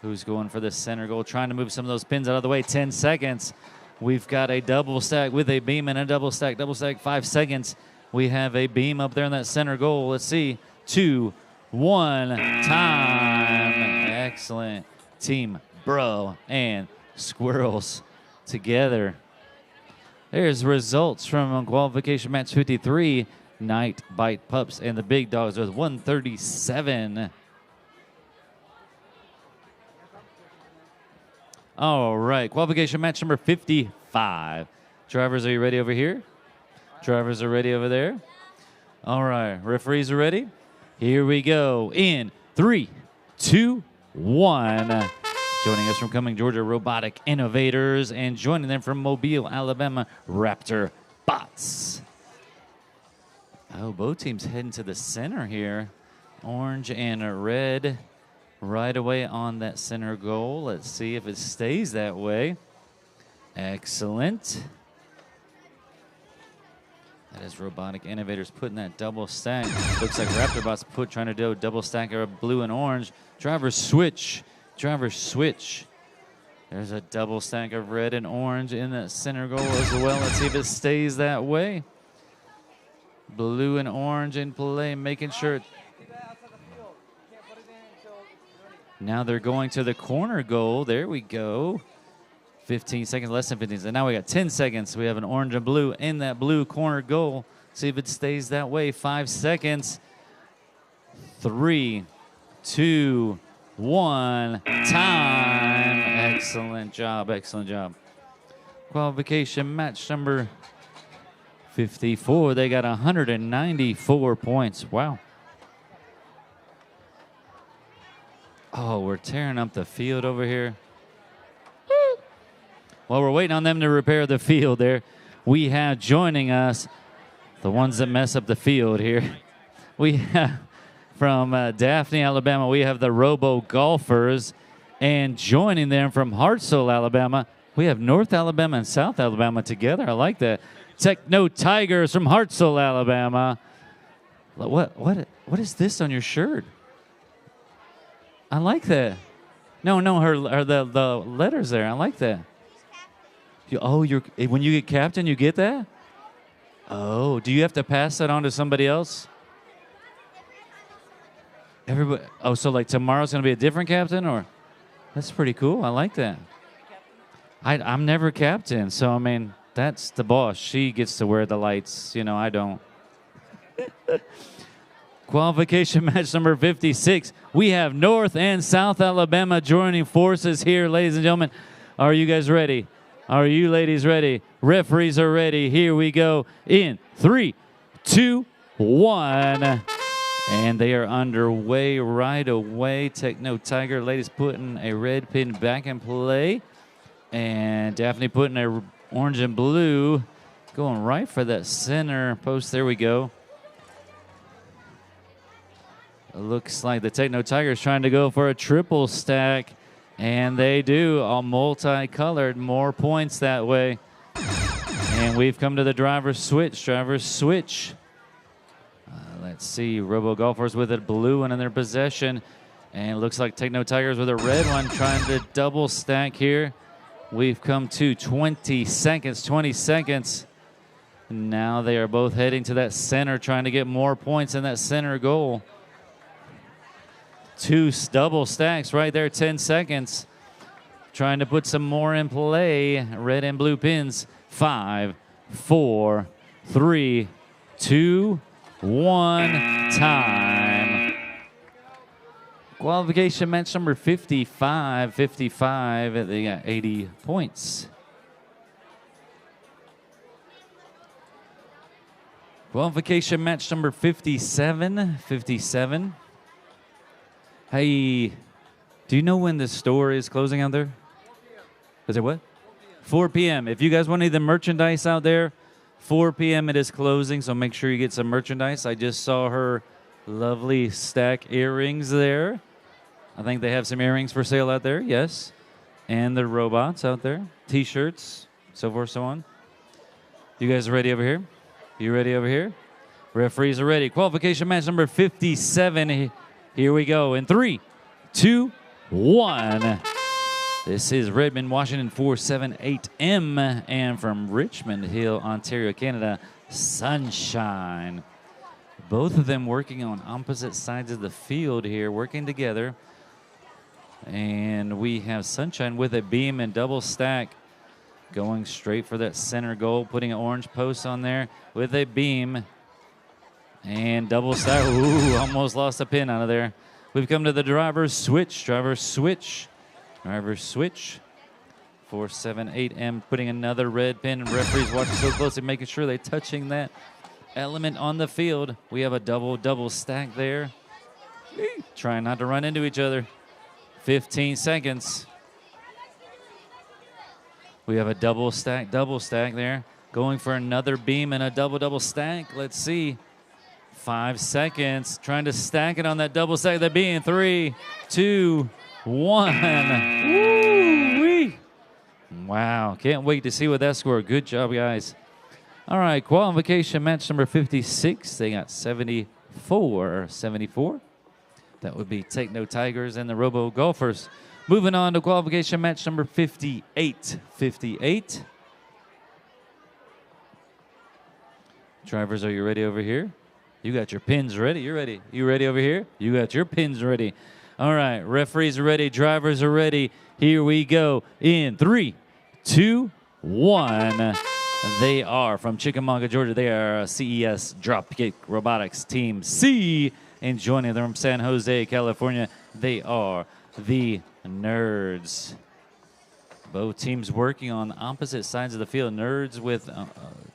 who's going for the center goal. Trying to move some of those pins out of the way. 10 seconds. We've got a double stack with a beam and a double stack. Double stack, 5 seconds. We have a beam up there in that center goal. Let's see. 2, 1, time. Excellent. Team Bro and Squirrels together. There's results from qualification match 53. Night Bite Pups and the Big Dogs with 137. All right, qualification match number 55. Drivers, are you ready over here? Drivers are ready over there. All right, referees are ready. Here we go in 3, 2, 1. Joining us from Cumming, Georgia, Robotic Innovators, and joining them from Mobile, Alabama, Raptor Bots. Oh, both teams heading to the center here. Orange and red right away on that center goal. Let's see if it stays that way. Excellent. That is Robotic Innovators putting that double stack. Looks like Raptor Bots trying to do a double stack of blue and orange. Driver switch. Driver switch. There's a double stack of red and orange in that center goal as well. Let's see if it stays that way. Blue and orange in play, making sure. Now they're going to the corner goal. There we go. 15 seconds, less than 15 seconds. Now we got 10 seconds. We have an orange and blue in that blue corner goal. See if it stays that way. 5 seconds. 3, 2, 1. Time. Excellent job. Excellent job. Qualification match number 54. They got 194 points. Wow. Oh, we're tearing up the field over here. While we're waiting on them to repair the field there, we have joining us the ones that mess up the field here. We have from Daphne, Alabama, we have the Robo Golfers. And joining them from Hartselle, Alabama, we have North Alabama and South Alabama together. I like that. Techno Tigers from Hartselle, Alabama. What is this on your shirt? I like that. No, the letters there. I like that. When you get captain, you get that? Oh, do you have to pass that on to somebody else? Everybody. Oh, so like tomorrow's gonna be a different captain, or? That's pretty cool. I like that. I'm never captain, so I mean that's the boss. She gets to wear the lights. You know, I don't. Qualification match number 56. We have North and South Alabama joining forces here, ladies and gentlemen. Are you guys ready? Are you ladies ready? Referees are ready. Here we go in 3, 2, 1. And they are underway right away. Techno Tiger, ladies putting a red pin back in play. And Daphne putting a orange and blue. Going right for that center post. There we go. It looks like the Techno Tiger is trying to go for a triple stack. And they do, all multicolored, more points that way. And we've come to the driver's switch. Let's see, Robo Golfers with a blue one in their possession. And it looks like Techno Tigers with a red one trying to double stack here. We've come to 20 seconds. Now they are both heading to that center, trying to get more points in that center goal. 2 double stacks right there, 10 seconds. Trying to put some more in play. Red and blue pins. 5, 4, 3, 2, 1. Time. Qualification match number 55. They got 80 points. Qualification match number 57. Hey, do you know when the store is closing out there? Is it what? 4 p.m. If you guys want any of the merchandise out there, 4 p.m. it is closing, so make sure you get some merchandise. I just saw her lovely stack earrings there. I think they have some earrings for sale out there, yes. And the robots out there, T-shirts, so forth, so on. You guys ready over here? You ready over here? Referees are ready. Qualification match number 57. Here we go in 3, 2, 1. This is Redmond, Washington 478M, and from Richmond Hill, Ontario, Canada, Sunshine. Both of them working on opposite sides of the field here, working together. And we have Sunshine with a beam and double stack, going straight for that center goal, putting an orange post on there with a beam. And double stack. Ooh, almost lost a pin out of there. We've come to the driver's switch. 478M putting another red pin. And referees watching so closely, making sure they're touching that element on the field. We have a double stack there. Trying not to run into each other. 15 seconds. We have a double stack there. Going for another beam and a double stack. Let's see. 5 seconds, trying to stack it on that double stack. That being 3, 2, 1. Woo-wee. Wow, can't wait to see what that score. Good job, guys. All right, qualification match number 56. They got 74. That would be Techno Tigers and the Robo Golfers. Moving on to qualification match number 58. Drivers, are you ready over here? You got your pins ready. You're ready. You ready over here? You got your pins ready. All right. Referees are ready. Drivers are ready. Here we go in 3, 2, 1. They are from Chickamauga, Georgia. They are CES Dropkick Robotics Team C. And joining them from San Jose, California, they are the Nerds. Both teams working on opposite sides of the field. Nerds with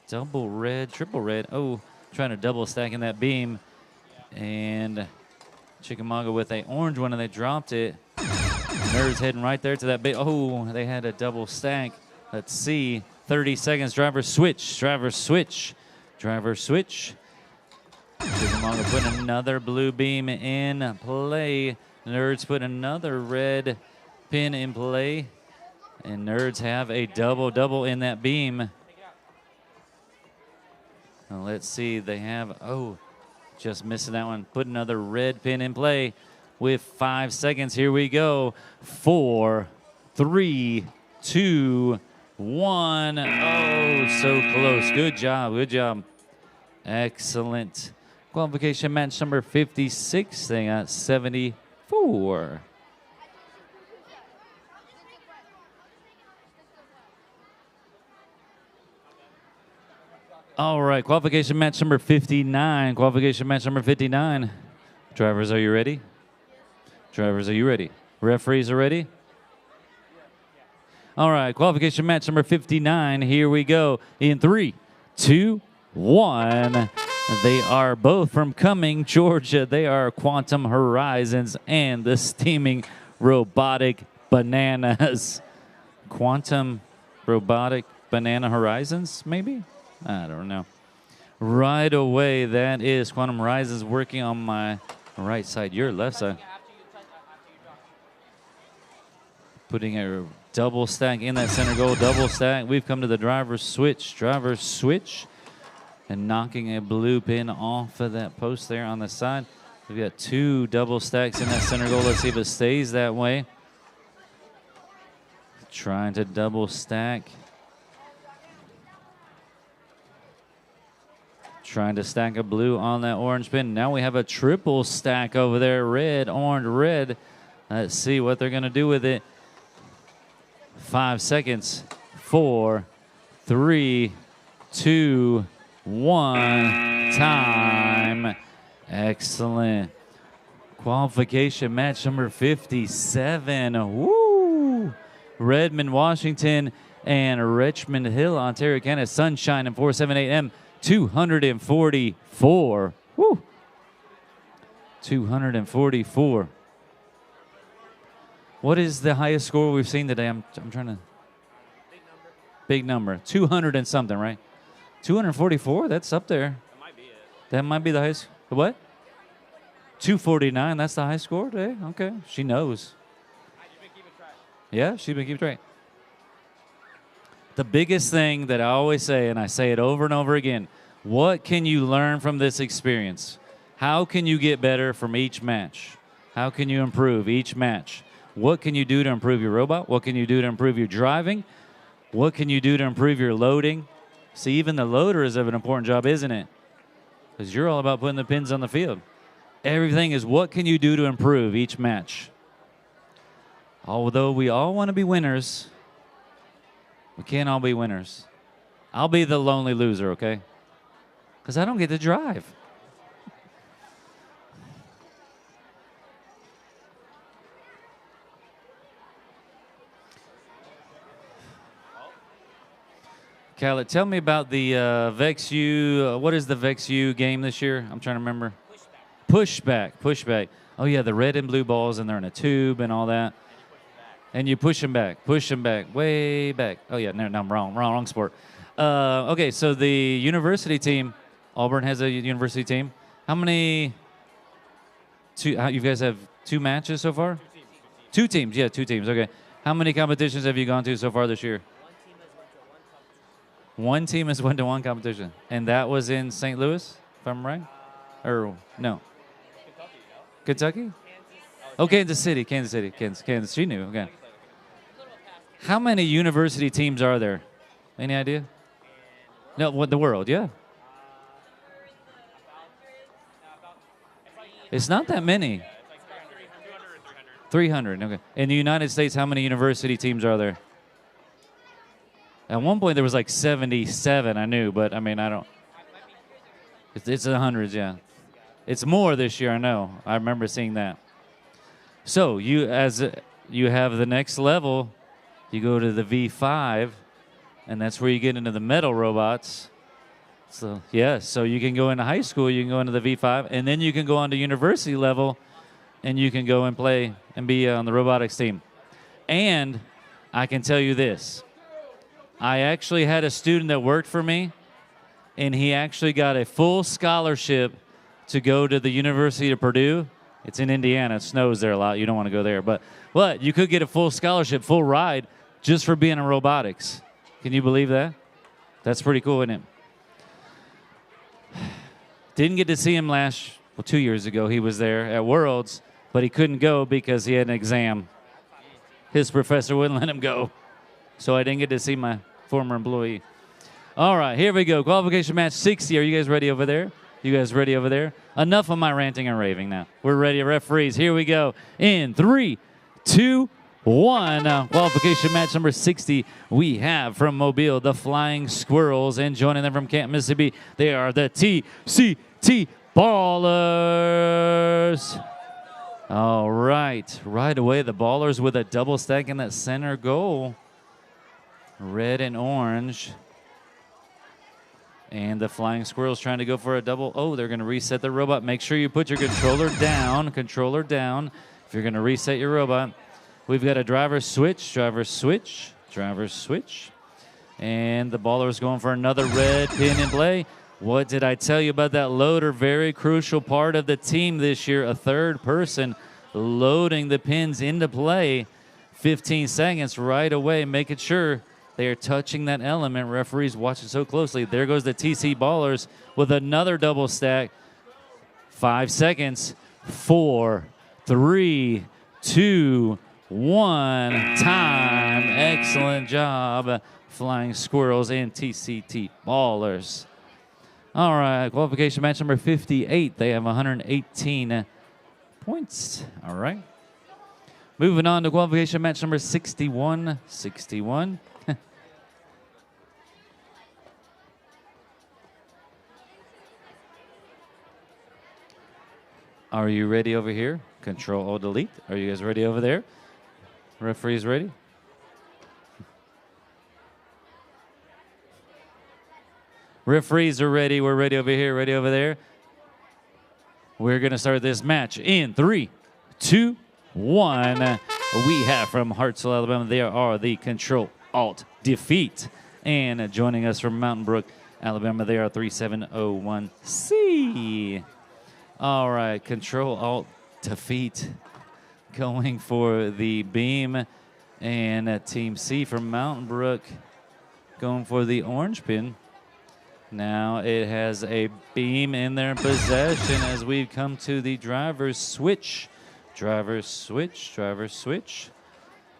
double red, triple red. Oh, trying to double stack in that beam. And Chickamauga with a orange one, and they dropped it. Nerds heading right there to that beam. Oh, they had a double stack. Let's see. 30 seconds. Driver switch. Chickamauga putting another blue beam in play. Nerds put another red pin in play. And Nerds have a double in that beam. Now let's see, they have, just missing that one. Put another red pin in play with 5 seconds. Here we go. 4, 3, 2, 1. Oh, so close. Good job. Excellent. Qualification match number 56, they got 74. All right, qualification match number 59. Qualification match number 59. Drivers, are you ready? Drivers, are you ready? Referees are ready? All right, qualification match number 59. Here we go in 3, 2, 1. They are both from Cumming, Georgia. They are Quantum Horizons and the Steaming Robotic Bananas. Quantum Robotic Banana Horizons, maybe? I don't know. Right away, that is Quantum Horizons working on my right side, your left side. Putting a double stack in that center goal, double stack. We've come to the driver's switch, and knocking a blue pin off of that post there on the side. We've got 2 double stacks in that center goal. Let's see if it stays that way. Trying to double stack. Trying to stack a blue on that orange pin. Now we have a triple stack over there. Red, orange, red. Let's see what they're going to do with it. 5 seconds. 4, 3, 2, 1. Time. Excellent. Qualification match number 57. Woo! Redmond, Washington, and Richmond Hill, Ontario, Canada. Sunshine and 478M. 244. Woo! 244. What is the highest score we've seen today? I'm trying to. Big number. 200 and something, right? 244? That's up there. That might be it. That might be the highest. What? 249. That's the high score today? Okay. She knows. You've been keeping track. Yeah, she's been keeping track. The biggest thing that I always say, and I say it over and over again, what can you learn from this experience? How can you get better from each match? How can you improve each match? What can you do to improve your robot? What can you do to improve your driving? What can you do to improve your loading? See, even the loader is of an important job, isn't it? Because you're all about putting the pins on the field. Everything is what can you do to improve each match? Although we all want to be winners, we can't all be winners. I'll be the lonely loser, okay? Because I don't get to drive. Khaled, tell me about the VEX U. What is the VEX U game this year? I'm trying to remember. Pushback. Pushback. Oh, yeah, the red and blue balls, and they're in a tube and all that. And you push them back, way back. Oh, yeah, no, I'm wrong sport. Okay, so the university team, Auburn has a university team. How many? You guys have 2 matches so far? 2 teams, yeah, 2 teams, okay. How many competitions have you gone to so far this year? One team has went to one competition, and that was in St. Louis, if I'm right? Or no? Kentucky? Oh, Kansas City. Kansas. She knew. Okay. How many university teams are there? Any idea? No, what the world? Yeah. It's not that many. 300. Okay. In the United States, how many university teams are there? At one point, there was like 77, I knew, but I mean, I don't. It's the hundreds, yeah. It's more this year, I know. I remember seeing that. So you have the next level, you go to the V5, and that's where you get into the metal robots. So yeah, so you can go into high school, you can go into the V5, and then you can go on to university level, and you can go and play and be on the robotics team. And I can tell you this. I actually had a student that worked for me, and he actually got a full scholarship to go to the University of Purdue. It's in Indiana. It snows there a lot. You don't want to go there. But you could get a full scholarship, full ride, just for being in robotics. Can you believe that? That's pretty cool, isn't it? Didn't get to see him 2 years ago. He was there at Worlds, but he couldn't go because he had an exam. His professor wouldn't let him go. So I didn't get to see my former employee. All right, here we go. Qualification match 60. Are you guys ready over there? You guys ready over there? Enough of my ranting and raving now. We're ready, referees. Here we go. In 3, 2, 1. Qualification match number 60. We have from Mobile, the Flying Squirrels, and joining them from Camp Mississippi, they are the TCT Ballers. All right. Right away, the Ballers with a double stack in that center goal. Red and orange. And the Flying Squirrels trying to go for a double. Oh, they're going to reset the robot. Make sure you put your controller down. Controller down if you're going to reset your robot. We've got a driver switch, driver switch, driver switch. And the Ballers going for another red pin in play. What did I tell you about that loader? Very crucial part of the team this year. A third person loading the pins into play. 15 seconds right away, making sure they are touching that element. Referees watching so closely. There goes the TC Ballers with another double stack. 5 seconds. 4, 3, 2, 1. Time. Excellent job, Flying Squirrels and TCT Ballers. All right, qualification match number 58. They have 118 points. All right. Moving on to qualification match number 61. 61. Are you ready over here? Control O delete. Are you guys ready over there? Referees ready? Referees are ready. We're ready over here, ready over there. We're going to start this match in 3, 2, 1. We have from Hartselle, Alabama, they are the Control Alt Defeat. And joining us from Mountain Brook, Alabama, they are 3701C. All right, Control Alt Defeat going for the beam. And Team C from Mountain Brook going for the orange pin. Now it has a beam in their possession as we've come to the driver's switch. Driver's switch, driver's switch.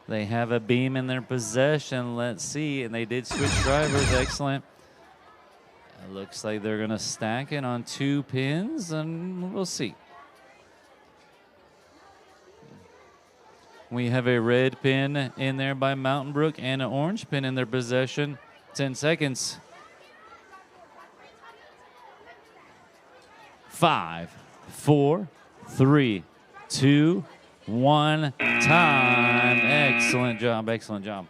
They have a beam in their possession. Let's see. And they did switch drivers. Excellent. It looks like they're going to stack it on 2 pins, and we'll see. We have a red pin in there by Mountain Brook and an orange pin in their possession. 10 seconds. 5, 4, 3, 2, 1. Time. Excellent job. Excellent job.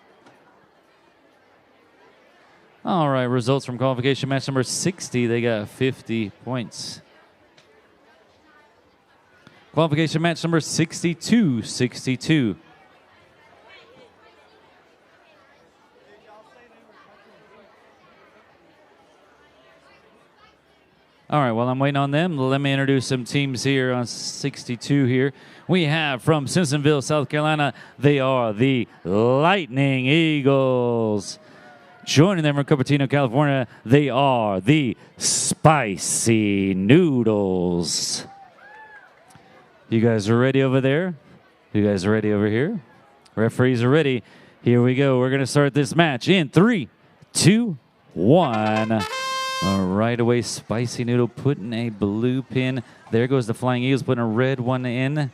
All right, results from qualification match number 60. They got 50 points. Qualification match number 62. 62. All right, while I'm waiting on them, let me introduce some teams here on 62 here. We have from Simpsonville, South Carolina, they are the Lightning Eagles. Joining them from Cupertino, California, they are the Spicy Noodles. You guys are ready over there? You guys are ready over here? Referees are ready. Here we go. We're going to start this match in 3, 2, 1. Right away, Spicy Noodle putting a blue pin. There goes the Flying Eagles putting a red one in.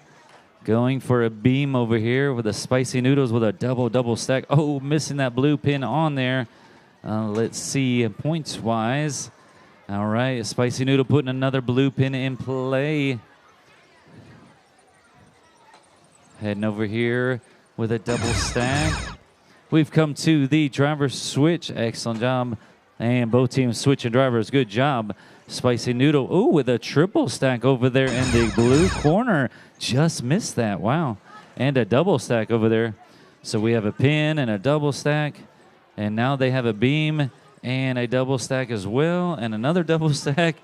Going for a beam over here with the Spicy Noodles with a double stack. Oh, missing that blue pin on there. Let's see points-wise. All right, Spicy Noodle putting another blue pin in play. Heading over here with a double stack. We've come to the driver's switch. Excellent job. And both teams switching drivers. Good job. Spicy Noodle. Ooh, with a triple stack over there in the blue corner. Just missed that. Wow. And a double stack over there. So we have a pin and a double stack. And now they have a beam and a double stack as well. And another double stack.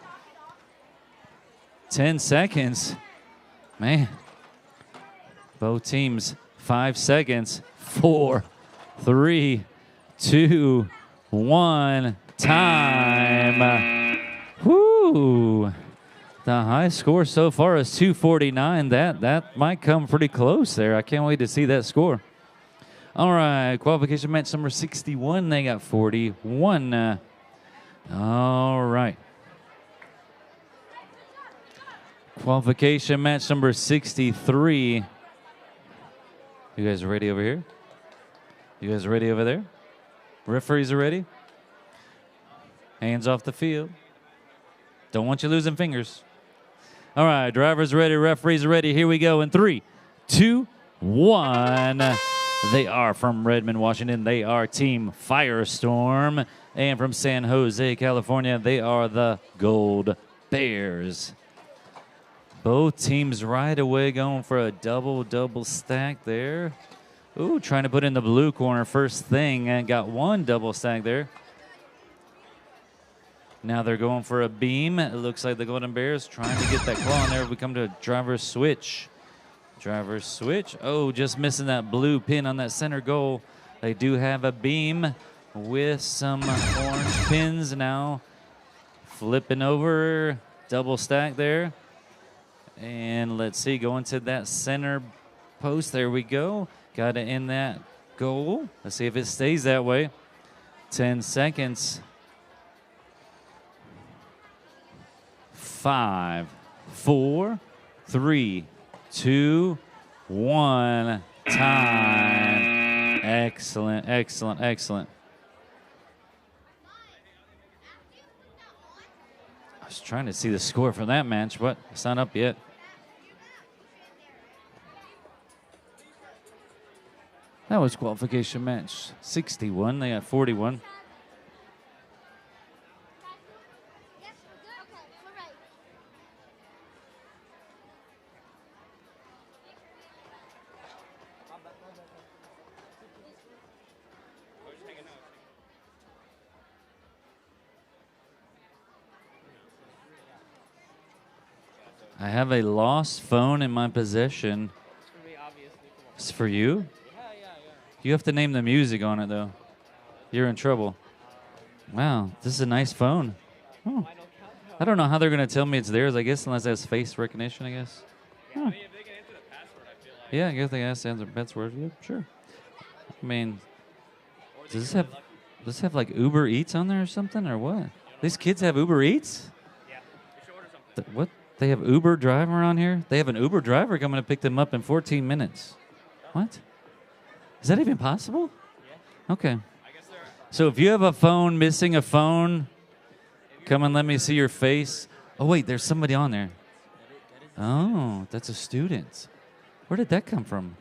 10 seconds. Man. Both teams, 5 seconds. 4, 3, 2, 1. Time. Whoo. The high score so far is 249. That might come pretty close there. I can't wait to see that score. All right, qualification match number 61. They got 41. All right. Qualification match number 63. You guys ready over here? You guys ready over there? Referees are ready? Hands off the field. Don't want you losing fingers. All right, drivers ready, referees are ready. Here we go in 3, 2, 1. They are from Redmond, Washington. They are Team Firestorm. And from San Jose, California, they are the Gold Bears. Both teams right away going for a double stack there. Ooh, trying to put in the blue corner first thing and got one double stack there. Now they're going for a beam. It looks like the Golden Bears trying to get that claw in there. We come to a driver's switch. Driver's switch. Oh, just missing that blue pin on that center goal. They do have a beam with some orange pins now. Flipping over, double stack there. And let's see, going to that center post. There we go. Got it in that goal. Let's see if it stays that way. 10 seconds. 5, 4, 3, 2, 1. Time. Excellent, excellent, excellent. I was trying to see the score for that match, but it's not up yet. That was qualification match 61. They got 41. I have a lost phone in my possession. It's for you? You have to name the music on it, though. You're in trouble. Wow, this is a nice phone. Oh. I don't know how they're going to tell me it's theirs, I guess, unless it has face recognition, I guess. Yeah, I mean, if they can enter the password, I feel like. Yeah, I guess they have to enter the password. Yeah, sure. I mean, does this have like Uber Eats on there or something, or what? These kids have Uber Eats? Yeah, you should order something. What? They have Uber driver on here? They have an Uber driver coming to pick them up in 14 minutes. What? Is that even possible? Yeah. Okay. So if you have a phone, missing a phone, come and let me see your face. Oh, wait, there's somebody on there. Oh, that's a student. Where did that come from?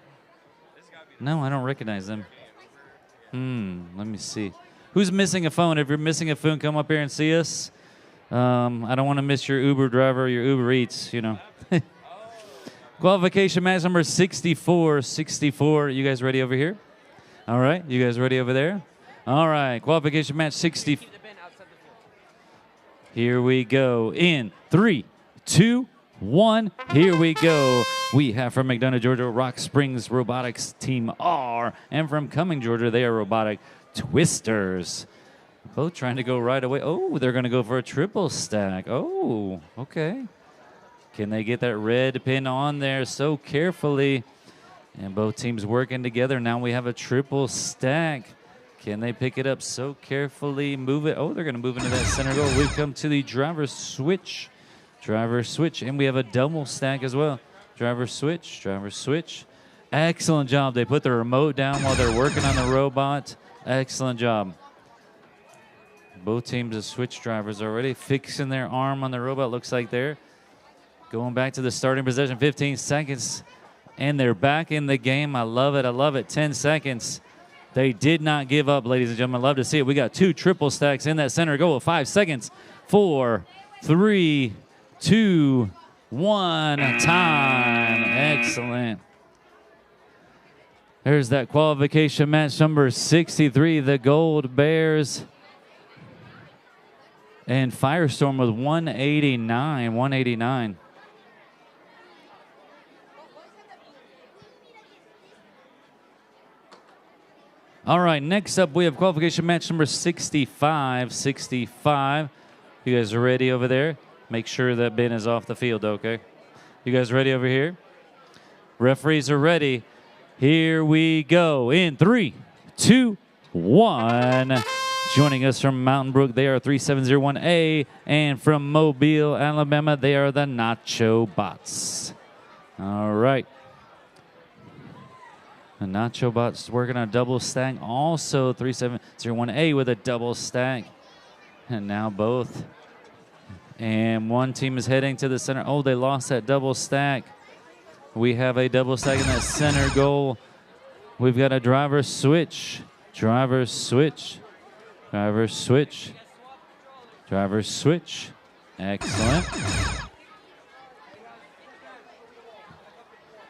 No, I don't recognize them. Let me see. Who's missing a phone? If you're missing a phone, come up here and see us. I don't want to miss your Uber driver or your Uber Eats, you know. Qualification match number 64. 64. You guys ready over here? All right. You guys ready over there? All right. Qualification match 60. Here we go. In 3, 2, 1. Here we go. We have from McDonough, Georgia, Rock Springs Robotics Team R. And from Cumming, Georgia, they are Robotic Twisters. Both trying to go right away. Oh, they're going to go for a triple stack. Oh, okay. Can they get that red pin on there so carefully? And both teams working together. Now we have a triple stack. Can they pick it up so carefully? Move it. Oh, they're going to move into that center goal. We come to the driver switch. Driver switch. And we have a double stack as well. Driver switch. Driver switch. Excellent job. They put the remote down while they're working on the robot. Excellent job. Both teams have switch drivers already. Fixing their arm on the robot. Looks like they're going back to the starting position. 15 seconds. And they're back in the game. I love it. I love it. 10 seconds. They did not give up, ladies and gentlemen. Love to see it. We got 2 triple stacks in that center goal. 5 seconds. 4, 3, 2, 1. Time. Excellent. There's that qualification match number 63. The Gold Bears and Firestorm with 189. 189. All right, next up we have qualification match number 65. 65. You guys are ready over there? Make sure that Ben is off the field, okay? You guys ready over here? Referees are ready. Here we go. In 3, 2, 1. Joining us from Mountain Brook, they are 3701A. And from Mobile, Alabama, they are the Nacho Bots. All right. The Nacho Bots working on a double stack. Also 3701A with a double stack. And now both. And one team is heading to the center. Oh, they lost that double stack. We have a double stack in that center goal. We've got a driver switch. Driver switch. Driver switch. Driver switch. Excellent.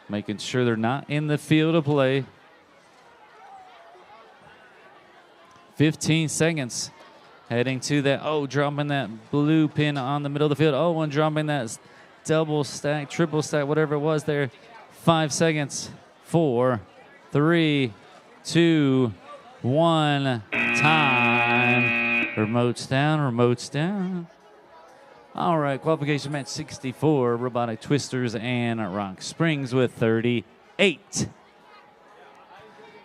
Making sure they're not in the field of play. 15 seconds. Heading to that, oh, dropping that blue pin on the middle of the field. Oh, and dropping that double stack, triple stack, whatever it was there. 5 seconds. 4, 3, 2, 1. Time. Remote's down, remote's down. All right, qualification match 64, Robotic Twisters and Rock Springs with 38.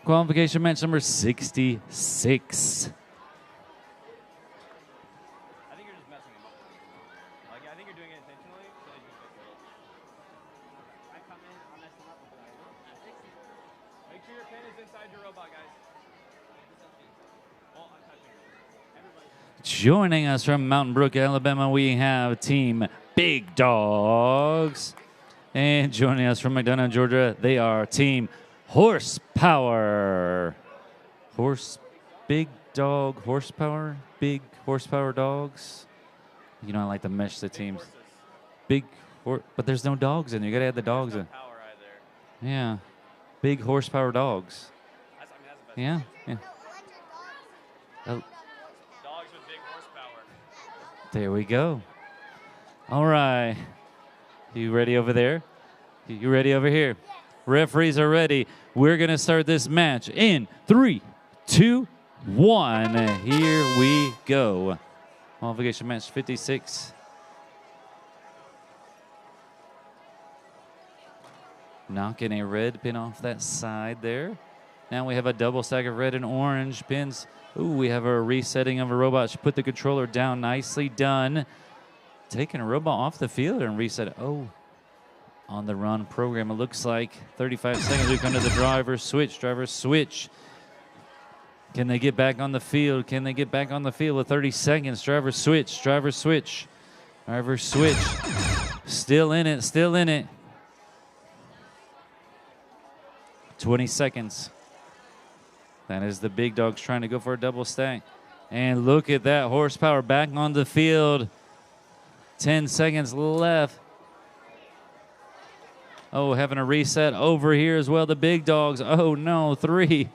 Qualification match number 66. Joining us from Mountain Brook, Alabama, we have Team Big Dogs. And joining us from McDonough, Georgia, they are Team Horsepower. Big Dog Horsepower? Big Horsepower Dogs? You know, I like to mesh the teams. Big, but there's no dogs in there. You got to add the dogs in. Yeah. Big Horsepower Dogs. Yeah, yeah. Oh. There we go. All right. You ready over there? You ready over here? Referees are ready. We're going to start this match in 3, 2, 1. Here we go. Qualification match 56. Knocking a red pin off that side there. Now we have a double stack of red and orange pins. Ooh, we have a resetting of a robot. She put the controller down. Nicely done. Taking a robot off the field and reset. Oh, on the run program, it looks like 35 seconds. We come to the driver switch. Driver switch. Can they get back on the field? Can they get back on the field with 30 seconds? Driver switch. Driver switch. Driver switch. Still in it. Still in it. 20 seconds. That is the Big Dogs trying to go for a double stack. And look at that horsepower back on the field. 10 seconds left. Oh, having a reset over here as well. The Big Dogs. Oh, no. 3,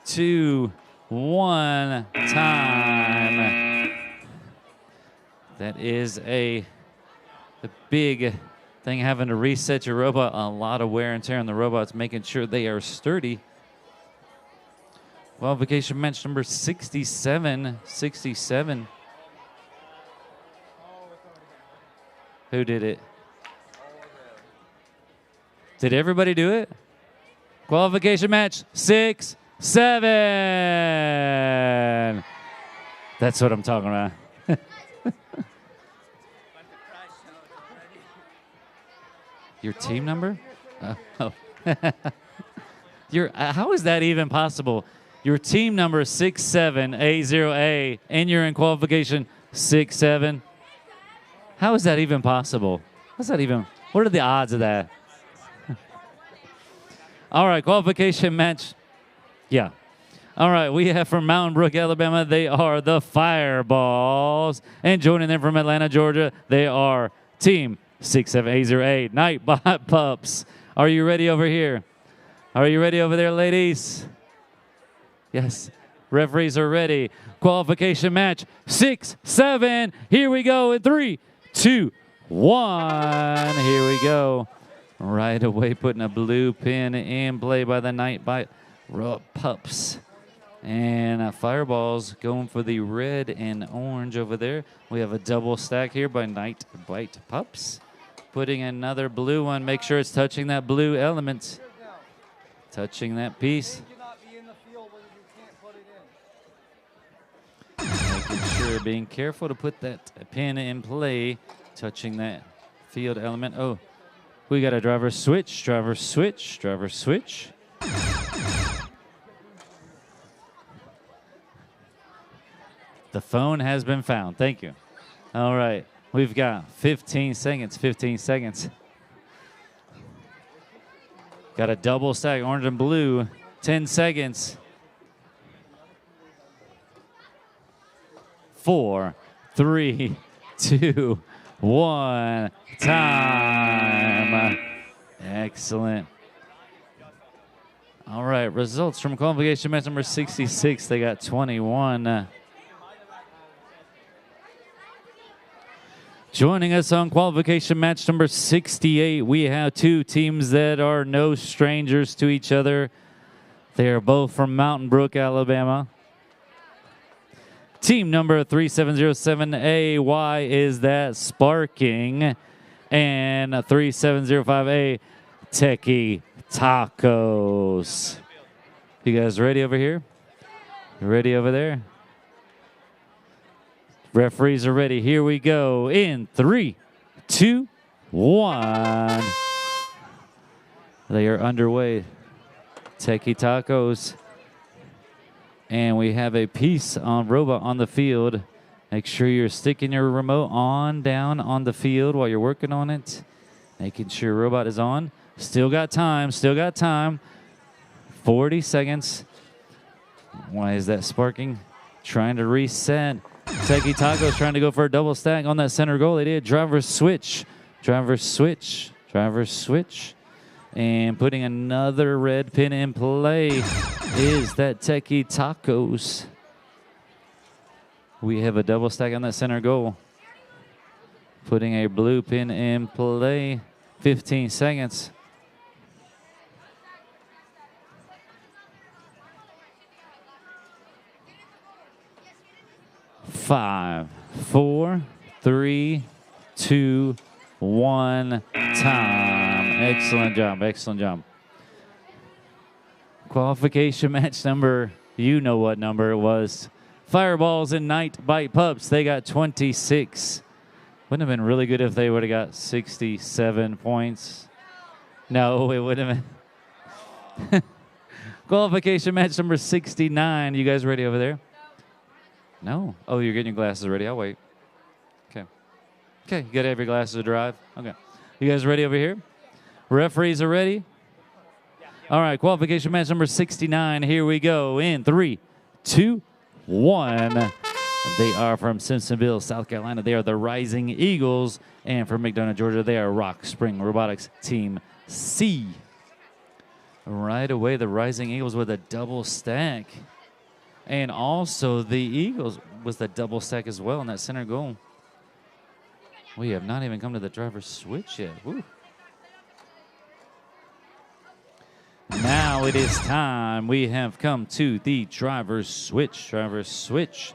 2, 1. Time. That is the big thing, having to reset your robot. A lot of wear and tear on the robots, making sure they are sturdy. Qualification match number 67. 67. Who did it? Did everybody do it? Qualification match 6, 7. That's what I'm talking about. Your team number? Oh. How is that even possible? Your team number is 67A0A, and you're in qualification 6-7. How is that even possible? How's that even? What are the odds of that? All right, qualification match. Yeah. All right, we have from Mountain Brook, Alabama, they are the Fireballs. And joining them from Atlanta, Georgia, they are Team 67A0A, Nightbot Pups. Are you ready over here? Are you ready over there, ladies? Yes. Referees are ready. Qualification match 6-7. Here we go in 3, 2, 1. Here we go. Right away, putting a blue pin in play by the Nightbot Pups. And Fireballs going for the red and orange over there. We have a double stack here by Nightbot Pups. Putting another blue one. Make sure it's touching that blue element. Touching that piece. here, being careful to put that pin in play, touching that field element. Oh, we got a driver switch, driver switch, driver switch. The phone has been found. Thank you. All right. We've got 15 seconds, 15 seconds. Got a double stack, orange and blue, 10 seconds. 4, 3, 2, 1, time. Excellent. All right, results from qualification match number 66. They got 21. Joining us on qualification match number 68, we have two teams that are no strangers to each other. They are both from Mountain Brook, Alabama. Team number 3707A, why is that sparking? And 3705A, Techie Tacos. You guys ready over here? Ready over there? Referees are ready. Here we go. In 3, 2, 1. They are underway. Techie Tacos. And we have a piece on robot on the field. Make sure you're sticking your remote on down on the field while you're working on it. Making sure robot is on. Still got time. Still got time. 40 seconds. Why is that sparking? Trying to reset. Techie Tacos trying to go for a double stack on that center goal. They did. Driver switch. Driver switch. Driver switch. And putting another red pin in play is that Techie Tacos. We have a double stack on that center goal. Putting a blue pin in play. 15 seconds. 5, 4, 3, 2, 1, time. Excellent job, excellent job. Qualification match number, you know what number it was. Fireballs and Night Bite Pups, they got 26. Wouldn't have been really good if they would have got 67 points. No, it would have been. Qualification match number 69. You guys ready over there? No? Oh, you're getting your glasses ready. I'll wait. Okay. Okay, you got to have your glasses to drive? Okay. You guys ready over here? Referees are ready? All right, qualification match number 69. Here we go in 3, 2, 1. They are from Simpsonville, South Carolina. They are the Rising Eagles. And from McDonough, Georgia, they are Rock Spring Robotics Team C. Right away, the Rising Eagles with a double stack. And also the Eagles was the double stack as well in that center goal. We have not even come to the driver's switch yet. Woo. Now it is time. We have come to the driver's switch. Driver's switch.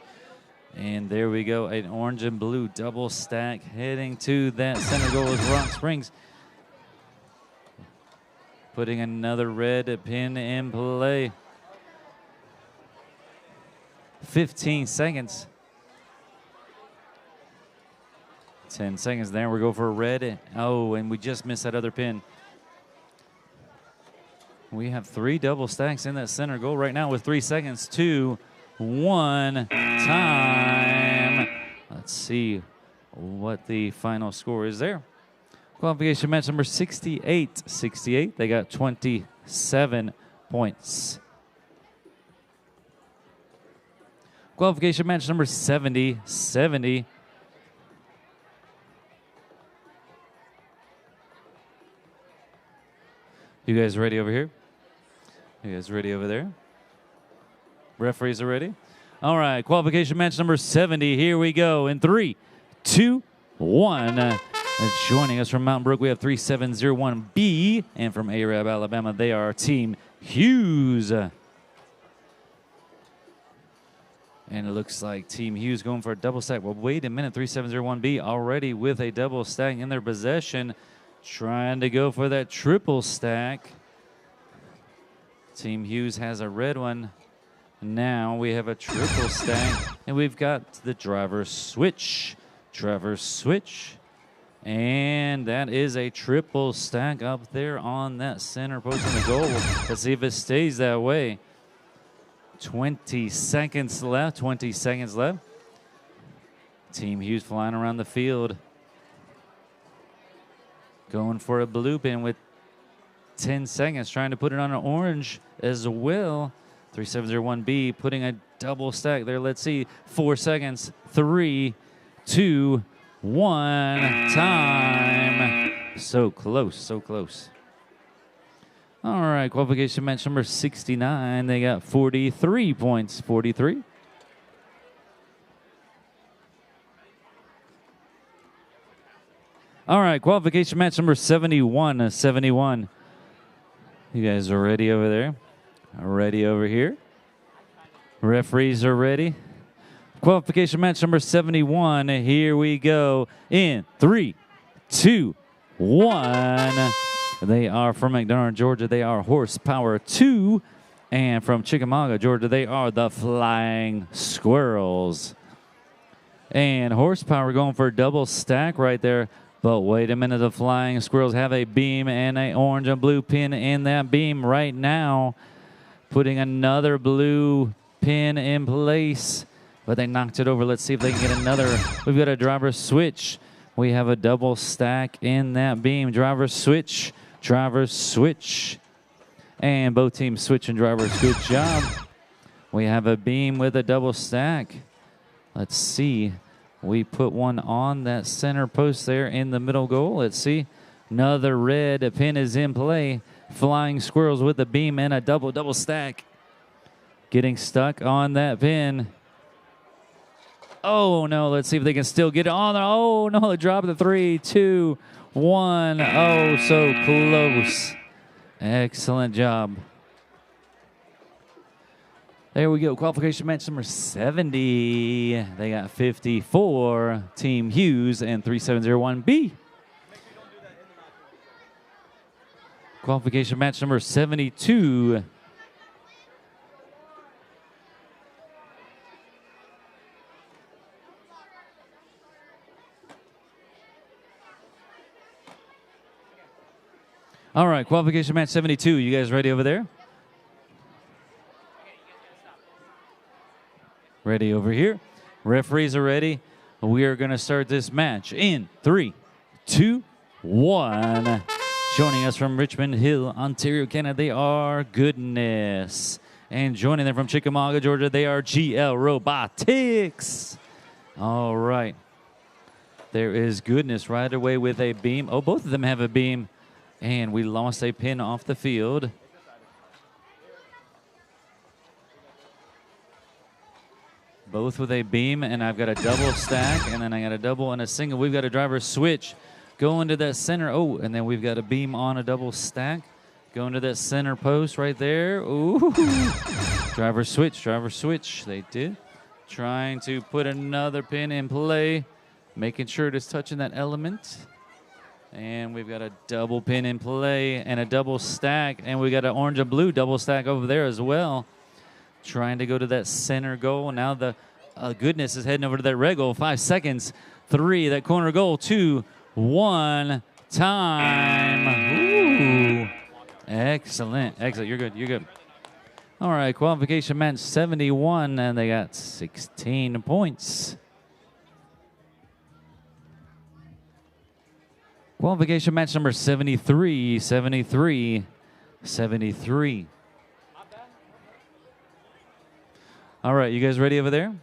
And there we go. An orange and blue double stack heading to that center goal is Rock Springs. Putting another red pin in play. 15 seconds. 10 seconds there. We go for a red. Oh, and we just missed that other pin. We have 3 double stacks in that center goal right now with 3 seconds. 2, 1, time. Let's see what the final score is there. Qualification match number 68. 68, they got 27 points. Qualification match number 70. 70. You guys ready over here? You guys ready over there? Referees are ready? All right, qualification match number 70. Here we go in 3, 2, 1. Joining us from Mountain Brook, we have 3701B. And from Arab, Alabama, they are Team Hughes. And it looks like Team Hughes going for a double stack. Well, wait a minute. 3701B already with a double stack in their possession. Trying to go for that triple stack. Team Hughes has a red one. Now we have a triple stack, and we've got the driver switch. Driver switch. And that is a triple stack up there on that center post in the goal. Let's see if it stays that way. 20 seconds left. 20 seconds left. Team Hughes flying around the field. Going for a blue pin with 10 seconds. Trying to put it on an orange as well. 3701B putting a double stack there. Let's see. 4 seconds. 3, 2, 1. Time. So close. So close. All right. Qualification match number 69. They got 43 points. 43. All right, qualification match number 71. 71. You guys are ready over there? Ready over here? Referees are ready. Qualification match number 71. Here we go. In 3, 2, 1. They are from McDonough, Georgia. They are Horsepower 2. And from Chickamauga, Georgia, they are the Flying Squirrels. And Horsepower going for a double stack right there. But wait a minute, the Flying Squirrels have a beam and an orange and blue pin in that beam right now. Putting another blue pin in place. But they knocked it over. Let's see if they can get another. We've got a driver switch. We have a double stack in that beam. Driver switch. Driver switch. And both teams switching drivers. Good job. We have a beam with a double stack. Let's see. We put one on that center post there in the middle goal. Let's see. Another red pin is in play. Flying Squirrels with a beam and a double stack. Getting stuck on that pin. Oh, no. Let's see if they can still get it on there. Oh, no. They dropped the 3, 2, 1. Oh, so close. Excellent job. There we go. Qualification match number 70. They got 54. Team Hughes and 3701B. Qualification match number 72. All right, qualification match 72. You guys ready over there? Ready over here. Referees are ready. We are going to start this match in 3, 2, 1. Joining us from Richmond Hill, Ontario, Canada, they are Goodness. And joining them from Chickamauga, Georgia, they are GL Robotics. All right. There is Goodness right away with a beam. Oh, both of them have a beam. And we lost a pin off the field. Both with a beam, and I've got a double stack, and then I got a double and a single. We've got a driver switch going to that center. Oh, and then we've got a beam on a double stack. Going to that center post right there. Ooh. Driver switch. They did. Trying to put another pin in play. Making sure it is touching that element. And we've got a double pin in play and a double stack. And we got an orange and blue double stack over there as well. Trying to go to that center goal. Now the Goodness is heading over to that red goal. 5 seconds. 3, that corner goal. 2, 1. Time. Ooh. Excellent. You're good. All right, qualification match 71, and they got 16 points. Qualification match number 73. All right, you guys ready over there?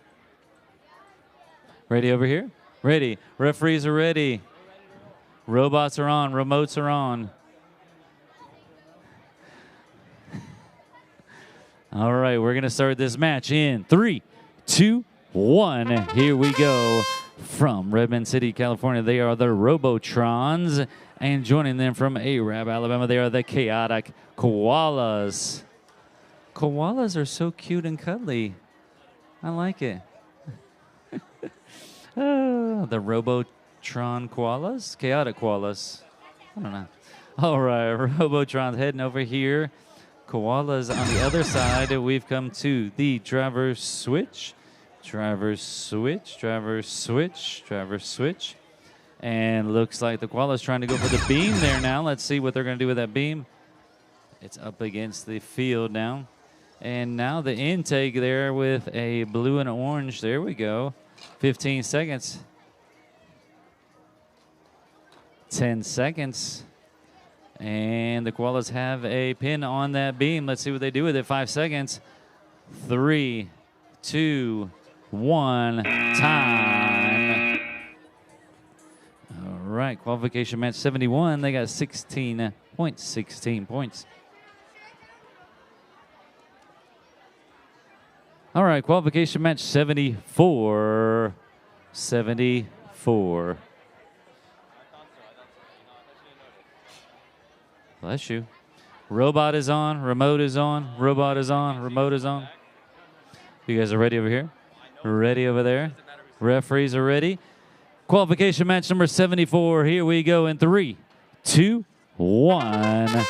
Ready over here? Ready. Referees are ready. Robots are on. Remotes are on. All right, we're going to start this match in 3, 2, 1. Here we go. From Redmond City, California, they are the Robotrons. And joining them from Arab, Alabama, they are the Chaotic Koalas. Koalas are so cute and cuddly. I like it. The Robotron Koalas? Chaotic Koalas. I don't know. All right, Robotron's heading over here Koalas on the other side. We've come to the driver switch. Driver switch, driver switch, driver switch. And looks like the Koala's trying to go for the beam there now. Let's see what they're going to do with that beam. It's up against the field now. And now the intake there with a blue and orange. There we go. 15 seconds. 10 seconds. And the Koalas have a pin on that beam. Let's see what they do with it. 5 seconds. 3, 2, 1. Time. All right. Qualification match 71. They got 16 points. 16 points. All right. Qualification match 74. 74. Bless you. Robot is on, remote is on, robot is on, remote is on. You guys are ready over here? Ready over there? Referees are ready. Qualification match number 74. Here we go in 3, 2, 1.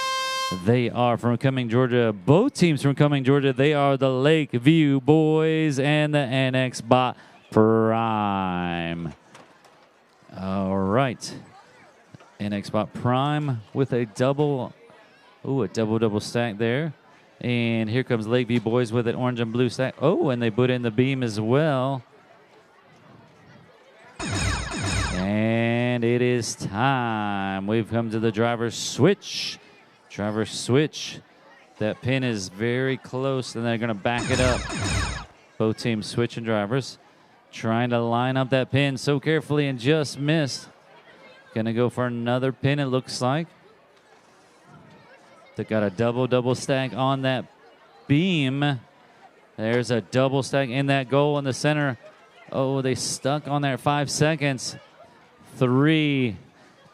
They are from Cumming, Georgia. Both teams from Cumming, Georgia. They are the Lakeview Boys and the NX Bot Prime. All right. NX Bot Prime with a double stack there. And here comes Lakeview Boys with an orange and blue stack. Oh, and they put in the beam as well. And it is time. We've come to the driver's switch. Driver switch. That pin is very close, and they're going to back it up. Both teams switching drivers. Trying to line up that pin so carefully and just missed. Gonna go for another pin, it looks like. They got a double stack on that beam. There's a double stack in that goal in the center. Oh, they stuck on there. 5 seconds. 3,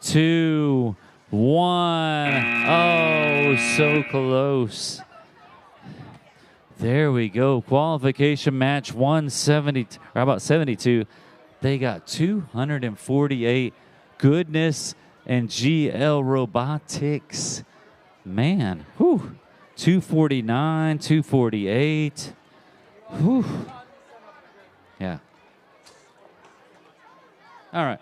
2, 1. Oh, so close. There we go. Qualification match 170, or how about 72? They got 248. Goodness and GL Robotics. Man, whew. 249, 248. Whew. Yeah. All right.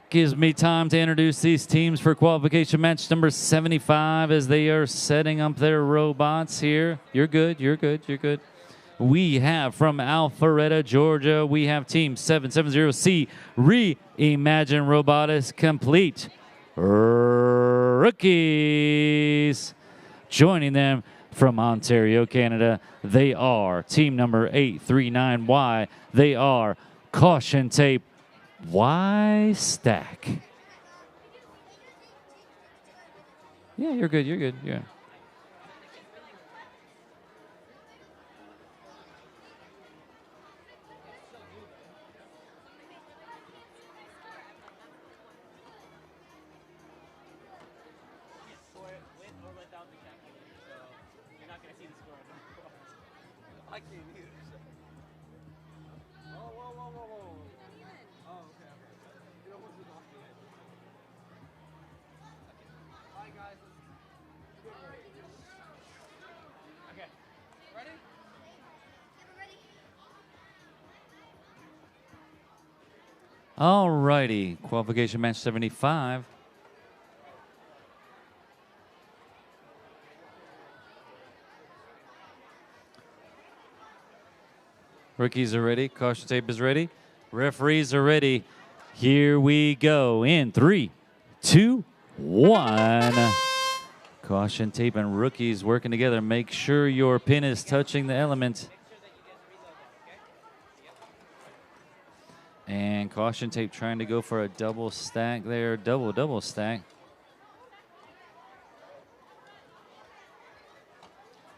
Gives me time to introduce these teams for qualification match number 75 as they are setting up their robots here. You're good, you're good, you're good. We have from Alpharetta, Georgia, we have Team 770C, Reimagine Robotics Complete Rookies. Joining them from Ontario, Canada, they are team number 839Y. They are Caution Tape Y Stack. Yeah, you're good, you're good, yeah. All righty, qualification match 75. Rookies are ready. Caution tape is ready. Referees are ready. Here we go in 3, 2, 1. Caution tape and rookies working together. Make sure your pin is touching the element. And caution tape trying to go for a double stack there. Double stack.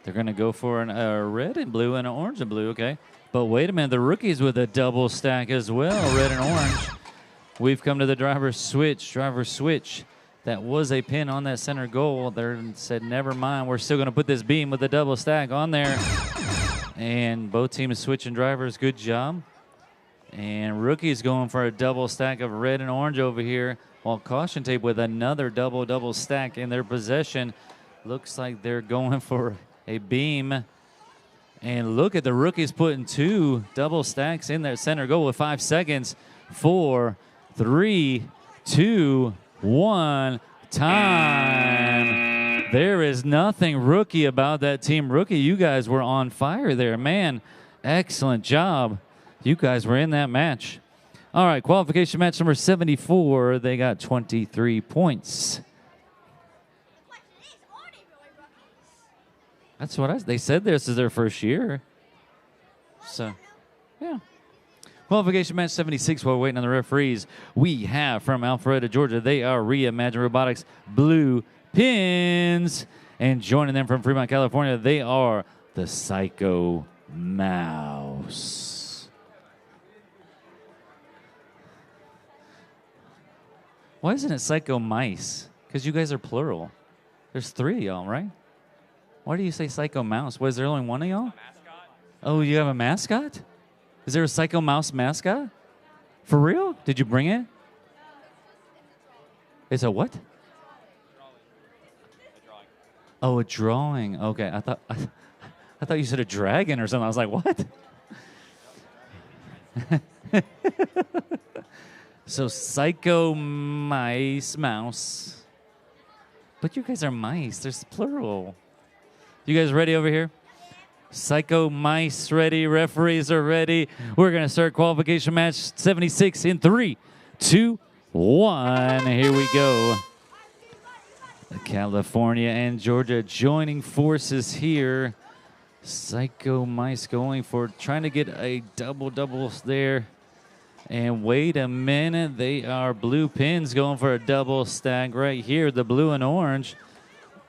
They're going to go for a red and blue and an orange and blue, okay. But wait a minute, the rookies with a double stack as well, red and orange. We've come to the driver switch. That was a pin on that center goal. They said, never mind, we're still going to put this beam with a double stack on there. And both teams switching drivers, good job. And Rookie's going for a double stack of red and orange over here, while Caution Tape with another double stack in their possession. Looks like they're going for a beam. And look at the Rookies putting 2 double stacks in their center goal with 5 seconds. 4, 3, 2, 1, time. There is nothing rookie about that team. Rookie, you guys were on fire there, man. Excellent job. You guys were in that match. All right, qualification match number 74. They got 23 points. That's what they said this is their first year. So, yeah. Qualification match 76 while we're waiting on the referees. We have from Alpharetta, Georgia, they are Reimagine Robotics Blue Pins. And joining them from Fremont, California, they are the Psycho Mouse. Why isn't it Psycho Mice? Because you guys are plural. There's 3 of y'all, right? Why do you say Psycho Mouse? Was there only one of y'all? Oh, you have a mascot? Is there a Psycho Mouse mascot? For real? Did you bring it? It's a what? Oh, a drawing. Okay, I thought you said a dragon or something. I was like, what? So Psycho Mouse. But you guys are mice. There's plural. You guys ready over here? Psycho Mice ready. Referees are ready. We're going to start qualification match 76 in 3, 2, 1. Here we go. California and Georgia joining forces here. Psycho Mice going for trying to get a double there. And wait a minute, they are Blue Pins going for a double stack right here, the blue and orange.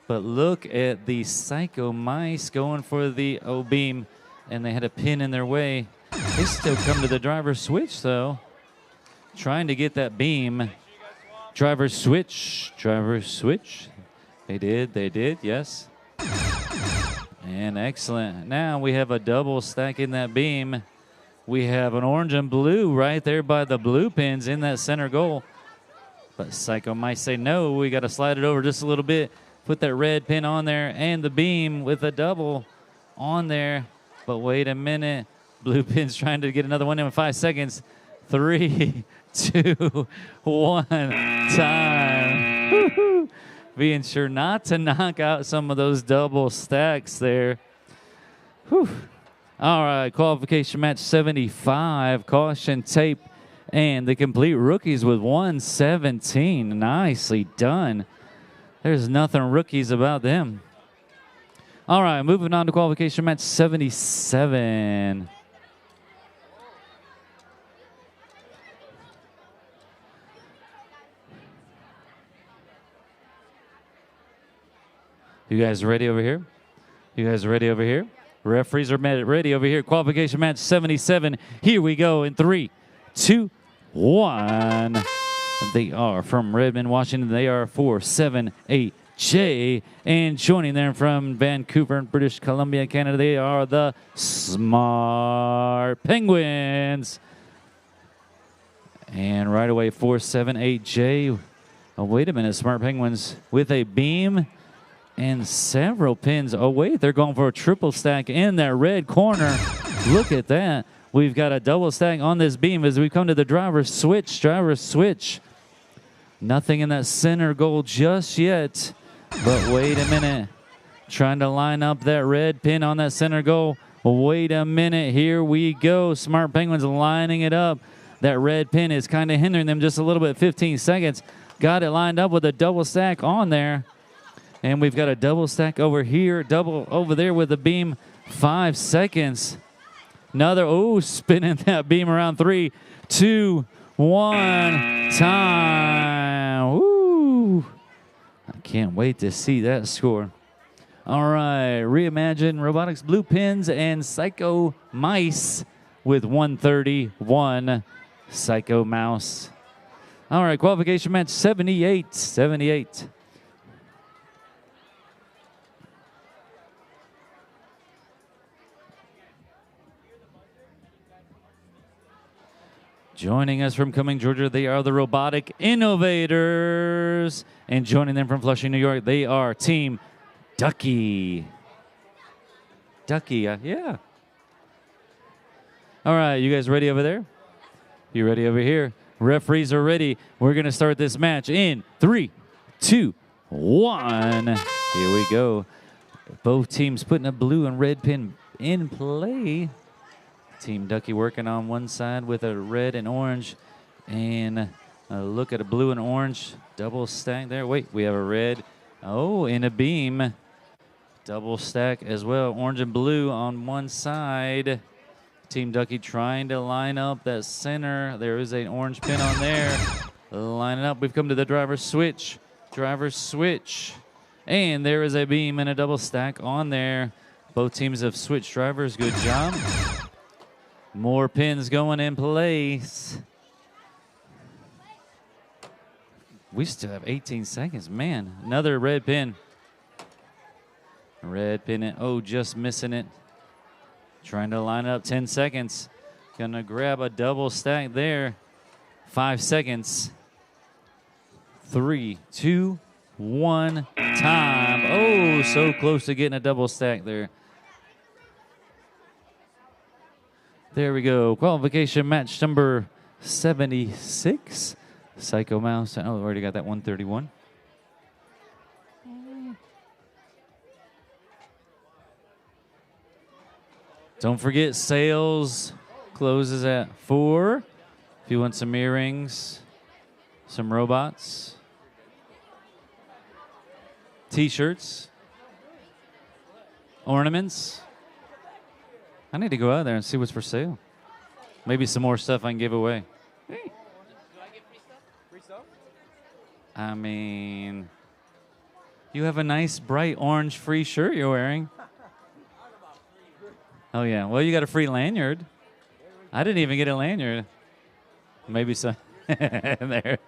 But look at the Psycho Mice going for the O-beam, and they had a pin in their way. They still come to the driver's switch, though. Trying to get that beam. Driver's switch. They did, yes. And excellent. Now we have a double stack in that beam. We have an orange and blue right there by the blue pins in that center goal. But Psycho Mice say, no, we got to slide it over just a little bit. Put that red pin on there and the beam with a double on there. But wait a minute. Blue Pin's trying to get another one in 5 seconds. 3, 2, 1, time. Woo-hoo. Being sure not to knock out some of those double stacks there. Whew. All right, qualification match 75. Caution Tape and the complete rookies with 117. Nicely done. There's nothing rookies about them. All right, moving on to qualification match 77. You guys ready over here? You guys ready over here? Referees are ready over here. Qualification match 77. Here we go in 3, 2, 1. They are from Redmond, Washington. They are 478J. And joining them from Vancouver, British Columbia, Canada, they are the Smart Penguins. And right away, 478J. Oh, wait a minute. Smart Penguins with a beam and several pins. Oh, wait. They're going for a triple stack in that red corner. Look at that. We've got a double stack on this beam as we come to the driver's switch. Nothing in that center goal just yet. But wait a minute. Trying to line up that red pin on that center goal. Wait a minute. Here we go. Smart Penguins lining it up. That red pin is kind of hindering them just a little bit. 15 seconds. Got it lined up with a double stack on there. And we've got a double stack over here. Double over there with the beam. 5 seconds. Another, spinning that beam around. 3, 2, 1, time. Woo! I can't wait to see that score. All right, Reimagine Robotics Blue Pins and Psycho Mice with 131. Psycho Mouse. All right, qualification match 78. Joining us from Cumming, Georgia, they are the Robotic Innovators. And joining them from Flushing, New York, they are Team Ducky. Ducky, yeah. All right, you guys ready over there? You ready over here? Referees are ready. We're going to start this match in 3, 2, 1. Here we go. Both teams putting a blue and red pin in play. Team Ducky working on one side with a red and orange. And a look at a blue and orange. Double stack there. Wait, we have a red. Oh, in a beam. Double stack as well. Orange and blue on one side. Team Ducky trying to line up that center. There is an orange pin on there. Lining up. We've come to the driver's switch. Driver's switch. And there is a beam and a double stack on there. Both teams have switched drivers. Good job. More pins going in place. We still have 18 seconds. Man, another red pin. Red pin. Oh, just missing it. Trying to line up 10 seconds. Gonna grab a double stack there. 5 seconds. 3, 2, 1. Time. Oh, so close to getting a double stack there. There we go. Qualification match number 76. Psycho Mouse. Oh, already got that 131. Don't forget, sales closes at 4. If you want some earrings, some robots, T-shirts, ornaments. I need to go out there and see what's for sale. Maybe some more stuff I can give away. Do I get free stuff? Free stuff? I mean, you have a nice bright orange free shirt you're wearing. Oh, yeah. Well, you got a free lanyard. I didn't even get a lanyard. Maybe so. There.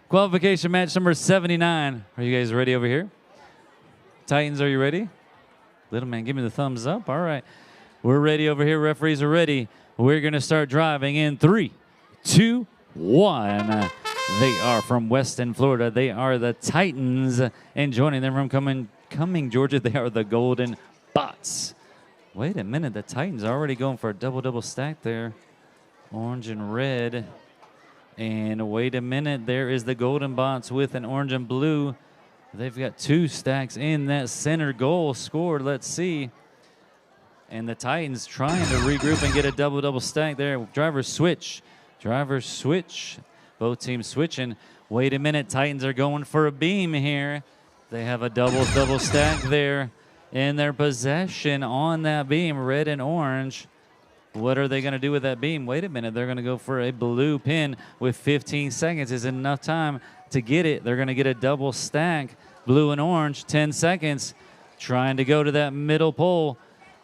Qualification match number 79. Are you guys ready over here? Titans, are you ready? Little man, give me the thumbs up. All right. We're ready over here. Referees are ready. We're going to start driving in 3, 2, 1. They are from Weston, Florida. They are the Titans. And joining them from Cumming, Georgia, they are the Golden Bots. Wait a minute, the Titans are already going for a double stack there. Orange and red. And wait a minute, there is the Golden Bots with an orange and blue. They've got 2 stacks in that center goal scored. Let's see. And the Titans trying to regroup and get a double stack there. Drivers switch. Drivers switch. Both teams switching. Wait a minute, Titans are going for a beam here. They have a double stack there in their possession on that beam, red and orange. What are they going to do with that beam? Wait a minute, they're going to go for a blue pin with 15 seconds. Is enough time to get it? They're going to get a double stack, blue and orange, 10 seconds. Trying to go to that middle pole,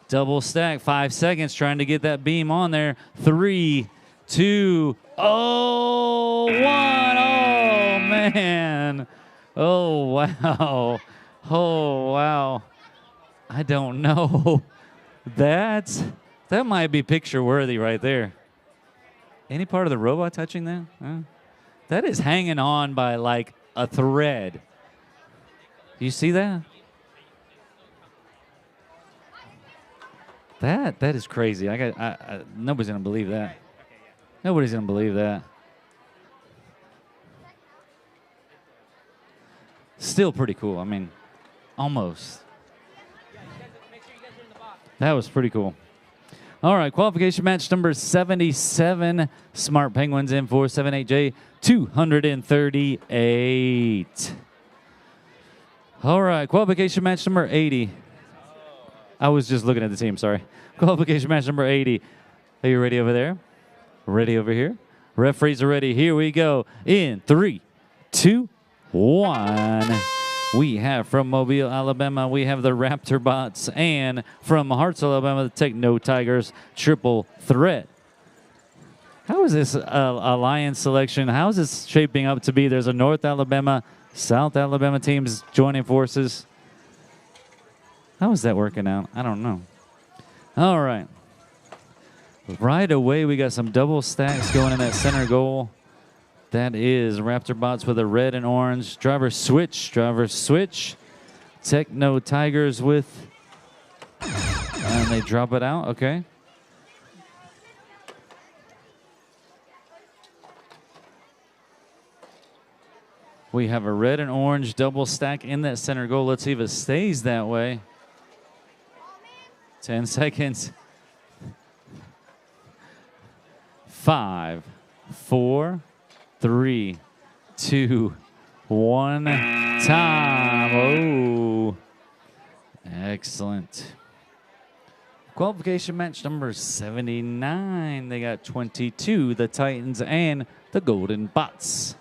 double stack, 5 seconds, trying to get that beam on there. 3, 2, oh, 1. Oh, man. Oh, wow. Oh, wow. I don't know. That might be picture worthy right there. Any part of the robot touching that? That is hanging on by like a thread. You see that? That is crazy. Nobody's gonna believe that. Nobody's gonna believe that. Still pretty cool. I mean, almost. That was pretty cool. All right, qualification match number 77. Smart Penguins in 478J 238. All right, qualification match number 80. I was just looking at the team, sorry. Qualification match number 80. Are you ready over there? Ready over here? Referees are ready. Here we go. In 3, 2, 1. We have from Mobile, Alabama, we have the Raptor Bots, and from Hearts, Alabama, the Techno Tigers triple threat. How is this alliance selection? How is this shaping up to be? There's a North Alabama, South Alabama teams joining forces. How is that working out? I don't know. All right. Right away, we got some double stacks going in that center goal. That is Raptor Bots with a red and orange. Driver switch, driver switch. Techno Tigers with, and they drop it out, okay. We have a red and orange double stack in that center goal. Let's see if it stays that way. 10 seconds. 5, 4, 3, 2, 1. Time. Oh, excellent. Qualification match number 79. They got 22, the Titans and the Golden Bots.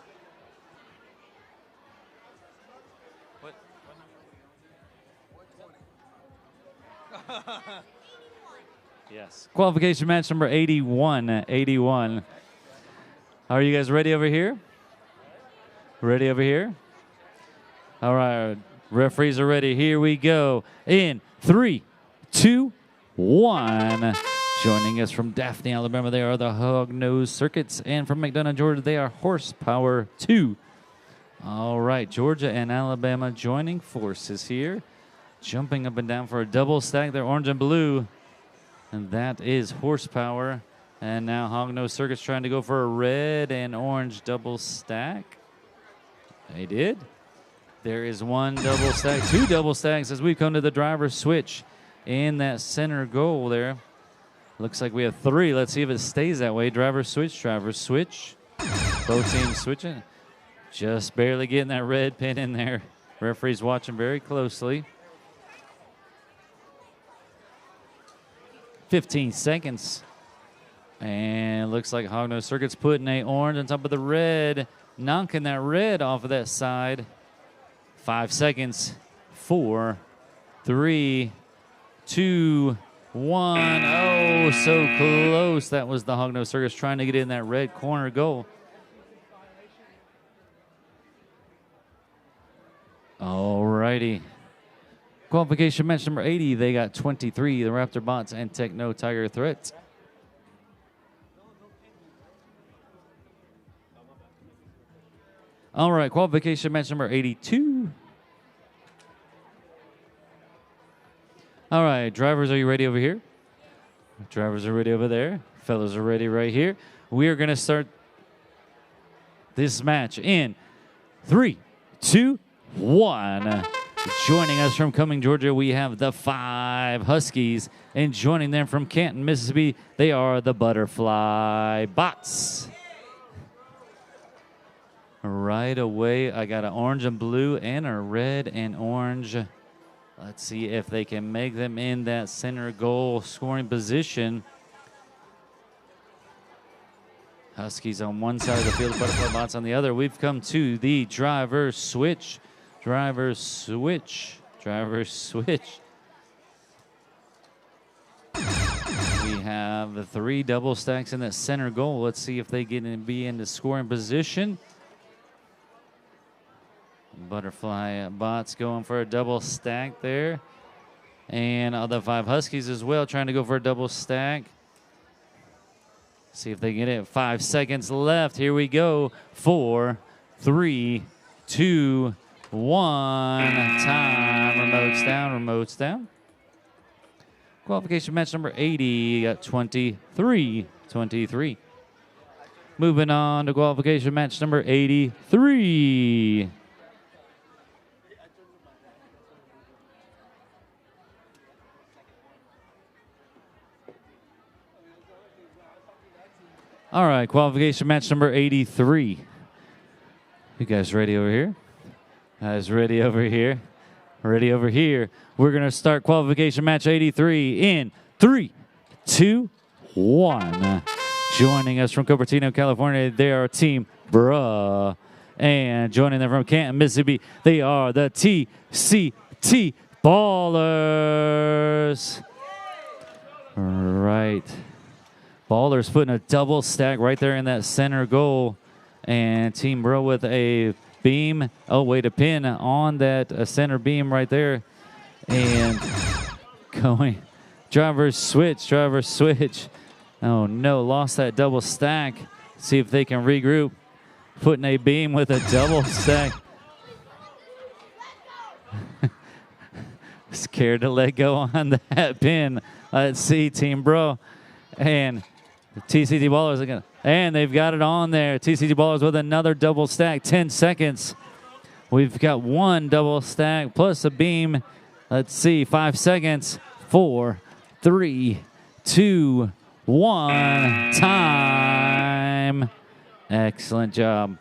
Yes. Qualification match number 81. 81. Are you guys ready over here? Ready over here? All right. Referees are ready. Here we go. In 3, 2, 1. Joining us from Daphne, Alabama, they are the Hog-Nosed Circuits. And from McDonough, Georgia, they are Horsepower 2. All right. Georgia and Alabama joining forces here. Jumping up and down for a double stack. They're orange and blue. And that is Horsepower. And now Hog-Nosed Circuits trying to go for a red and orange double stack. They did. There is one double stack, two double stacks as we come to the driver's switch in that center goal there. Looks like we have 3. Let's see if it stays that way. Driver's switch, driver's switch. Both teams switching. Just barely getting that red pin in there. Referee's watching very closely. 15 seconds. And looks like Hog-Nosed Circuits putting a orange on top of the red, knocking that red off of that side. 5 seconds. 4, 3, 2, 1. Oh, so close. That was the Hog-Nosed Circuits trying to get in that red corner goal. All righty. Qualification match number 80, they got 23, the Raptor Bots and Techno Tiger Threat. All right, qualification match number 82. All right, drivers, are you ready over here? Drivers are ready over there. Fellows are ready right here. We are going to start this match in 3, 2, 1. Joining us from Cumming, Georgia, we have the 5 Huskies. And joining them from Canton, Mississippi, they are the Butterfly Bots. Right away, I got an orange and blue and a red and orange. Let's see if they can make them in that center goal scoring position. Huskies on one side of the field, Butterfly Bots on the other. We've come to the driver's switch. Driver switch. Driver switch. We have the 3 double stacks in that center goal. Let's see if they get in, be in the scoring position. Butterfly Bots going for a double stack there. And the 5 Huskies as well trying to go for a double stack. See if they get it. 5 seconds left. Here we go. 4, 3, 2, 1. Time. Remotes down. Remotes down. Qualification match number 80 got 23. 23. Moving on to qualification match number 83. All right, qualification match number 83. You guys ready over here? Guys ready over here? Ready over here. We're going to start qualification match 83 in 3, 2, 1. Joining us from Cupertino, California, they are Team Bruh. And joining them from Canton, Mississippi, they are the TCT Ballers. Right. Ballers putting a double stack right there in that center goal. And Team Bro with a beam. Oh, wait, a pin on that center beam right there. And going. Driver switch. Oh, no, lost that double stack. See if they can regroup. Putting a beam with a double stack. Scared to let go on that pin. Let's see, Team Bro. And the TCT Ballers again. And they've got it on there. TCT Ballers with another double stack. 10 seconds. We've got one double stack plus a beam. Let's see, 5 seconds. 4, 3, 2, 1. Time. Excellent job.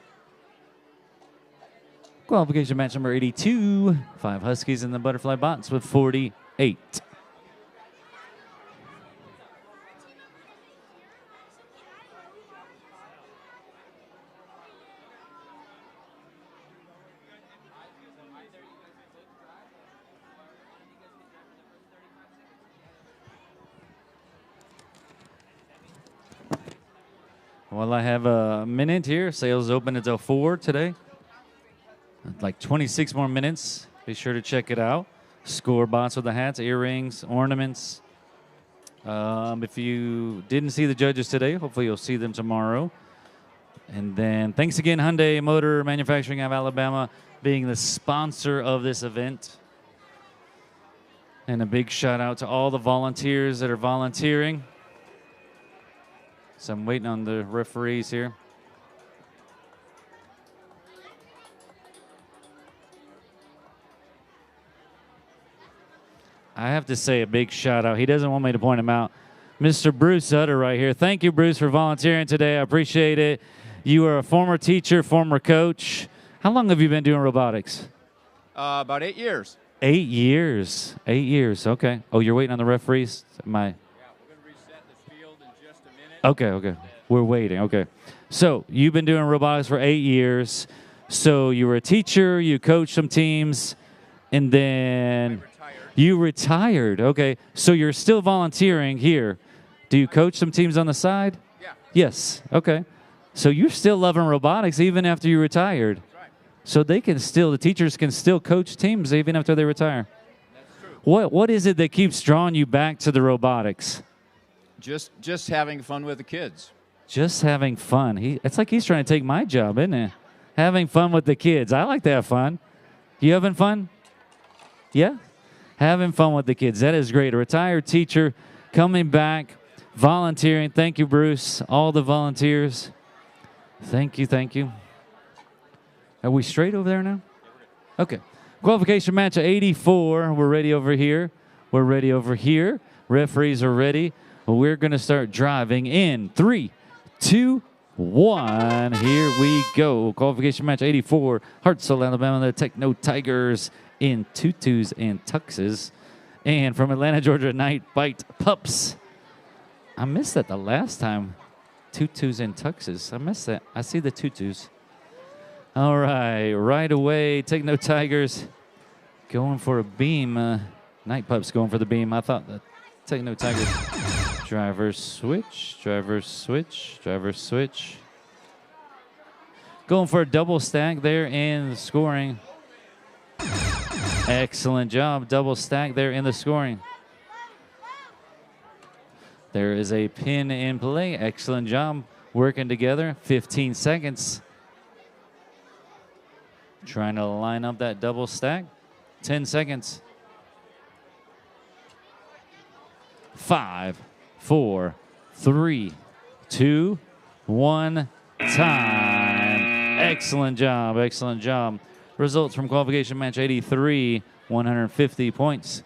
Qualification match number 82. 5 Huskies in the butterfly box with 48. Well, I have a minute here. Sales open until 4 today. Like 26 more minutes. Be sure to check it out. Score bots with the hats, earrings, ornaments. If you didn't see the judges today, hopefully you'll see them tomorrow. And then thanks again, Hyundai Motor Manufacturing of Alabama, being the sponsor of this event. And a big shout out to all the volunteers that are volunteering. So I'm waiting on the referees here. I have to say a big shout out. He doesn't want me to point him out. Mr. Bruce Sutter right here. Thank you, Bruce, for volunteering today. I appreciate it. You are a former teacher, former coach. How long have you been doing robotics? About 8 years. 8 years. 8 years. Okay. Oh, you're waiting on the referees? Yeah, we're going to reset the field in just a minute. Okay. We're waiting. Okay. So you've been doing robotics for 8 years. So you were a teacher, you coached some teams, and then you retired. Okay. So you're still volunteering here. Do you coach some teams on the side? Yeah. Yes. Okay. So you're still loving robotics even after you retired. That's right. So they can still, the teachers can still coach teams even after they retire. That's true. What is it that keeps drawing you back to the robotics? Just having fun with the kids. Just having fun. It's like he's trying to take my job, isn't it? Having fun with the kids. I like to have fun. You having fun? Yeah? Having fun with the kids. That is great. A retired teacher coming back, volunteering. Thank you, Bruce. All the volunteers. Thank you. Are we straight over there now? Okay. Qualification match of 84. We're ready over here. Referees are ready. We're going to start driving in 3, 2, 1. Here we go. Qualification match 84. Hartselle, Alabama, the Techno Tigers in tutus and tuxes. And from Atlanta, Georgia, Night Bite Pups. I missed that the last time. Tutus and tuxes. I missed that. I see the tutus. All right away. Techno Tigers going for a beam. Night Pups going for the beam. I thought the Techno Tigers. Driver switch. Going for a double stack there and scoring. Excellent job. Double stack there in the scoring. There is a pin in play. Excellent job working together. 15 seconds. Trying to line up that double stack. 10 seconds. 5, 4, 3, 2, 1. Time. Excellent job. Results from qualification match 83, 150 points.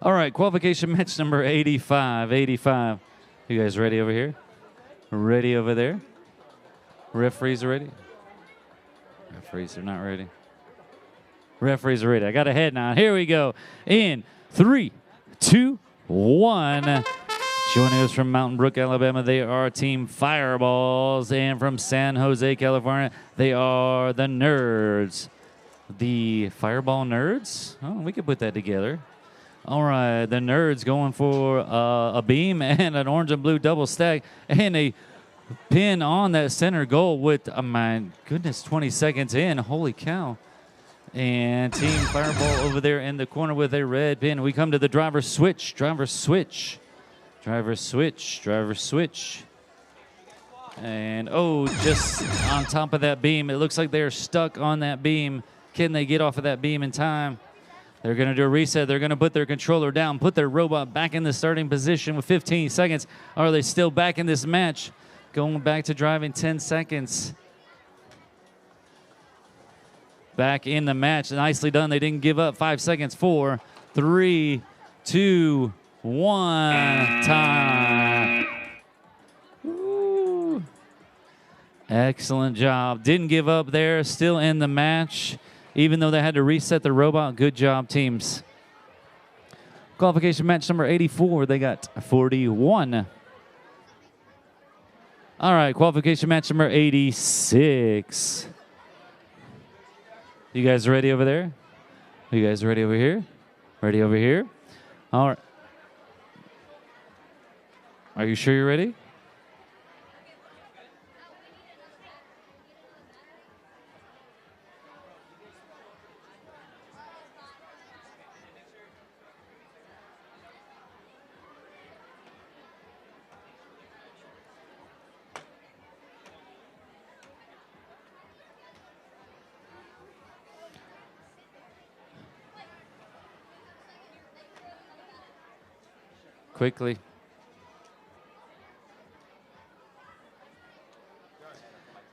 All right, qualification match number 85. You guys ready over here? Ready over there? Referees are ready? Referees are not ready. Referees are ready. I got a head nod. Here we go. In 3, 2, 1. Joining us from Mountain Brook, Alabama, they are Team Fireballs. And from San Jose, California, they are the Nerds. The Fireball Nerds? Oh, we could put that together. All right, the Nerds going for a beam and an orange and blue double stack and a pin on that center goal with, oh my goodness, 20 seconds in. Holy cow. And Team Fireball over there in the corner with a red pin. We come to the driver switch, driver switch, driver switch, driver switch. And, oh, just on top of that beam. It looks like they're stuck on that beam. Can they get off of that beam in time? They're going to do a reset. They're going to put their controller down, put their robot back in the starting position with 15 seconds. Are they still back in this match? Going back to driving 10 seconds. Back in the match. Nicely done. They didn't give up. 5 seconds. 4, 3, 2, 1. Time. Woo. Excellent job. Didn't give up there. Still in the match. Even though they had to reset the robot. Good job, teams. Qualification match number 84. They got 41. All right, qualification match number 86. You guys ready over there? You guys ready over here? Ready over here? All right. Are you sure you're ready? Quickly.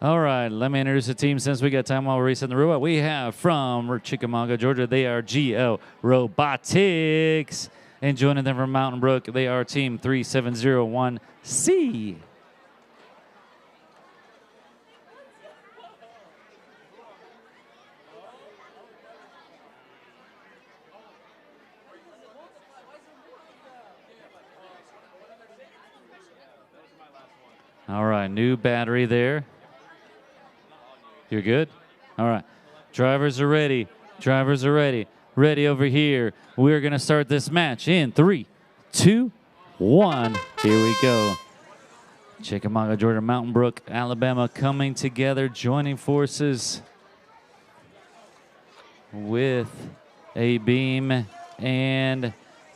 All right, let me introduce the team since we got time while we're resetting the robot. We have from Chickamauga, Georgia, they are GL Robotics. And joining them from Mountain Brook, they are Team 3701C. All right, new battery there. You're good? All right. Drivers are ready. Drivers are ready. Ready over here. We're going to start this match in 3, 2, 1. Here we go. Chickamauga, Georgia, Mountain Brook, Alabama coming together, joining forces with a beam and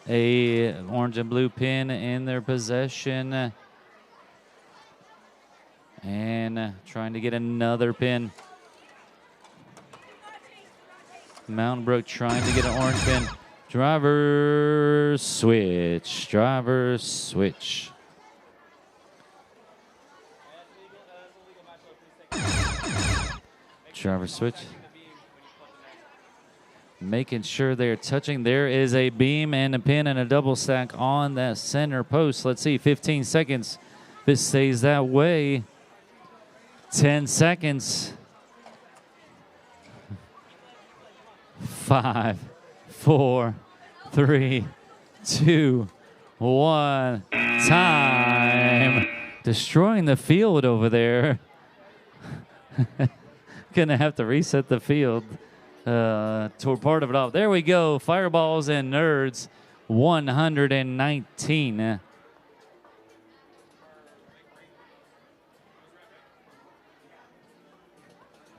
a orange and blue pin in their possession. And trying to get another pin. Mountain Brook trying to get an orange pin. Driver switch. Driver switch. Driver switch. Making sure they're touching. There is a beam and a pin and a double stack on that center post. Let's see, 15 seconds. If it stays that way. 10 seconds. 5, 4, 3, 2, 1. Time. Destroying the field over there. Gonna have to reset the field. Toward part of it off. There we go. Fireballs and Nerds. 119.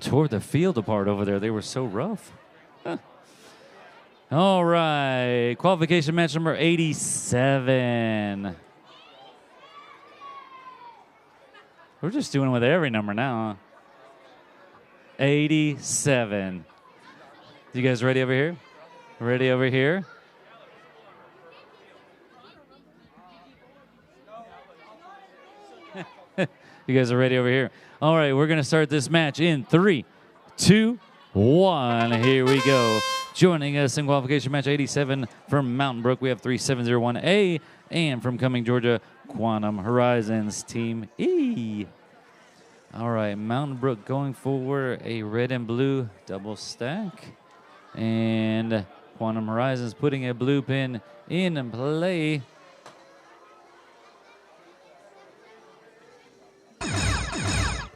Tore the field apart over there. They were so rough. Huh. All right. Qualification match number 87. We're just doing it with every number now. Huh? 87. You guys ready over here? Ready over here? You guys are ready over here? All right, we're going to start this match in 3, 2, 1. Here we go. Joining us in qualification match 87 from Mountain Brook, we have 3701A. And from Cumming, Georgia, Quantum Horizons, Team E. All right, Mountain Brook going for a red and blue double stack. And Quantum Horizons putting a blue pin in play.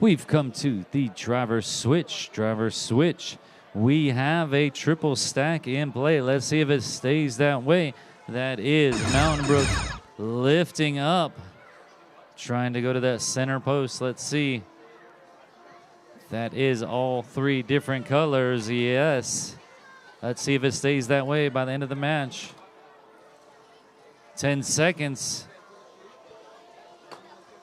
We've come to the driver switch. Driver switch. We have a triple stack in play. Let's see if it stays that way. That is Mountain Brook lifting up trying to go to that center post. Let's see. That is all 3 different colors. Yes. Let's see if it stays that way by the end of the match. 10 seconds.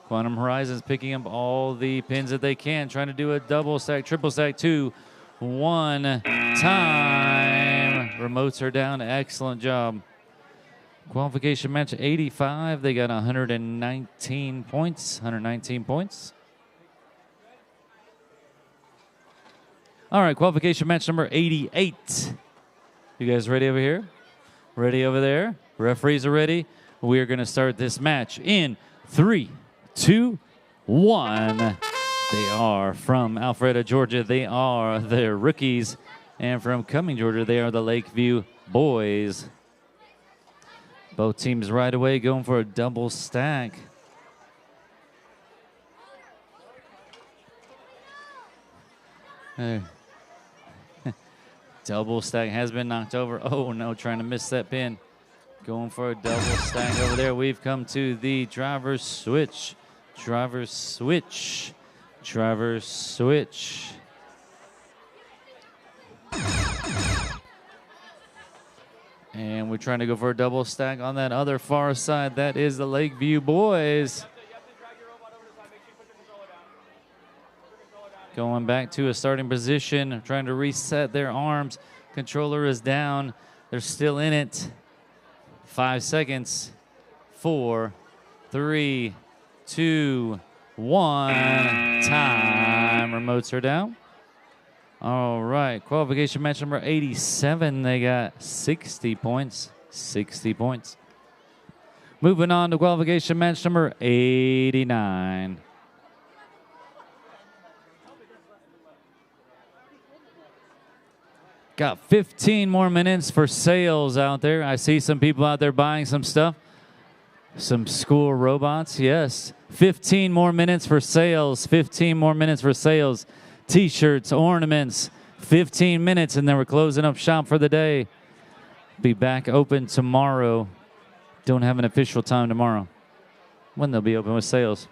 Quantum Horizons picking up all the pins that they can, trying to do a double stack, triple stack, 2, 1 time. Remotes are down. Excellent job. Qualification match 85. They got 119 points. 119 points. All right, qualification match number 88. You guys ready over here? Ready over there? Referees are ready. We are going to start this match in 3, 2, 1. They are from Alpharetta, Georgia. They are the rookies. And from Cumming, Georgia, they are the Lakeview boys. Both teams right away going for a double stack. Double stack has been knocked over. Oh no, trying to miss that pin. Going for a double stack over there. We've come to the driver's switch. Driver's switch. Driver's switch. And we're trying to go for a double stack on that other far side. That is the Lakeview boys. Going back to a starting position, trying to reset their arms. Controller is down. They're still in it. 5 seconds. 4, 3, 2, 1. Time. Remotes are down. All right. Qualification match number 87. They got 60 points. 60 points. Moving on to qualification match number 89. Got 15 more minutes for sales out there. I see some people out there buying some stuff. Some SCORE robots, yes. 15 more minutes for sales. 15 more minutes for sales. T-shirts, ornaments, 15 minutes, and then we're closing up shop for the day. Be back open tomorrow. Don't have an official time tomorrow when they'll be open with sales.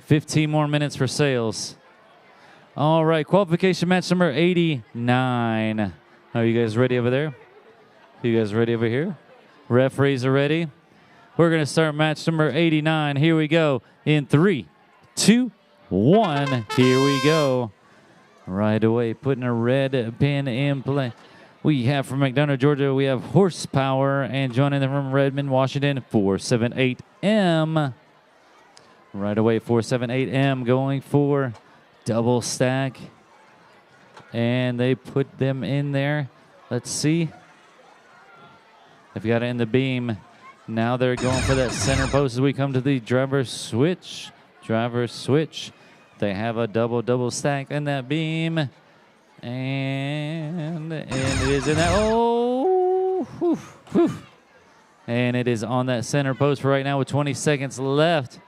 15 more minutes for sales. All right, qualification match number 89. Are you guys ready over there? You guys ready over here? Referees are ready. We're going to start match number 89. Here we go in 3, 2, 1. Here we go. Right away, putting a red pin in play. We have from McDonough, Georgia, we have Horsepower, and joining them from Redmond, Washington, 478M. Right away, 478M going for double stack, and they put them in there. Let's see. They've got it in the beam. Now they're going for that center post as we come to the driver's switch. Driver's switch. They have a double stack in that beam. And it is in that. Oh! Whew, whew. And it is on that center post for right now with 20 seconds left.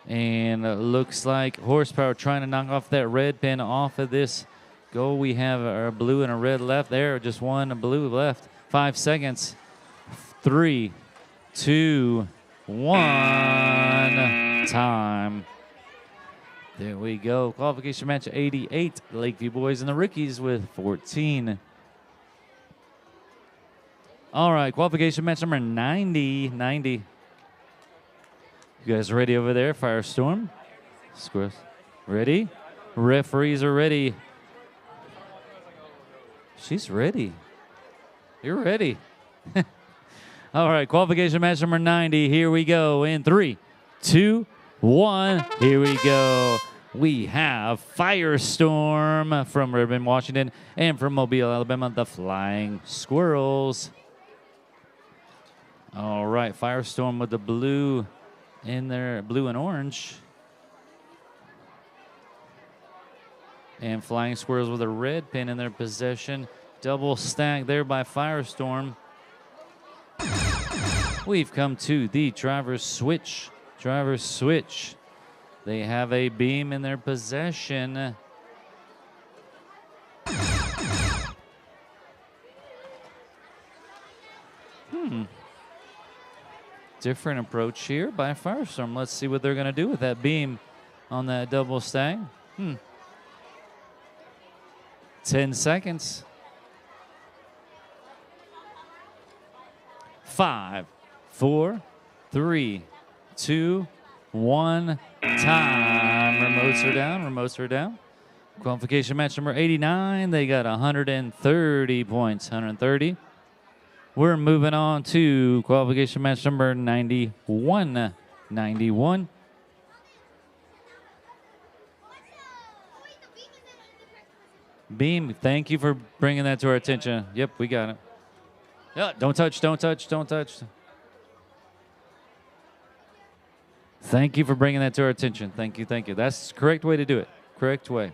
And it looks like Horsepower trying to knock off that red pin off of this goal. We have a blue and a red left there. Just one blue left. 5 seconds. 3, 2, 1. Time. There we go. Qualification match 88. Lakeview boys and the rookies with 14. All right. Qualification match number 90. 90. You guys ready over there? Firestorm. Squares. Ready? Referees are ready. She's ready. You're ready. All right, qualification match number 90. Here we go in 3, 2, 1. Here we go. We have Firestorm from Redmond, Washington, and from Mobile, Alabama, the Flying Squirrels. All right, Firestorm with the blue in there, blue and orange. And Flying Squirrels with a red pin in their possession. Double stack there by Firestorm. We've come to the driver's switch. Driver's switch. They have a beam in their possession. Different approach here by Firestorm. Let's see what they're going to do with that beam on that double stack. 10 seconds. 5, 4, 3, 2, 1. Time. Remotes are down. Remotes are down. Qualification match number 89. They got 130 points. 130. We're moving on to qualification match number 91. 91. Beam, thank you for bringing that to our attention. Yep, we got it. Yeah, don't touch, don't touch, don't touch. Thank you for bringing that to our attention. Thank you, thank you. That's the correct way to do it. Correct way.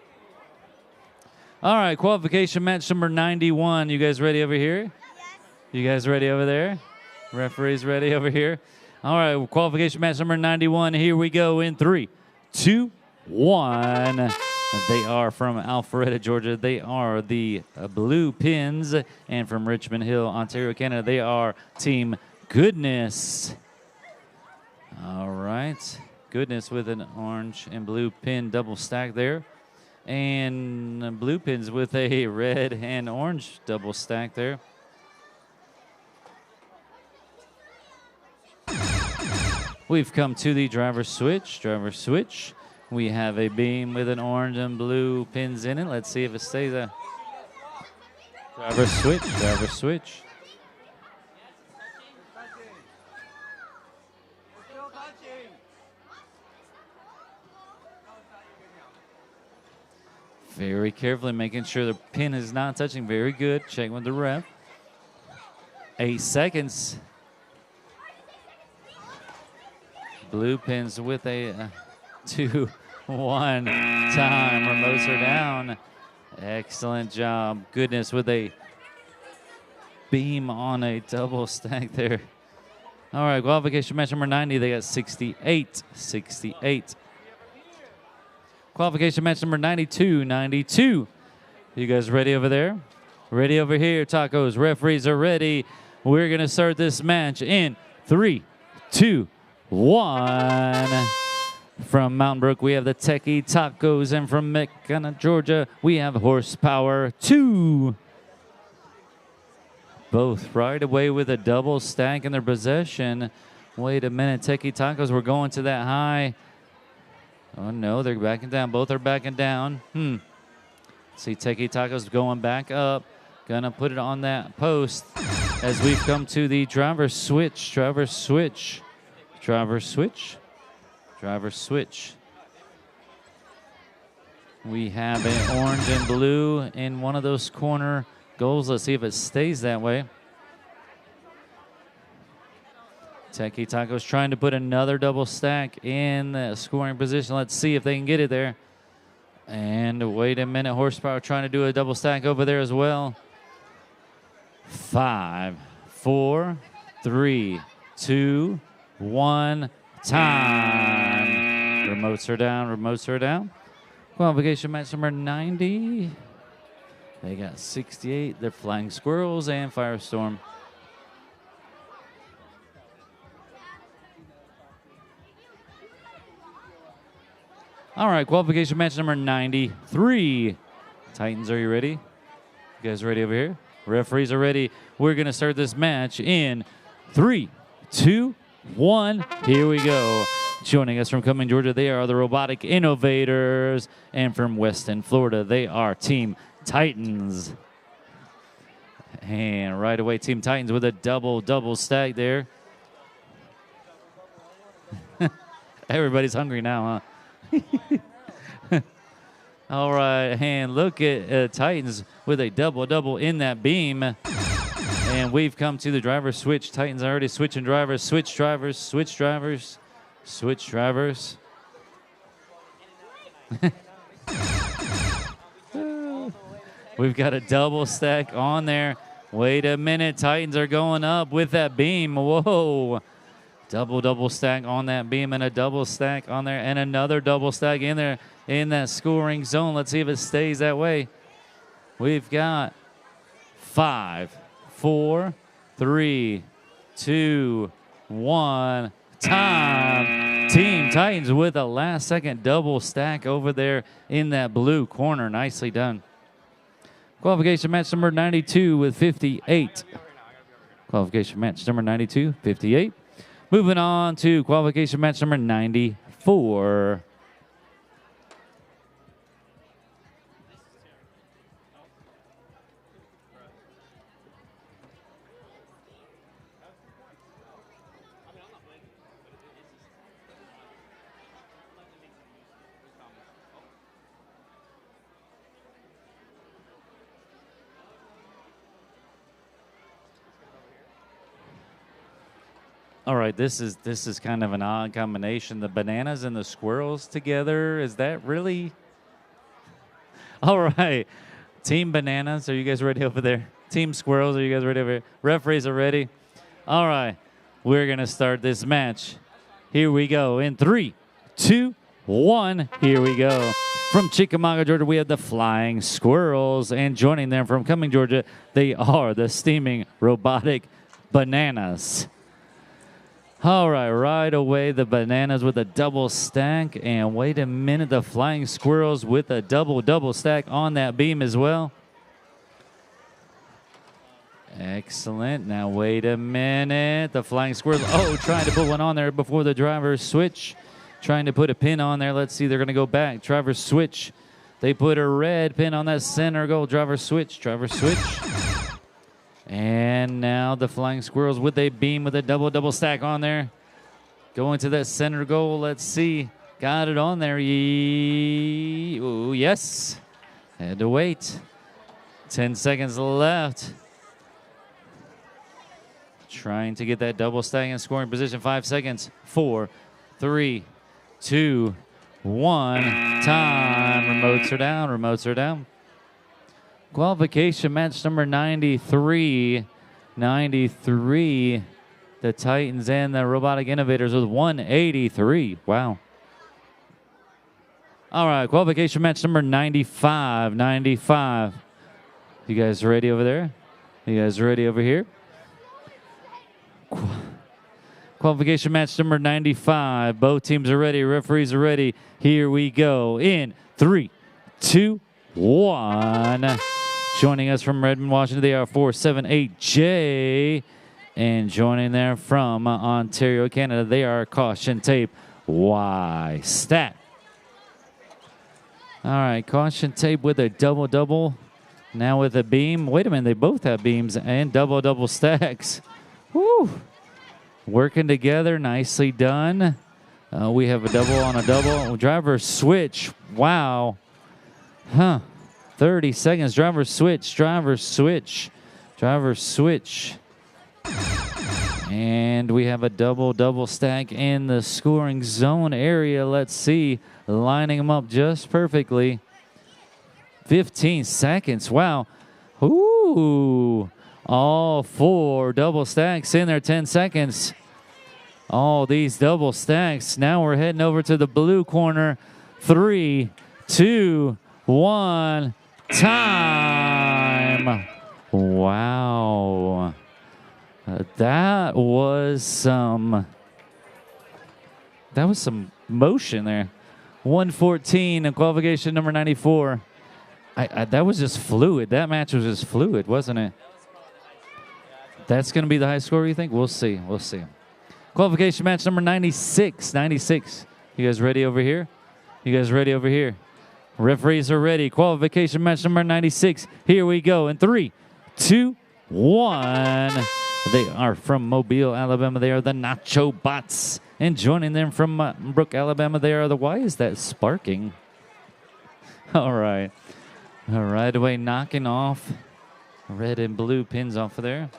All right, qualification match number 91. You guys ready over here? You guys ready over there? Referees ready over here? All right, qualification match number 91. Here we go in 3, 2, 1. They are from Alpharetta, Georgia. They are the Blue Pins. And from Richmond Hill, Ontario, Canada, they are Team Goodness. All right. Goodness with an orange and blue pin double stack there. And Blue Pins with a red and orange double stack there. We've come to the driver switch. Driver switch. We have a beam with an orange and blue pins in it. Let's see if it stays there. Driver switch. Driver switch. Very carefully making sure the pin is not touching. Very good. Check with the ref. 8 seconds. Blue Pins with a 2, 1 time. Remotes are down. Excellent job. Goodness with a beam on a double stack there. All right, qualification match number 90. They got 68. 68. Qualification match number 92. 92. You guys ready over there? Ready over here, tacos. Referees are ready. We're going to start this match in 3, 2, 1. From Mountain Brook, we have the Techie Tacos, and from McKenna, Georgia, we have Horsepower 2. Both right away with a double stack in their possession. Wait a minute, Techie Tacos, we're going to that high. Oh no, they're backing down. Both are backing down. See Techie Tacos going back up. Gonna put it on that post as we've come to the driver switch. Driver switch. Driver switch. Driver switch. We have an orange and blue in one of those corner goals. Let's see if it stays that way. Techie Tacos trying to put another double stack in the scoring position. Let's see if they can get it there. And wait a minute, Horsepower trying to do a double stack over there as well. 5, 4, 3, 2, 1. Time. Remotes are down. Remotes are down. Qualification match number 90. They got 68. They're Flying Squirrels and Firestorm. All right, qualification match number 93. Titans, are you ready? You guys ready over here? Referees are ready. We're going to start this match in 3, 2, 1. Here we go. Joining us from Cumming, Georgia, they are the Robotic Innovators. And from Weston, Florida, they are Team Titans. And right away, Team Titans with a double stack there. Everybody's hungry now, huh? All right, and look at Titans with a double in that beam. And we've come to the driver switch. Titans are already switching drivers. Switch drivers, switch drivers, switch drivers. We've got a double stack on there. Wait a minute, Titans are going up with that beam. Whoa. Double stack on that beam and a double stack on there and another double stack in there in that scoring zone. Let's see if it stays that way. We've got 5, 4, 3, 2, 1. Time. Team Titans with a last-second double stack over there in that blue corner. Nicely done. Qualification match number 92 with 58. Qualification match number 92, 58. Moving on to qualification match number 94. All right, this is kind of an odd combination. The bananas and the squirrels together. Is that really? All right. Team bananas, are you guys ready over there? Team squirrels, are you guys ready over here? Referees are ready. All right. We're going to start this match. Here we go. In 3, 2, 1. Here we go. From Chickamauga, Georgia, we have the Flying Squirrels. And joining them from Cumming, Georgia, they are the Steaming Robotic Bananas. All right, right away, the bananas with a double stack. And wait a minute, the Flying Squirrels with a double stack on that beam as well. Excellent. Now, wait a minute. The Flying Squirrels, trying to put one on there before the driver switch. Trying to put a pin on there. Let's see, they're going to go back. Driver switch. They put a red pin on that center goal. Driver switch. And now the Flying Squirrels with a beam with a double stack on there. Going to that center goal. Let's see. Got it on there. Oh, yes. Had to wait. 10 seconds left. Trying to get that double stack in scoring position. 5 seconds. 4, 3, 2, 1. Time. Remotes are down. Qualification match number 93. 93. The Titans and the Robotic Innovators with 183. Wow. All right, qualification match number 95. 95. You guys ready over there? You guys ready over here? Qualification match number 95. Both teams are ready. Referees are ready. Here we go. In 3, 2, 1. Joining us from Redmond, Washington, they are 478J. And joining them from Ontario, Canada, they are Caution Tape Y Stat. All right, Caution Tape with a double. Now with a beam. Wait a minute, they both have beams and double stacks. Woo! Working together, nicely done. We have a double on a double. Driver switch. Wow. 30 seconds. Driver switch. And we have a double stack in the scoring zone area. Let's see. Lining them up just perfectly. 15 seconds. Wow. Ooh. All 4 double stacks in there. 10 seconds. All these double stacks. Now we're heading over to the blue corner. 3, 2, 1. Time. Wow. That was some motion there. 114 in qualification number 94. That was just fluid. That match was just fluid, wasn't it? That's going to be the high score, you think? We'll see. Qualification match number 96. 96. You guys ready over here? Referees are ready. Qualification match number 96. Here we go. In 3, 2, 1. They are from Mobile, Alabama. They are the Nacho Bots. And joining them from Brooke, Alabama, they are the... Why is that sparking? All right. Right away, knocking off red and blue pins off of there.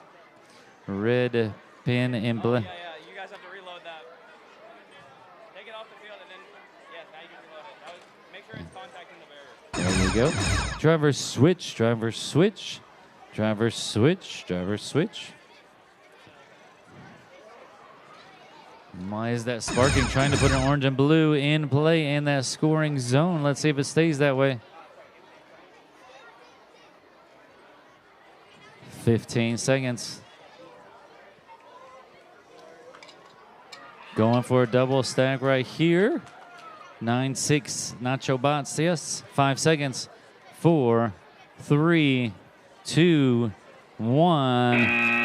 Red pin and blue. Yeah. You guys have to reload that. Take it off the field and then, now you can reload it. Make sure it's contacting the barrier. There you go. Driver switch. Why is that sparking? Trying to put an orange and blue in play in that scoring zone. Let's see if it stays that way. 15 seconds. Going for a double stack right here. 9-6 Nacho Bots. Yes, 5 seconds. 4, 3, 2, 1.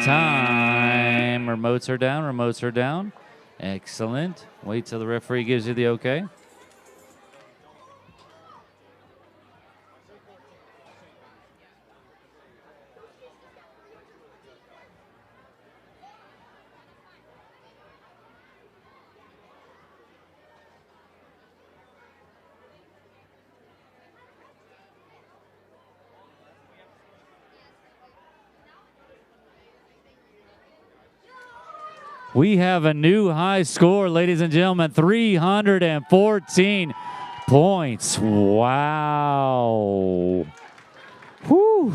Time. Remotes are down. Remotes are down. Excellent. Wait till the referee gives you the okay. We have a new high score, ladies and gentlemen, 314 points. Wow. Whew.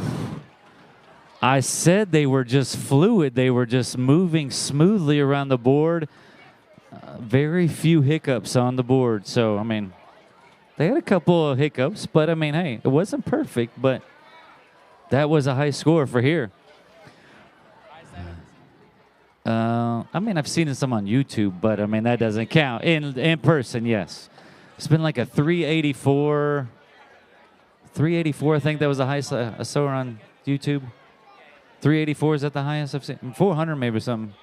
I said they were just fluid. They were just moving smoothly around the board. Very few hiccups on the board. So, I mean, they had a couple of hiccups, but I mean, hey, it wasn't perfect, but that was a high score for here. I mean, I've seen some on YouTube, but I mean, that doesn't count. In person, yes. It's been like a 384. 384, I think that was the highest I saw on YouTube. 384 is that the highest I've seen? 400 maybe something.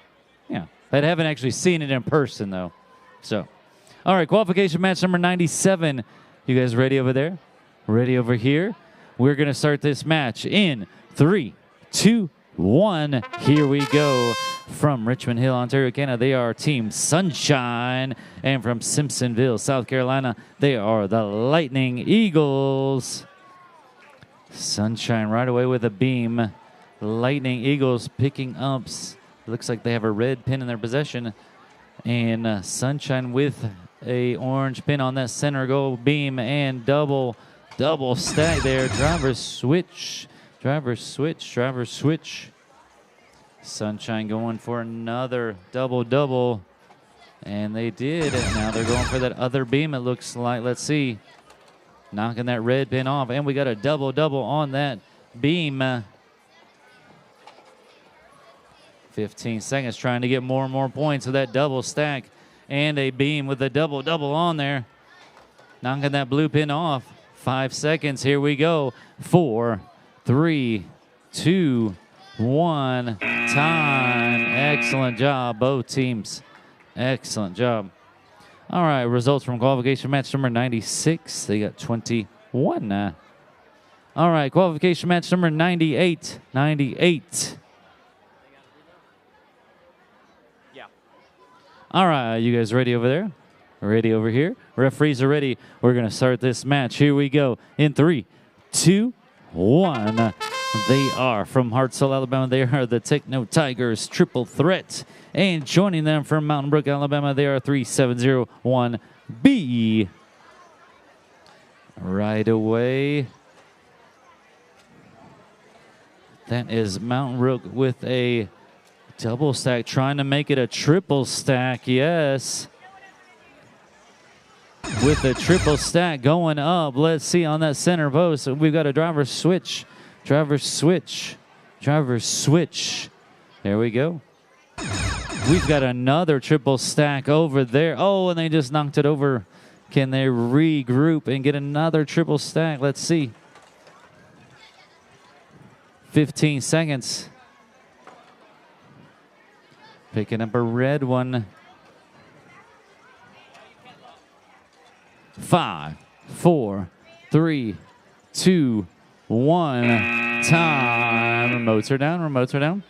Yeah. I haven't actually seen it in person, though. So, all right, qualification match number 97. You guys ready over there? Ready over here? We're going to start this match in 3, 2, 1. Here we go. From Richmond Hill, Ontario, Canada, they are Team Sunshine. And from Simpsonville, South Carolina, they are the Lightning Eagles. Sunshine right away with a beam. Lightning Eagles picking up. Looks like they have a red pin in their possession. And Sunshine with a orange pin on that center goal beam. And double stack there. Driver switch. Driver switch. Driver switch. Sunshine going for another double. And they did. And now they're going for that other beam, it looks like. Let's see. Knocking that red pin off. And we got a double on that beam. 15 seconds trying to get more and more points with that double stack. And a beam with a double on there. Knocking that blue pin off. 5 seconds. Here we go. 4, 3, 2, 1. Time. Excellent job, both teams. Excellent job. All right, results from qualification match number 96. They got 21. All right, qualification match number 98. 98. Yeah. All right, you guys ready over there? Ready over here? Referees are ready. We're going to start this match. Here we go. In 3, 2, 1. They are from Hartselle, Alabama. They are the Techno Tigers Triple Threat. And joining them from Mountain Brook, Alabama, they are 3701B. Right away. That is Mountain Brook with a double stack, trying to make it a triple stack. Yes. With a triple stack going up. Let's see on that center post. We've got a driver switch. Driver switch. Driver switch. There we go. We've got another triple stack over there. Oh, and they just knocked it over. Can they regroup and get another triple stack? Let's see. 15 seconds. Picking up a red one. 5, 4, 3, 2, 1. Time. Remotes are down. Remotes are down.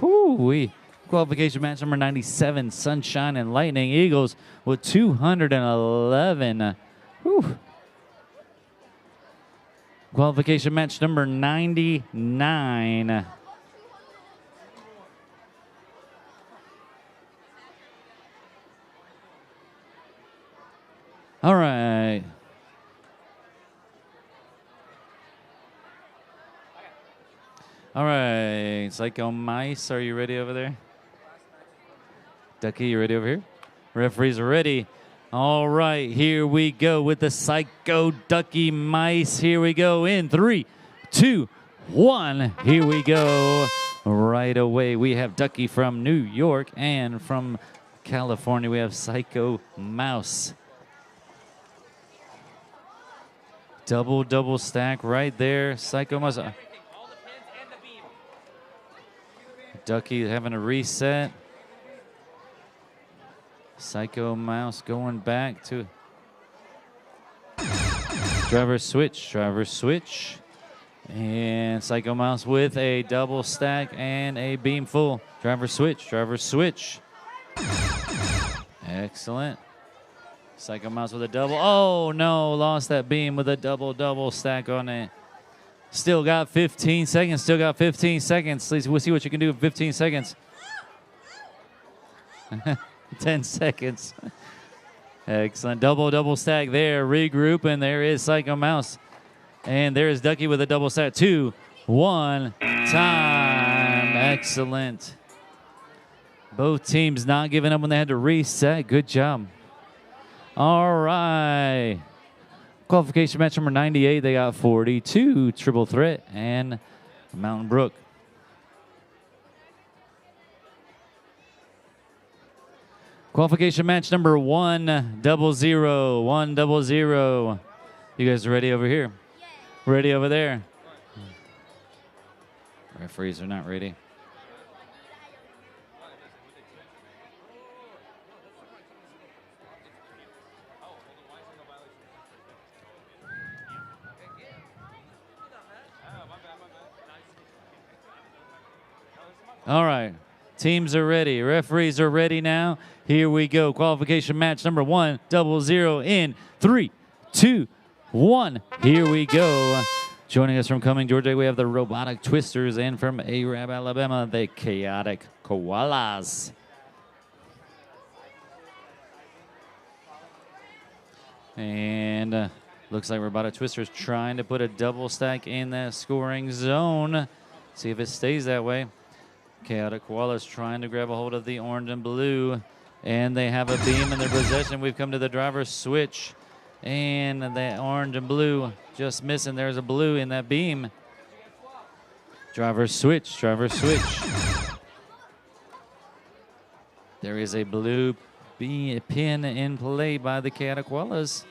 Whoo-wee. Qualification match number 97, Sunshine and Lightning Eagles with 211. Whew. Qualification match number 99. All right. All right, Psycho Mice, are you ready over there? Ducky, you ready over here? Referees are ready. All right, here we go with the Psycho Ducky Mice. Here we go in 3, 2, 1. Here we go. right away. We have Ducky from New York, and from California, we have Psycho Mouse. Double stack right there. Psycho Mouse. Ducky having a reset. Psycho Mouse going back to driver switch. And Psycho Mouse with a double stack and a beam full. Driver switch. Excellent. Psycho Mouse with a double. Oh, no, lost that beam with a double stack on it. Still got 15 seconds. We'll see what you can do in 15 seconds. 10 seconds. Excellent. Double stack there. Regroup, and there is Psycho Mouse. And there is Ducky with a double stack. 2, 1, time. Excellent. Both teams not giving up when they had to reset. Good job. All right. Qualification match number 98. They got 42, Triple Threat, and Mountain Brook. Qualification match number 100. You guys ready over here? Ready over there? Referees are not ready. All right, teams are ready. Referees are ready now. Here we go. Qualification match number 100 in 3, 2, 1. Here we go. Joining us from Cumming, Georgia, we have the Robotic Twisters, and from Arab, Alabama, the Chaotic Koalas. And looks like Robotic Twisters trying to put a double stack in that scoring zone. See if it stays that way. Chaotic Koalas trying to grab a hold of the orange and blue, and they have a beam in their possession. We've come to the driver's switch, and the orange and blue just missing. There's a blue in that beam. Driver's switch. There is a blue pin in play by the Chaotic Koalas.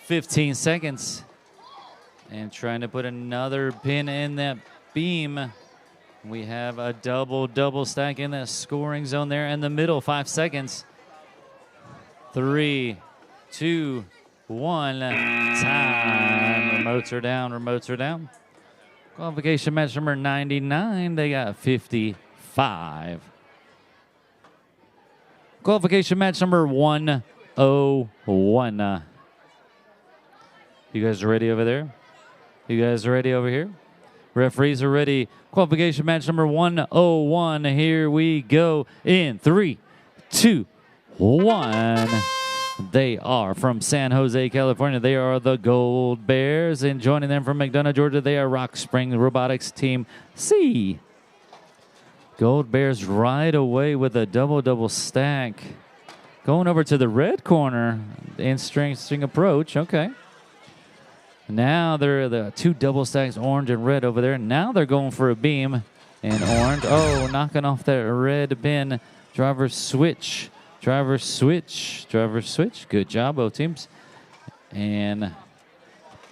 15 seconds, and trying to put another pin in that beam. We have a double stack in that scoring zone there in the middle. 5 seconds. 3, 2, 1. Time. Remotes are down. Qualification match number 99. They got 55. Qualification match number 101. You guys ready over there? You guys ready over here? Referees are ready. Qualification match number 101. Here we go in 3, 2, 1. They are from San Jose, California. They are the Gold Bears. And joining them from McDonough, Georgia, they are Rock Spring Robotics Team C. Gold Bears right away with a double stack. Going over to the red corner in string approach. Okay. Now they're the 2 double stacks, orange and red over there. Now they're going for a beam and orange. Oh, knocking off that red pin. Driver switch. Good job, both teams. And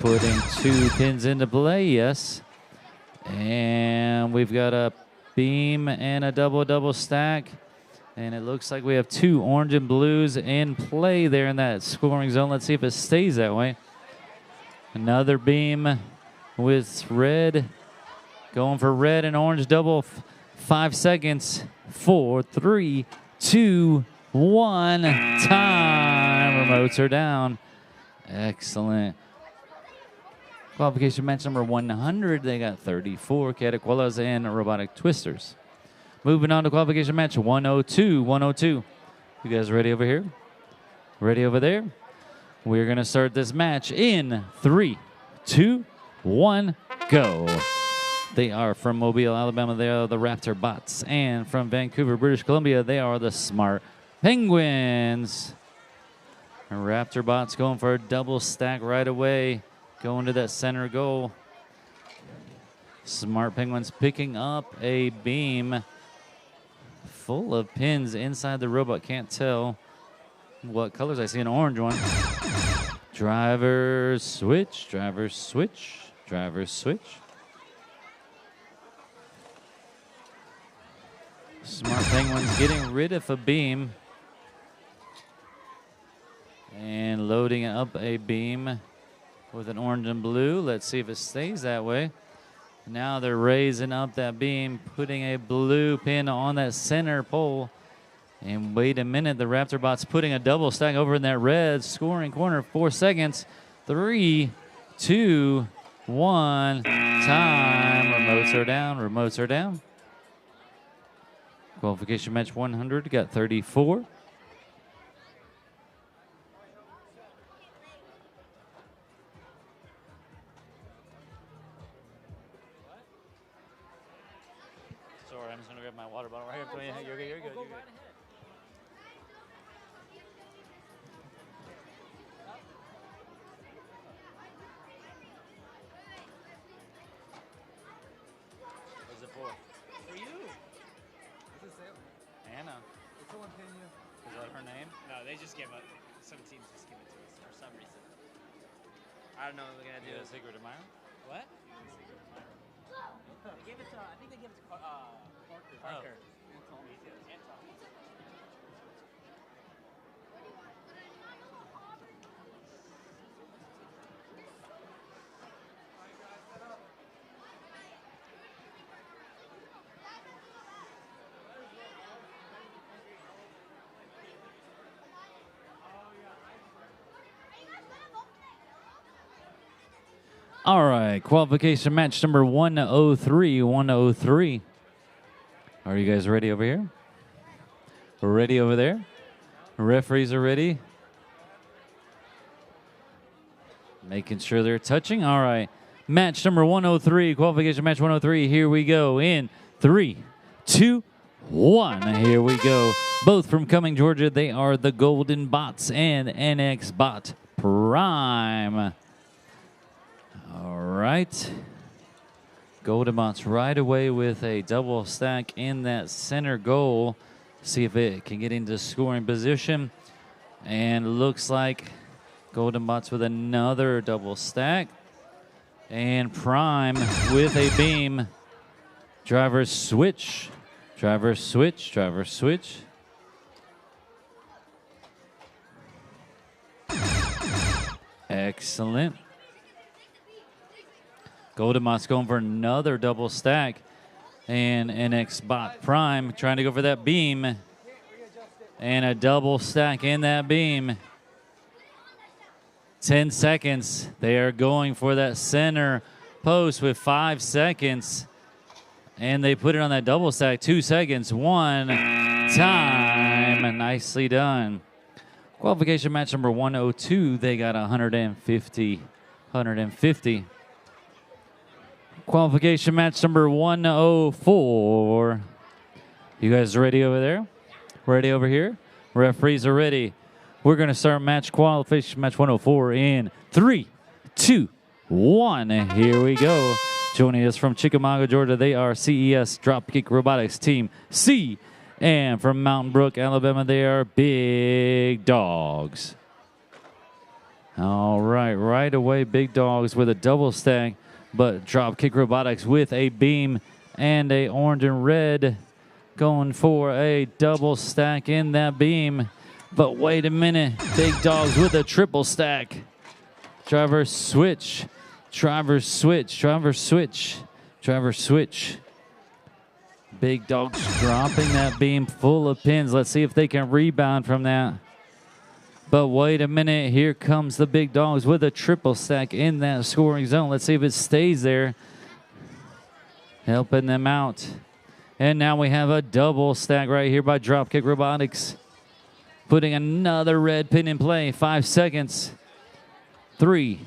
putting 2 pins into play, yes. And we've got a beam and a double stack. And it looks like we have 2 orange and blues in play there in that scoring zone. Let's see if it stays that way. Another beam with red. Going for red and orange double. 5 seconds. 4, 3, 2, 1. Time. Remotes are down. Excellent. Qualification match number 100. They got 34 Chaotic Koalas and Robotic Twisters. Moving on to qualification match 102. You guys ready over here? Ready over there? We're going to start this match in 3, 2, 1, go. They are from Mobile, Alabama. They are the Raptor Bots. And from Vancouver, British Columbia, they are the Smart Penguins. Raptor Bots going for a double stack right away. Going to that center goal. Smart Penguins picking up a beam full of pins inside the robot. Can't tell what colors. I see an orange one. Driver switch, driver switch, driver switch. Smart Penguins getting rid of a beam and loading up a beam with an orange and blue. Let's see if it stays that way. Now they're raising up that beam, putting a blue pin on that center pole. And wait a minute, the Raptor bot's putting a double stack over in that red scoring corner. 4 seconds. 3, 2, 1. Time. Remotes are down. Remotes are down. Qualification match 100 got 34. Sorry, I'm just going to grab my water bottle right here. You're good, you're good, you're good. What's it for? For you. Anna. Is that her name? No, they just give it. Some teams just give it to us for some reason. I don't know what we're gonna do. You got a secret admirer? What? They gave it to. I think they gave it to Parker. Parker. Anton. All right, qualification match number 103. 103. Are you guys ready over here? We're ready over there? Referees are ready. Making sure they're touching. All right. Match number 103, qualification match 103. Here we go in 3, 2, 1. Here we go. Both from Cumming, Georgia. They are the Golden Bots and NX Bot Prime. All right. Golden Bots right away with a double stack in that center goal. See if it can get into scoring position. And looks like Golden Bots with another double stack. And Prime with a beam. Driver switch. Driver switch. Driver switch. Excellent. Golden Bots going for another double stack. And NX Bot Prime trying to go for that beam. And a double stack in that beam. 10 seconds. They are going for that center post with 5 seconds. And they put it on that double stack. 2 seconds. 1 time. Nicely done. Qualification match number 102. They got 150. 150. Qualification match number 104. You guys ready over there? Ready over here? Referees are ready. We're going to start match qualification match 104 in 3, 2, 1. Here we go. Joining us from Chickamauga, Georgia, they are CES Dropkick Robotics Team C. And from Mountain Brook, Alabama, they are Big Dogs. All right, right away, Big Dogs with a double stack. But Dropkick Robotics with a beam and a orange and red going for a double stack in that beam. But wait a minute, Big Dogs with a triple stack. Driver switch, driver switch, driver switch, driver switch. Big Dogs dropping that beam full of pins. Let's see if they can rebound from that. But wait a minute, here comes the Big Dogs with a triple stack in that scoring zone. Let's see if it stays there. Helping them out. And now we have a double stack right here by Dropkick Robotics. Putting another red pin in play. 5 seconds. 3,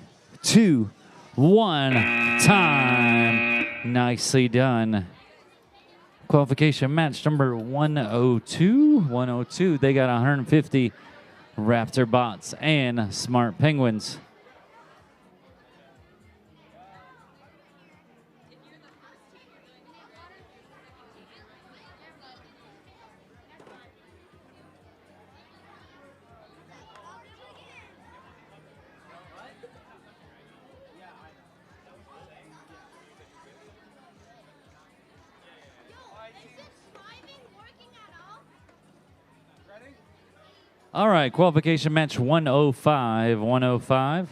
2, 1. Time. Nicely done. Qualification match number 102. 102. They got 150. Raptor Bots and Smart Penguins. All right, qualification match 105. 105.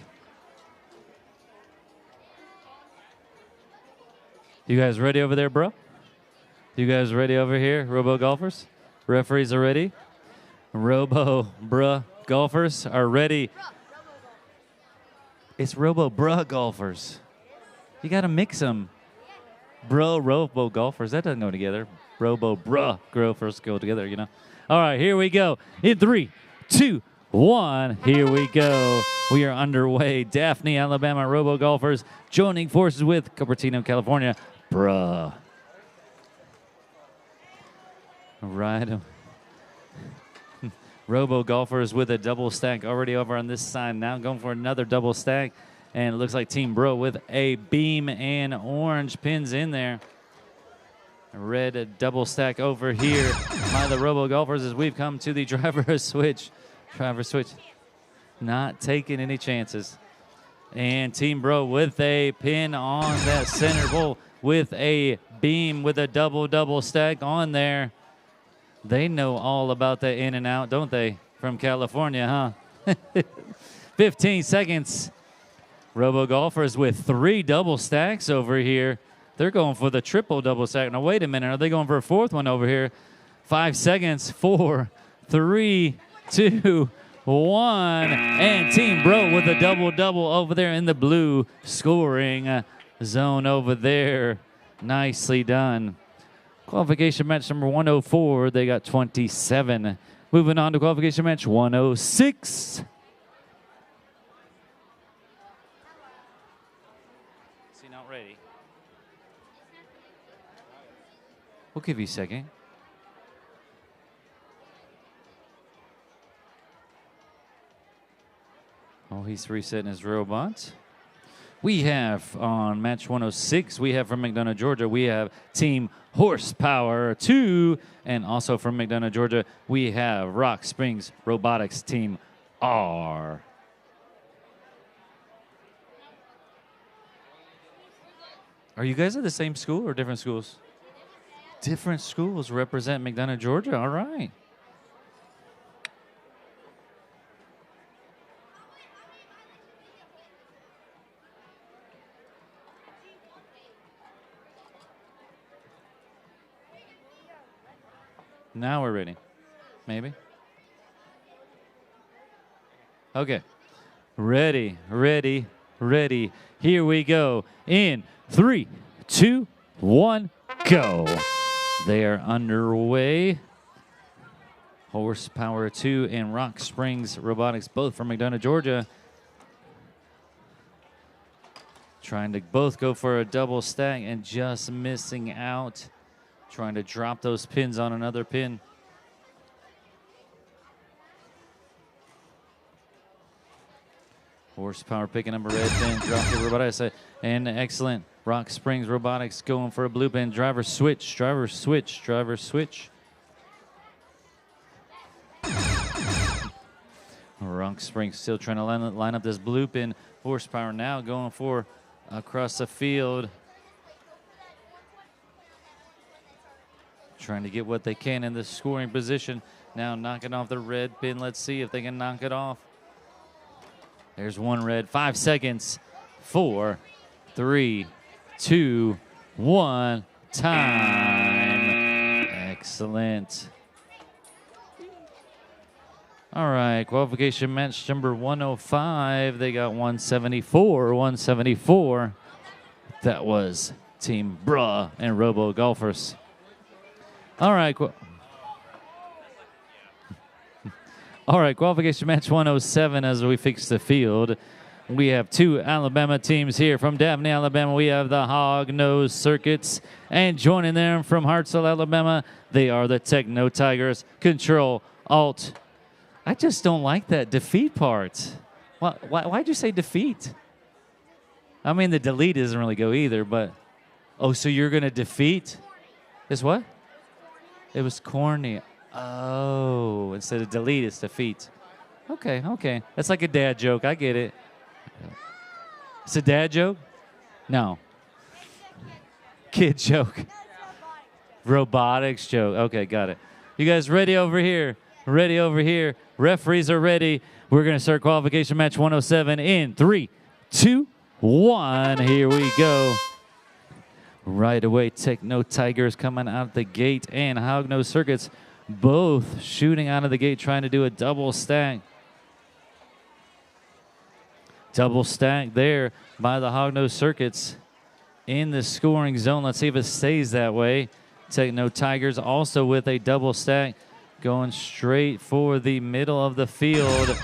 You guys ready over there, bro? You guys ready over here, Robo Golfers? Referees are ready. Robo Bruh Golfers are ready. It's Robo Bruh Golfers. You got to mix them. Robo Golfers. That doesn't go together. Robo Bruh Golfers go together, you know. All right, here we go. In 3, 2, 1. Here we go. We are underway. Daphne, Alabama Robo Golfers joining forces with Cupertino, California. Bruh. All right. Robo Golfers with a double stack already over on this side. Now going for another double stack. And it looks like Team Bro with a beam and orange pins in there. Red double stack over here by the Robo Golfers as we've come to the driver switch. Driver switch. Not taking any chances. And Team Bro with a pin on that center bowl with a beam with a double stack on there. They know all about the in and out, don't they? From California, huh? 15 seconds. Robo Golfers with 3 double stacks over here. They're going for the triple double stack. Now, wait a minute. Are they going for a 4th one over here? 5 seconds. 4, 3, 2, 1. And Team Bro with a double over there in the blue scoring zone over there. Nicely done. Qualification match number 104, they got 27. Moving on to qualification match 106. Is he not ready? We'll give you a second. Oh, he's resetting his robot. We have on match 106, we have from McDonough, Georgia, we have Team Horsepower 2. And also from McDonough, Georgia, we have Rock Springs Robotics Team R. Are you guys at the same school or different schools? Different schools represent McDonough, Georgia. All right. Now we're ready. Maybe. Okay. Ready, ready, ready. Here we go. In 3, 2, 1, go. They are underway. Horsepower 2 and Rock Springs Robotics, both from McDonough, Georgia. Trying to both go for a double stack and just missing out. Trying to drop those pins on another pin. Horsepower picking up a red pin. Drop the robotics. And excellent. Rock Springs Robotics going for a blue pin. Driver switch. Driver switch. Driver switch. Rock Springs still trying to line up this blue pin. Horsepower now going for across the field. Trying to get what they can in the scoring position. Now knocking off the red pin. Let's see if they can knock it off. There's one red. 5 seconds. 4, 3, 2, 1. Time. Excellent. All right. Qualification match number 105. They got 174. 174. That was Team Bruh and Robo Golfers. All right. All right, qualification match 107 as we fix the field. We have 2 Alabama teams here. From Daphne, Alabama, we have the Hog Nose Circuits. And joining them from Hartselle, Alabama, they are the Techno Tigers. Control, Alt. I just don't like that defeat part. Why'd you say defeat? I mean, the delete doesn't really go either, but... Oh, so you're going to defeat? Is what? It was corny. Oh, instead of delete, it's defeat. Okay, okay. That's like a dad joke. I get it. It's a dad joke? No. Kid joke. Robotics joke. Okay, got it. You guys ready over here? ready over here. Referees are ready. We're going to start qualification match 107 in 3, 2, 1. Here we go. Right away, Techno Tigers coming out the gate and Hognose Circuits both shooting out of the gate, trying to do a double stack. Double stack there by the Hognose Circuits in the scoring zone. Let's see if it stays that way. Techno Tigers also with a double stack, going straight for the middle of the field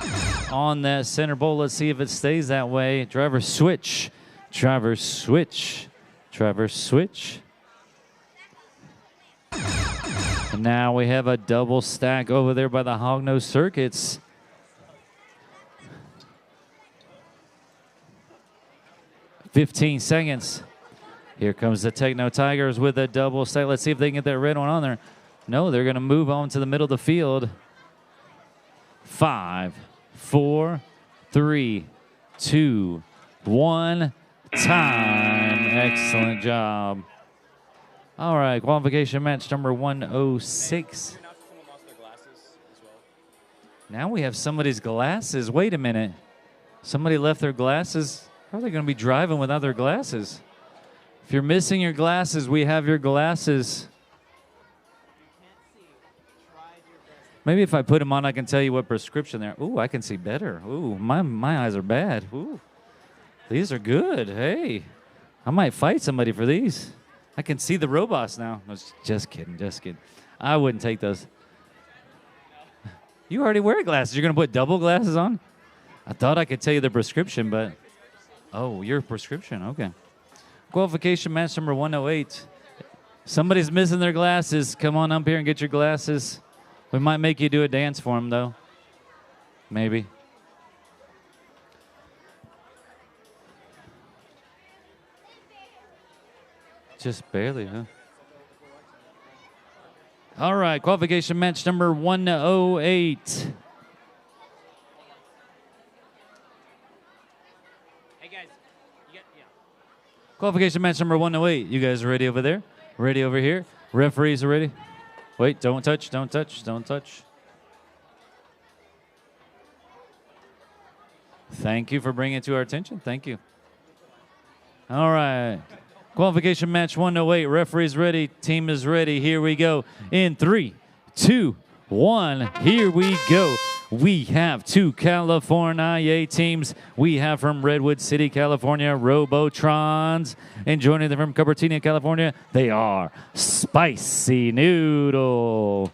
on that center bowl. Let's see if it stays that way. Driver switch. Driver switch. Driver switch. And now we have a double stack over there by the Hognose Circuits. "15 seconds. Here comes the Techno Tigers with a double stack. Let's see if they can get that red one on there. No, they're going to move on to the middle of the field. 5, 4, 3, 2, 1. Time. Excellent job. All right, qualification match number 106. Now we have somebody's glasses. Wait a minute. Somebody left their glasses. How are they going to be driving without their glasses? If you're missing your glasses, we have your glasses. Maybe if I put them on, I can tell you what prescription they're. Ooh, I can see better. Ooh, my eyes are bad. Ooh, these are good. Hey, I might fight somebody for these. I can see the robots now. No, just kidding, just kidding. I wouldn't take those. You already wear glasses. You're going to put double glasses on? I thought I could tell you the prescription, but... Oh, your prescription. Okay. Qualification match number 108. Somebody's missing their glasses. Come on up here and get your glasses. We might make you do a dance for them, though. Maybe. Just barely, huh? All right, qualification match number 108. Hey, guys. Yeah. Qualification match number 108. You guys are ready over there? Ready over here? Referees are ready? Wait, don't touch, don't touch, don't touch. Thank you for bringing it to our attention. Thank you. All right. Qualification match 108. Referees ready. Team is ready. Here we go. In 3, 2, 1. Here we go. We have two California teams. We have from Redwood City, California, Robotrons. And joining them from Cupertino, California, they are Spicy Noodle.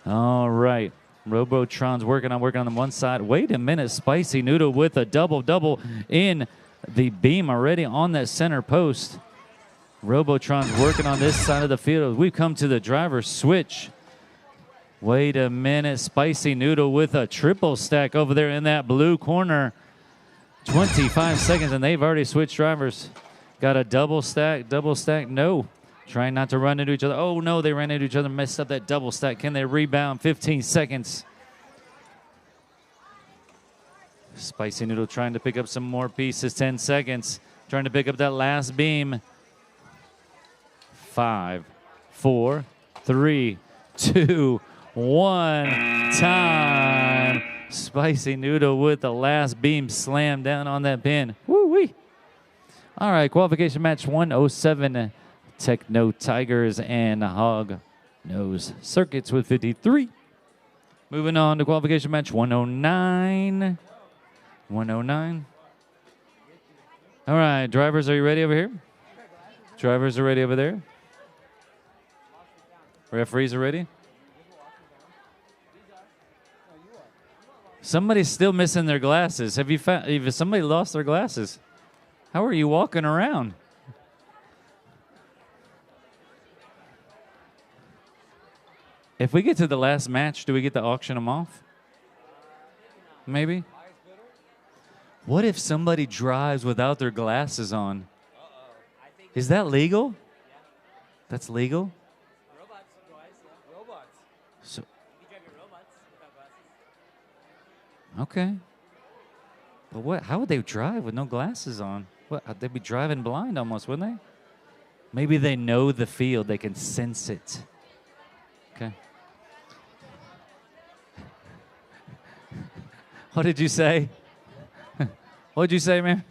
All right. Robotrons working on the one side. Wait a minute. Spicy Noodle with a double in the beam already on that center post. Robotron's working on this side of the field. We've come to the driver switch. Wait a minute. Spicy Noodle with a triple stack over there in that blue corner. 25 seconds, and they've already switched drivers. Got a double stack. No. Trying not to run into each other. Oh, no, they ran into each other, messed up that double stack. Can they rebound? 15 seconds. Spicy Noodle trying to pick up some more pieces. 10 seconds. Trying to pick up that last beam. 5, 4, 3, 2, 1. Time. Spicy Noodle with the last beam slammed down on that pin. Woo-wee. All right, qualification match 107. Techno Tigers and Hognose Circuits with 53. Moving on to qualification match 109. 109. All right, drivers, are you ready over here? Drivers are ready over there. Referees are ready. Somebody's still missing their glasses. Have you found? If somebody lost their glasses, how are you walking around? If we get to the last match, do we get to auction them off? Maybe. What if somebody drives without their glasses on? Is that legal? That's legal? So, okay. But what? How would they drive with no glasses on? What? They'd be driving blind almost, wouldn't they? Maybe they know the field. They can sense it. Okay. What did you say? What did you say, man?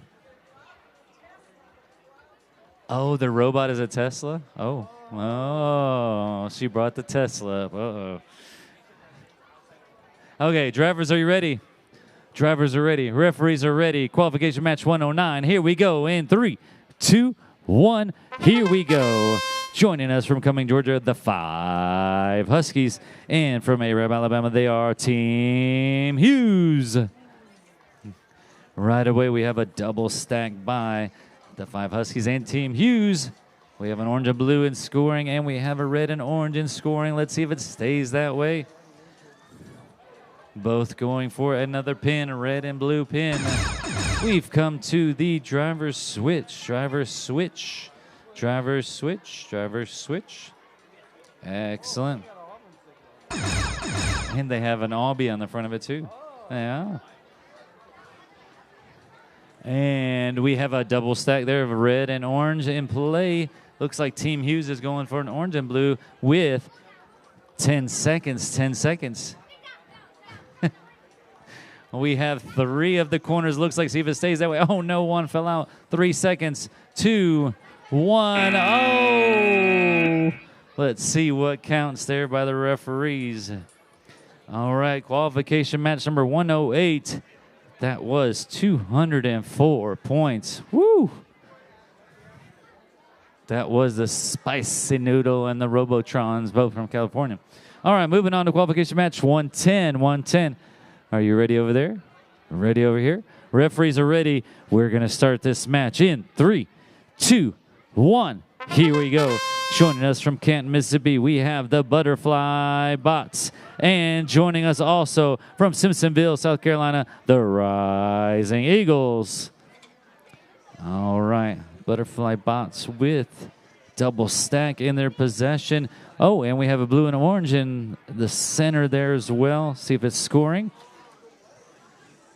Oh, the robot is a Tesla? Oh. Oh, she brought the Tesla up. Uh-oh. Okay, drivers, are you ready? Drivers are ready. Referees are ready. Qualification match 109. Here we go in 3, 2, 1. Here we go. Joining us from Cumming, Georgia, the 5 Huskies. And from Arab, Alabama, they are Team Hughes. Right away, we have a double stack by the 5 Huskies and Team Hughes. We have an orange and blue in scoring, and we have a red and orange in scoring. Let's see if it stays that way. Both going for another pin, red and blue pin. We've come to the driver's switch. Driver's switch. Driver's switch. Driver's switch. Excellent. And they have an Albie on the front of it, too. Yeah. And we have a double stack there of red and orange in play. Looks like Team Hughes is going for an orange and blue with 10 seconds. 10 seconds. We have 3 of the corners. Looks like, see if it stays that way. Oh, no, one fell out. 3 seconds. 2, 1. Oh! Let's see what counts there by the referees. All right, qualification match number 108. That was 204 points. Woo! That was the Spicy Noodle and the Robotrons, both from California. All right, moving on to qualification match 110. 110. Are you ready over there? Ready over here? Referees are ready. We're going to start this match in 3, 2, 1. Here we go. Joining us from Canton, Mississippi, we have the Butterfly Bots. And joining us also from Simpsonville, South Carolina, the Rising Eagles. All right. Butterfly Bots with double stack in their possession. Oh, and we have a blue and orange in the center there as well. See if it's scoring.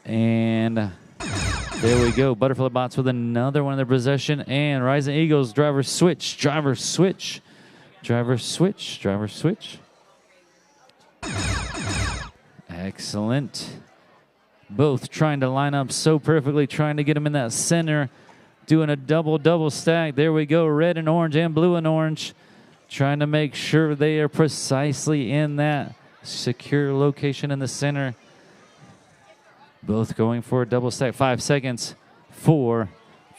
And there we go. Butterfly Bots with another one in their possession. And Rising Eagles, driver switch, driver switch, driver switch, driver switch. Excellent. Both trying to line up so perfectly, trying to get them in that center. Doing a double stack. There we go. Red and orange and blue and orange. Trying to make sure they are precisely in that secure location in the center. Both going for a double stack. 5 seconds. 4,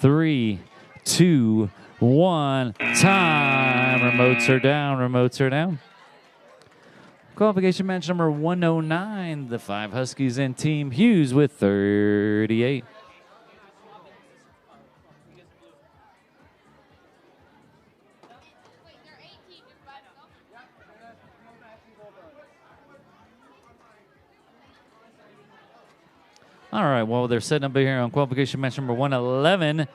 3, 2, 1. Time. Remotes are down. Remotes are down. Qualification match number 109. The 5 Huskies and Team Hughes with 38. All right, well, they're setting up here on qualification match number 111.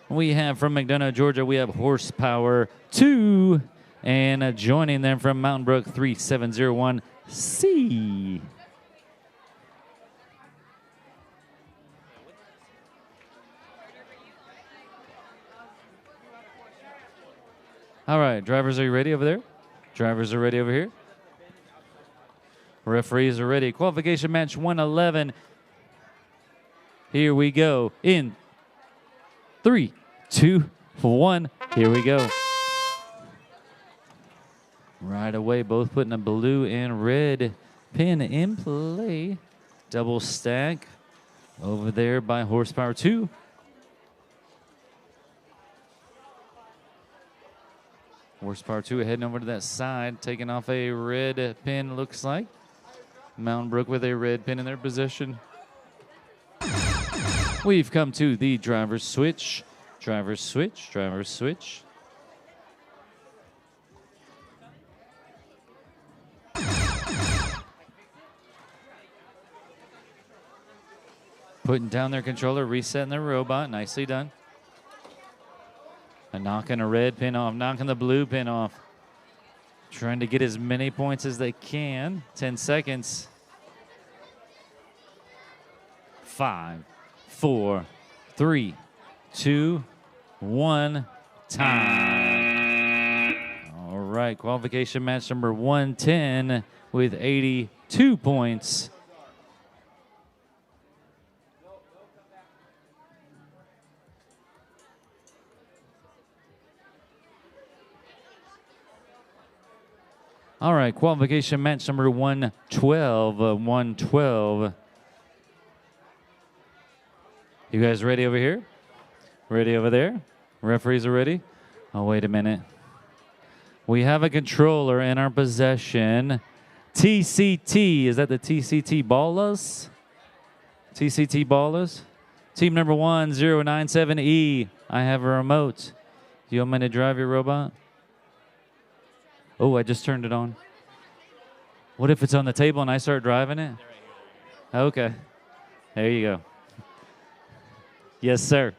We have from McDonough, Georgia, we have Horsepower 2. And joining them from Mountain Brook, 3701C. All right, drivers, are you ready over there? Drivers are ready over here. Referees are ready. Qualification match 111. Here we go in 3, 2, 1. Here we go. Right away, both putting a blue and red pin in play. Double stack over there by Horsepower 2. Horsepower 2 heading over to that side, taking off a red pin, looks like. Mountain Brook with a red pin in their possession. We've come to the driver's switch. Driver's switch, driver's switch. Putting down their controller, resetting their robot. Nicely done. And knocking a red pin off, knocking the blue pin off. Trying to get as many points as they can. 10 seconds. 5, 4, 3, 2, 1. Time. All right, qualification match number 110 with 82 points. All right, qualification match number 112. 112. You guys ready over here? Ready over there? Referees are ready? Oh, wait a minute. We have a controller in our possession. TCT, is that the TCT Ballas? TCT Ballas? Team number 1097E. I have a remote. Do you want me to drive your robot? Oh, I just turned it on. What if it's on the table and I start driving it? Okay. There you go. Yes, sir.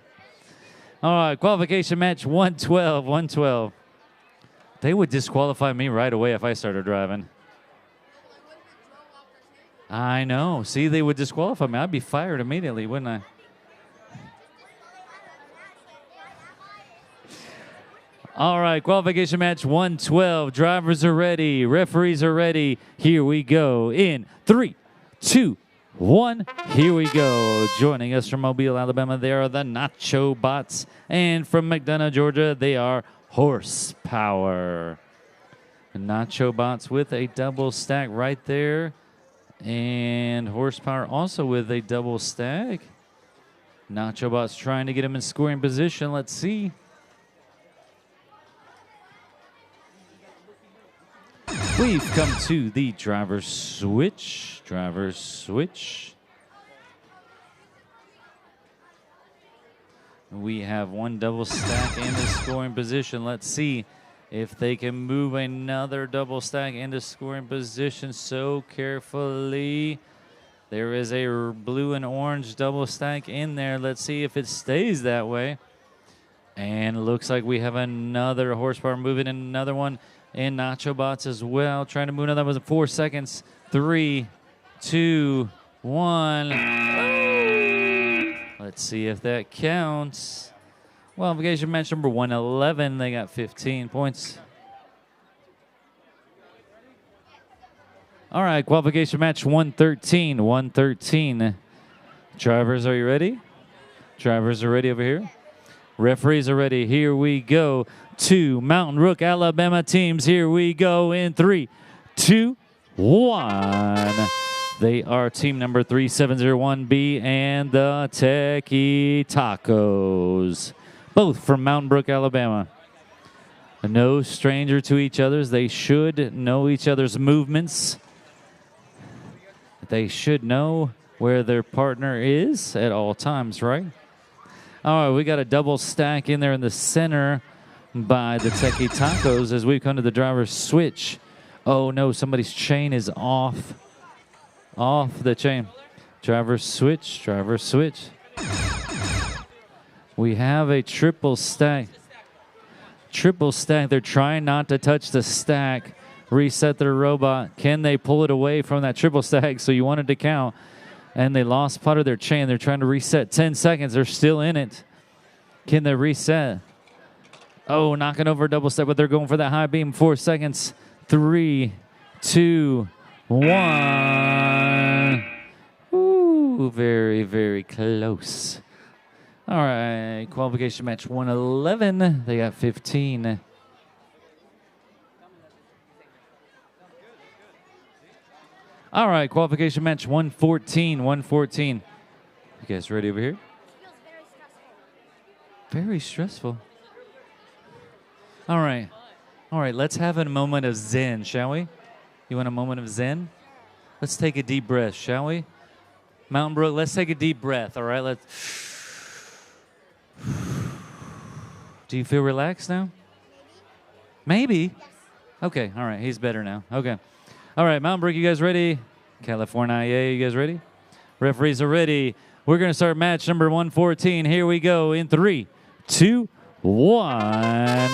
All right, qualification match 112. 112. They would disqualify me right away if I started driving. I know. See, they would disqualify me. I'd be fired immediately, wouldn't I? All right, qualification match 112. Drivers are ready. Referees are ready. Here we go. In 3, 2, 1. Here we go. Joining us from Mobile, Alabama, they are the Nacho Bots. And from McDonough, Georgia, they are Horsepower. Nacho Bots with a double stack right there. And Horsepower also with a double stack. Nacho Bots trying to get him in scoring position. Let's see. We've come to the driver's switch. Driver's switch. We have one double stack in the scoring position. Let's see if they can move another double stack into scoring position so carefully. There is a blue and orange double stack in there. Let's see if it stays that way. And looks like we have another Horsepower moving in another one. And Nacho Bots as well. Trying to move another one in 4 seconds. 3, 2, 1. Let's see if that counts. Qualification match number 111. They got 15 points. All right, qualification match 113. 113. Drivers, are you ready? Drivers are ready over here. Referees are ready. Here we go. 2 Mountain Brook, Alabama teams. Here we go in 3, 2, 1. They are team number 3701B and the Techie Tacos, both from Mountain Brook, Alabama. No stranger to each other's. They should know each other's movements. They should know where their partner is at all times, right? All right, we got a double stack in there in the center by the Techie Tacos as we come to the driver's switch. Oh, no, somebody's chain is off. Off the chain. Driver's switch, driver's switch. We have a triple stack. Triple stack. They're trying not to touch the stack. Reset their robot. Can they pull it away from that triple stack? So you wanted to count. And they lost part of their chain. They're trying to reset. 10 seconds. They're still in it. Can they reset? Oh, knocking over a double step, but they're going for that high beam. 4 seconds. 3, 2, 1. Ooh, very, very close. All right, qualification match 111. They got 15. All right, qualification match 114. 114. You guys ready over here? Very stressful. All right. All right, let's have a moment of zen, shall we? You want a moment of zen? Let's take a deep breath, shall we? Mountain Brook, let's take a deep breath, all right? Let's. Do you feel relaxed now? Maybe. Okay, all right, he's better now. Okay. All right, Mountain Brook, you guys ready? California, you guys ready? Referees are ready. We're going to start match number 114. Here we go in 3, 2, 1.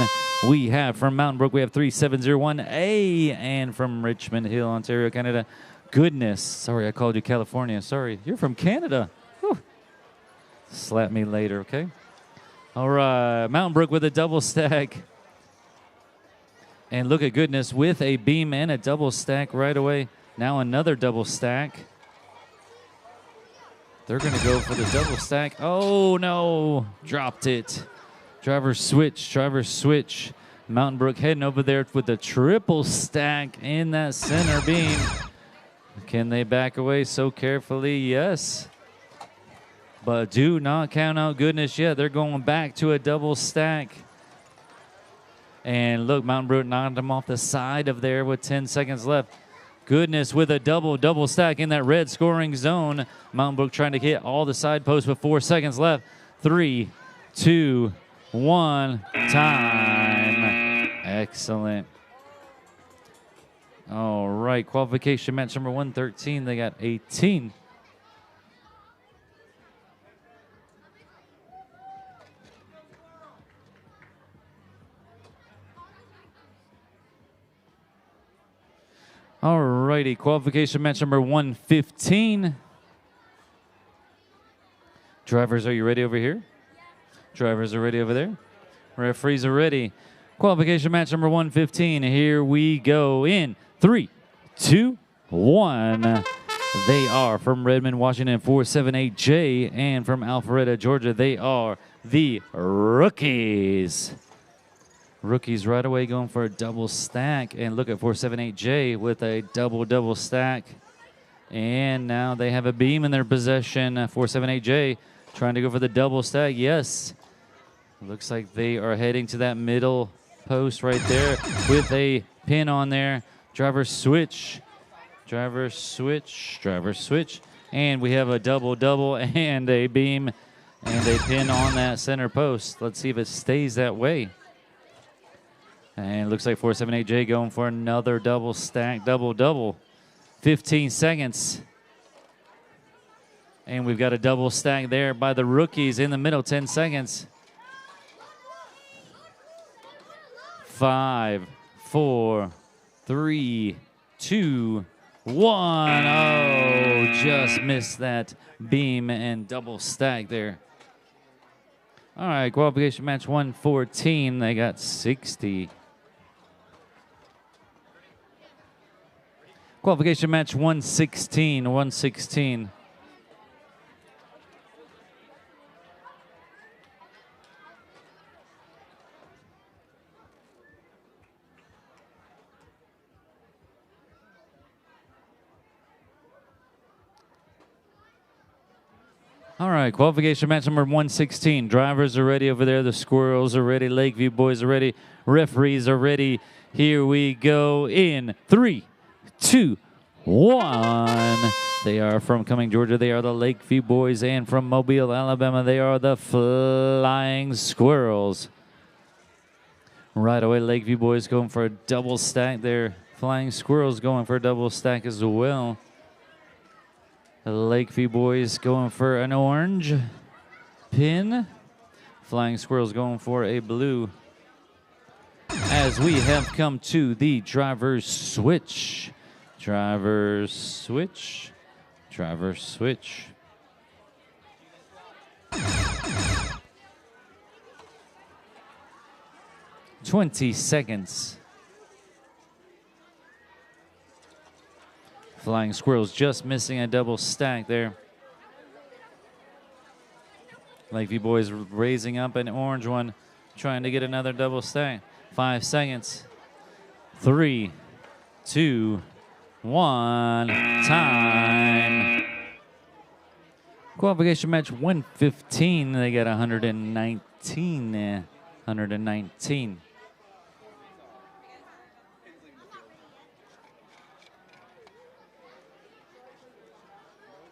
We have from Mountain Brook, we have 3701A, and from Richmond Hill, Ontario, Canada. Goodness, sorry I called you California. Sorry, you're from Canada. Whew. Slap me later, okay? All right, Mountain Brook with a double stack. And look at Goodness with a beam and a double stack right away. Now another double stack. They're going to go for the double stack. Oh, no. Dropped it. Driver switch. Driver switch. Mountain Brook heading over there with the triple stack in that center beam. Can they back away so carefully? Yes. But do not count out goodness yet. They're going back to a double stack. And look, Mountain Brook knocked them off the side of there with 10 seconds left. Goodness with a double stack in that red scoring zone. Mountain Brook trying to hit all the side posts with 4 seconds left. 3, 2, 1, time. Excellent. All right, qualification match number 113. They got 18. All righty, qualification match number 115. Drivers, are you ready over here? Drivers are ready over there. Referees are ready. Qualification match number 115. Here we go in 3, 2, 1. They are from Redmond, Washington, 478J, and from Alpharetta, Georgia, they are the rookies. Rookies right away going for a double stack. And look at 478J with a double stack. And now they have a beam in their possession. 478J trying to go for the double stack. Yes. Looks like they are heading to that middle post right there with a pin on there. Driver switch. Driver switch. Driver switch. And we have a double and a beam and a pin on that center post. Let's see if it stays that way. And it looks like 478J going for another double stack, double. 15 seconds. And we've got a double stack there by the rookies in the middle, 10 seconds. 5, 4, 3, 2, 1. Oh, just missed that beam and double stack there. All right, qualification match 114. They got 60. Qualification match 116. All right, qualification match number 116. Drivers are ready over there. The Squirrels are ready. Lakeview boys are ready. Referees are ready. Here we go in 3, 2, 1. They are from Cumming, Georgia. They are the Lakeview boys. And from Mobile, Alabama, they are the Flying Squirrels. Right away, Lakeview boys going for a double stack there. Flying Squirrels going for a double stack as well. The Lakeview boys going for an orange pin. Flying Squirrels going for a blue. As we have come to the driver's switch. Driver's switch. Driver's switch. $20 seconds. Flying Squirrels just missing a double stack there. Lakeview boys raising up an orange one, trying to get another double stack. 5 seconds. 3, 2, 1. Time. Qualification match 115. They got 119. 119.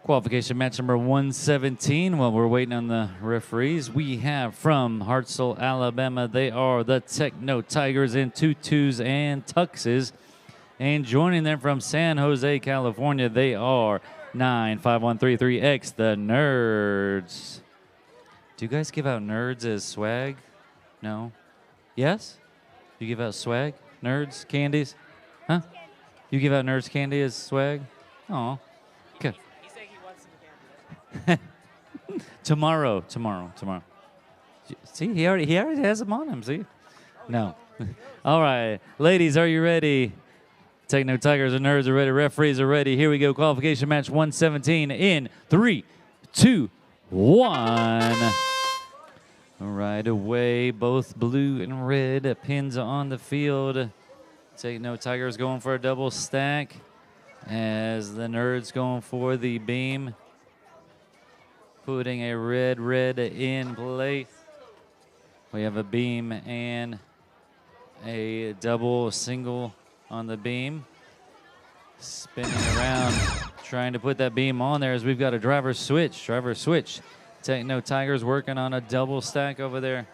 Qualification match number 117. While we're waiting on the referees, we have from Hartselle, Alabama, they are the Techno Tigers in tutus and tuxes. And joining them from San Jose, California, they are 95133X, the Nerds. Do you guys give out nerds as swag? No? Yes? You give out swag? Nerds? Candies? Huh? You give out nerds candy as swag? Oh, okay. Tomorrow. See, he already has them on him, see? No. All right. Ladies, are you ready? Techno Tigers and Nerds are ready. Referees are ready. Here we go. Qualification match 117 in 3, 2, 1. Right away, both blue and red pins on the field. Take no Tigers going for a double stack as the Nerds going for the beam. Putting a red in place. We have a beam and a double single on the beam. Spinning around, trying to put that beam on there as we've got a driver switch. Techno Tigers working on a double stack over there.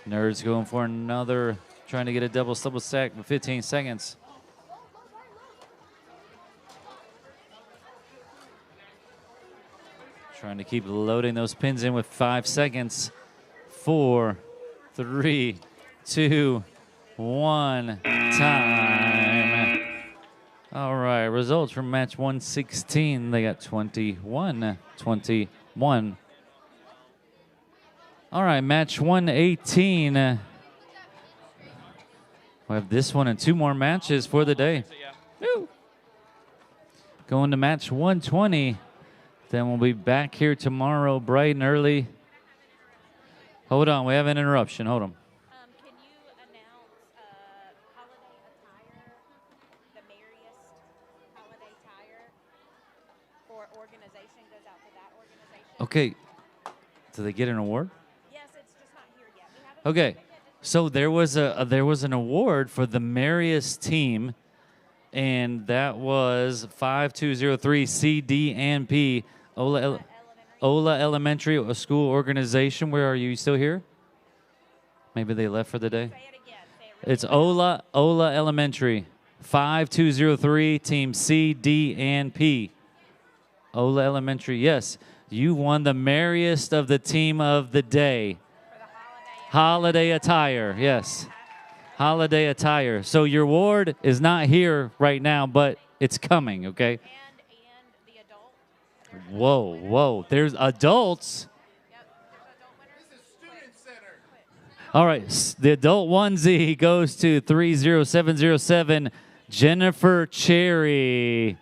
Nerds going for another, trying to get a double stack for 15 seconds. Trying to keep loading those pins in with 5 seconds. 4, 3, 2, 1, time. All right, results from match 116. They got 21, 21. All right, match 118. We have this one and 2 more matches for the day. Woo. Going to match 120. Then we'll be back here tomorrow bright and early. Hold on, we have an interruption. Hold on. Can you announce holiday attire, the merriest holiday attire for organization goes out to that organization? Okay. Do they get an award? Yes, it's just not here yet. We haven't Okay. So there was an award for the merriest team, and that was 5203 CDNP Ola Elementary School Organization. Where are you? You still here? Maybe they left for the day. It's Ola Elementary 5203 Team C, D, and P. Ola Elementary. Yes, you won the merriest of the team of the day. Holiday attire, yes. Holiday attire. So your award is not here right now, but it's coming, okay? And the adult. Whoa. There's adults. Yep, there's adult winners. This is Student Center. All right, the adult onesie goes to 30707 Jennifer Cherry.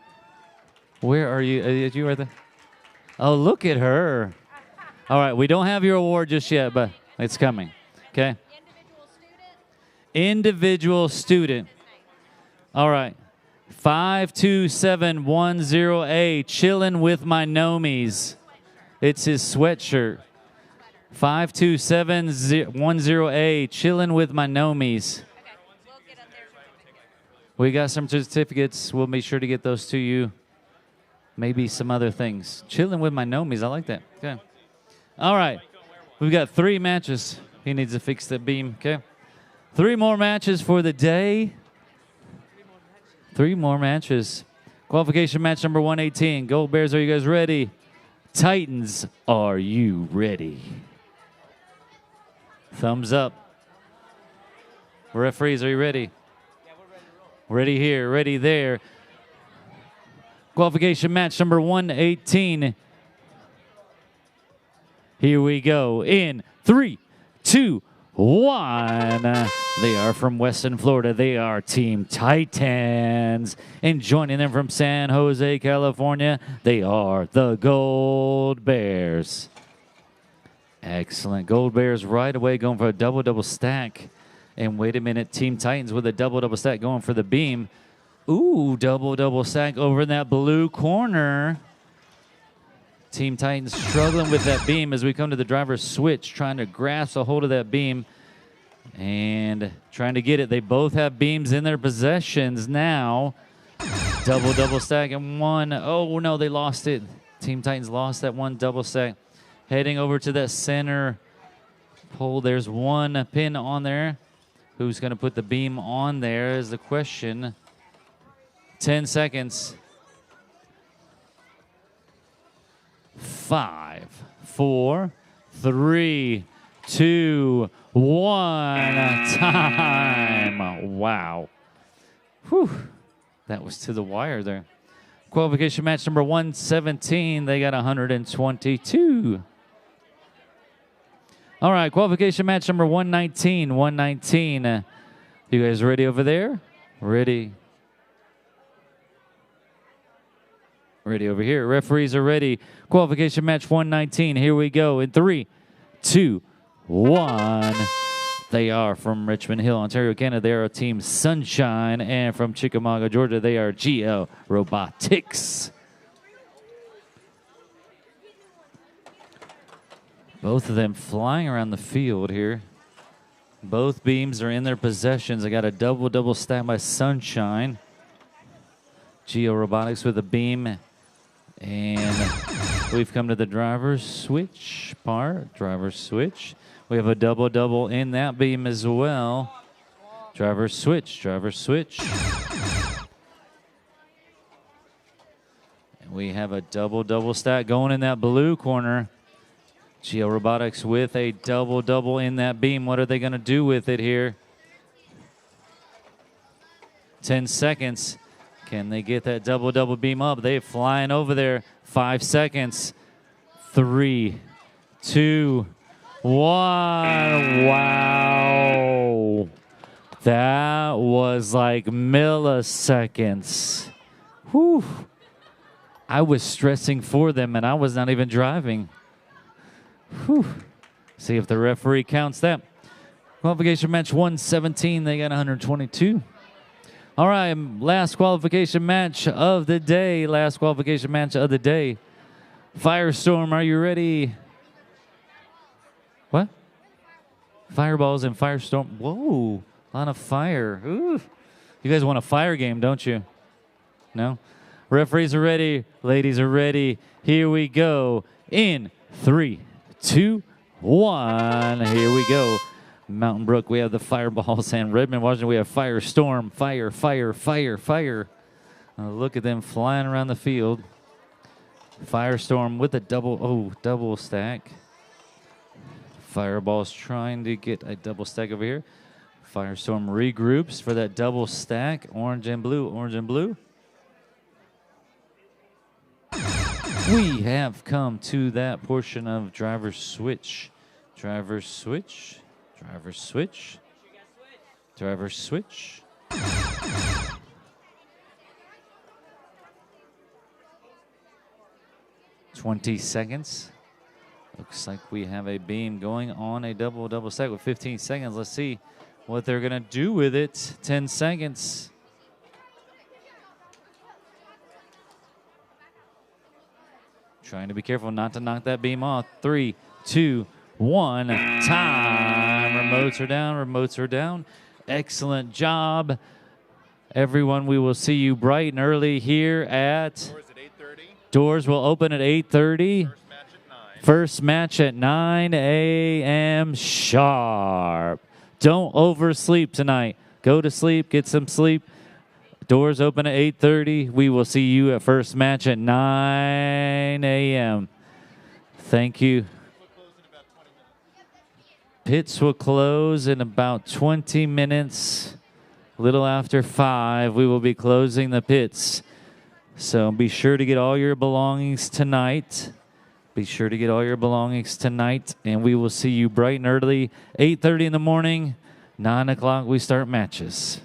Where are you? Are you right there? Oh, look at her. All right, we don't have your award just yet, but it's coming. Okay. Individual student. All right. 52710A, chilling with my nomies. It's his sweatshirt. 52710A, chilling with my nomies. We got some certificates. We'll be sure to get those to you. Maybe some other things. Chilling with my nomies. I like that. Okay. All right. We've got 3 matches. He needs to fix the beam. Okay. 3 more matches for the day. 3 more matches. Qualification match number 118. Gold Bears, are you guys ready? Titans, are you ready? Thumbs up. Referees, are you ready? Yeah, we're ready to roll. Ready here, ready there. Qualification match number 118. Here we go. In 3, 2, 1. They are from Western Florida. They are Team Titans. And joining them from San Jose, California, they are the Gold Bears. Excellent. Gold Bears right away going for a double stack. And wait a minute, Team Titans with a double stack going for the beam. Ooh, double stack over in that blue corner. Team Titans struggling with that beam as we come to the driver's switch, trying to grasp a hold of that beam and trying to get it. They both have beams in their possessions now. Double stack and one. Oh, no, they lost it. Team Titans lost that one double stack. Heading over to that center pole. There's one pin on there. Who's going to put the beam on there is the question. 10 seconds. 5, 4, 3, 2, 1. Time. Wow. Whew. That was to the wire there. Qualification match number 117. They got 122. All right, qualification match number 119. 119. You guys ready over there? Ready. Ready over here. Referees are ready. Qualification match 119. Here we go in 3, 2, 1. They are from Richmond Hill, Ontario, Canada. They are Team Sunshine. And from Chickamauga, Georgia, they are GL Robotics. Both of them flying around the field here. Both beams are in their possessions. I got a double stack by Sunshine. GL Robotics with a beam. And we've come to the driver's switch part. Driver's switch. We have a double in that beam as well. Driver's switch, driver's switch. And we have a double stack going in that blue corner. GL Robotics with a double in that beam. What are they going to do with it here? 10 seconds. Can they get that double beam up? They're flying over there. 5 seconds. 3, 2, 1. Wow. That was like milliseconds. Whew. I was stressing for them, and I was not even driving. Whew. See if the referee counts that. Qualification match 117. They got 122. All right, last qualification match of the day. Last qualification match of the day. Firestorm, are you ready? What? Fireballs and Firestorm. Whoa, a lot of fire. Ooh. You guys want a fire game, don't you? No? Referees are ready. Ladies are ready. Here we go. In 3, 2, 1. Here we go. Mountain Brook, we have the Fireballs, and Redmond, Washington, we have Firestorm. Fire, fire, fire, fire. Look at them flying around the field. Firestorm with a double stack. Fireball's trying to get a double stack over here. Firestorm regroups for that double stack. Orange and blue, orange and blue. We have come to that portion of driver's switch. Driver's switch. Driver's switch. Driver's switch. 20 seconds. Looks like we have a beam going on a double stack with 15 seconds. Let's see what they're going to do with it. 10 seconds. Trying to be careful not to knock that beam off. 3, 2, 1. Time. Remotes are down. Remotes are down. Excellent job. Everyone, we will see you bright and early here at... Doors at 8:30. Doors will open at 8:30. First match at 9 a.m. sharp. Don't oversleep tonight. Go to sleep. Get some sleep. Doors open at 8:30. We will see you at first match at 9 a.m. Thank you. Pits will close in about 20 minutes. A little after 5, we will be closing the pits. So be sure to get all your belongings tonight. Be sure to get all your belongings tonight. And we will see you bright and early. 8:30 in the morning. 9 o'clock we start matches.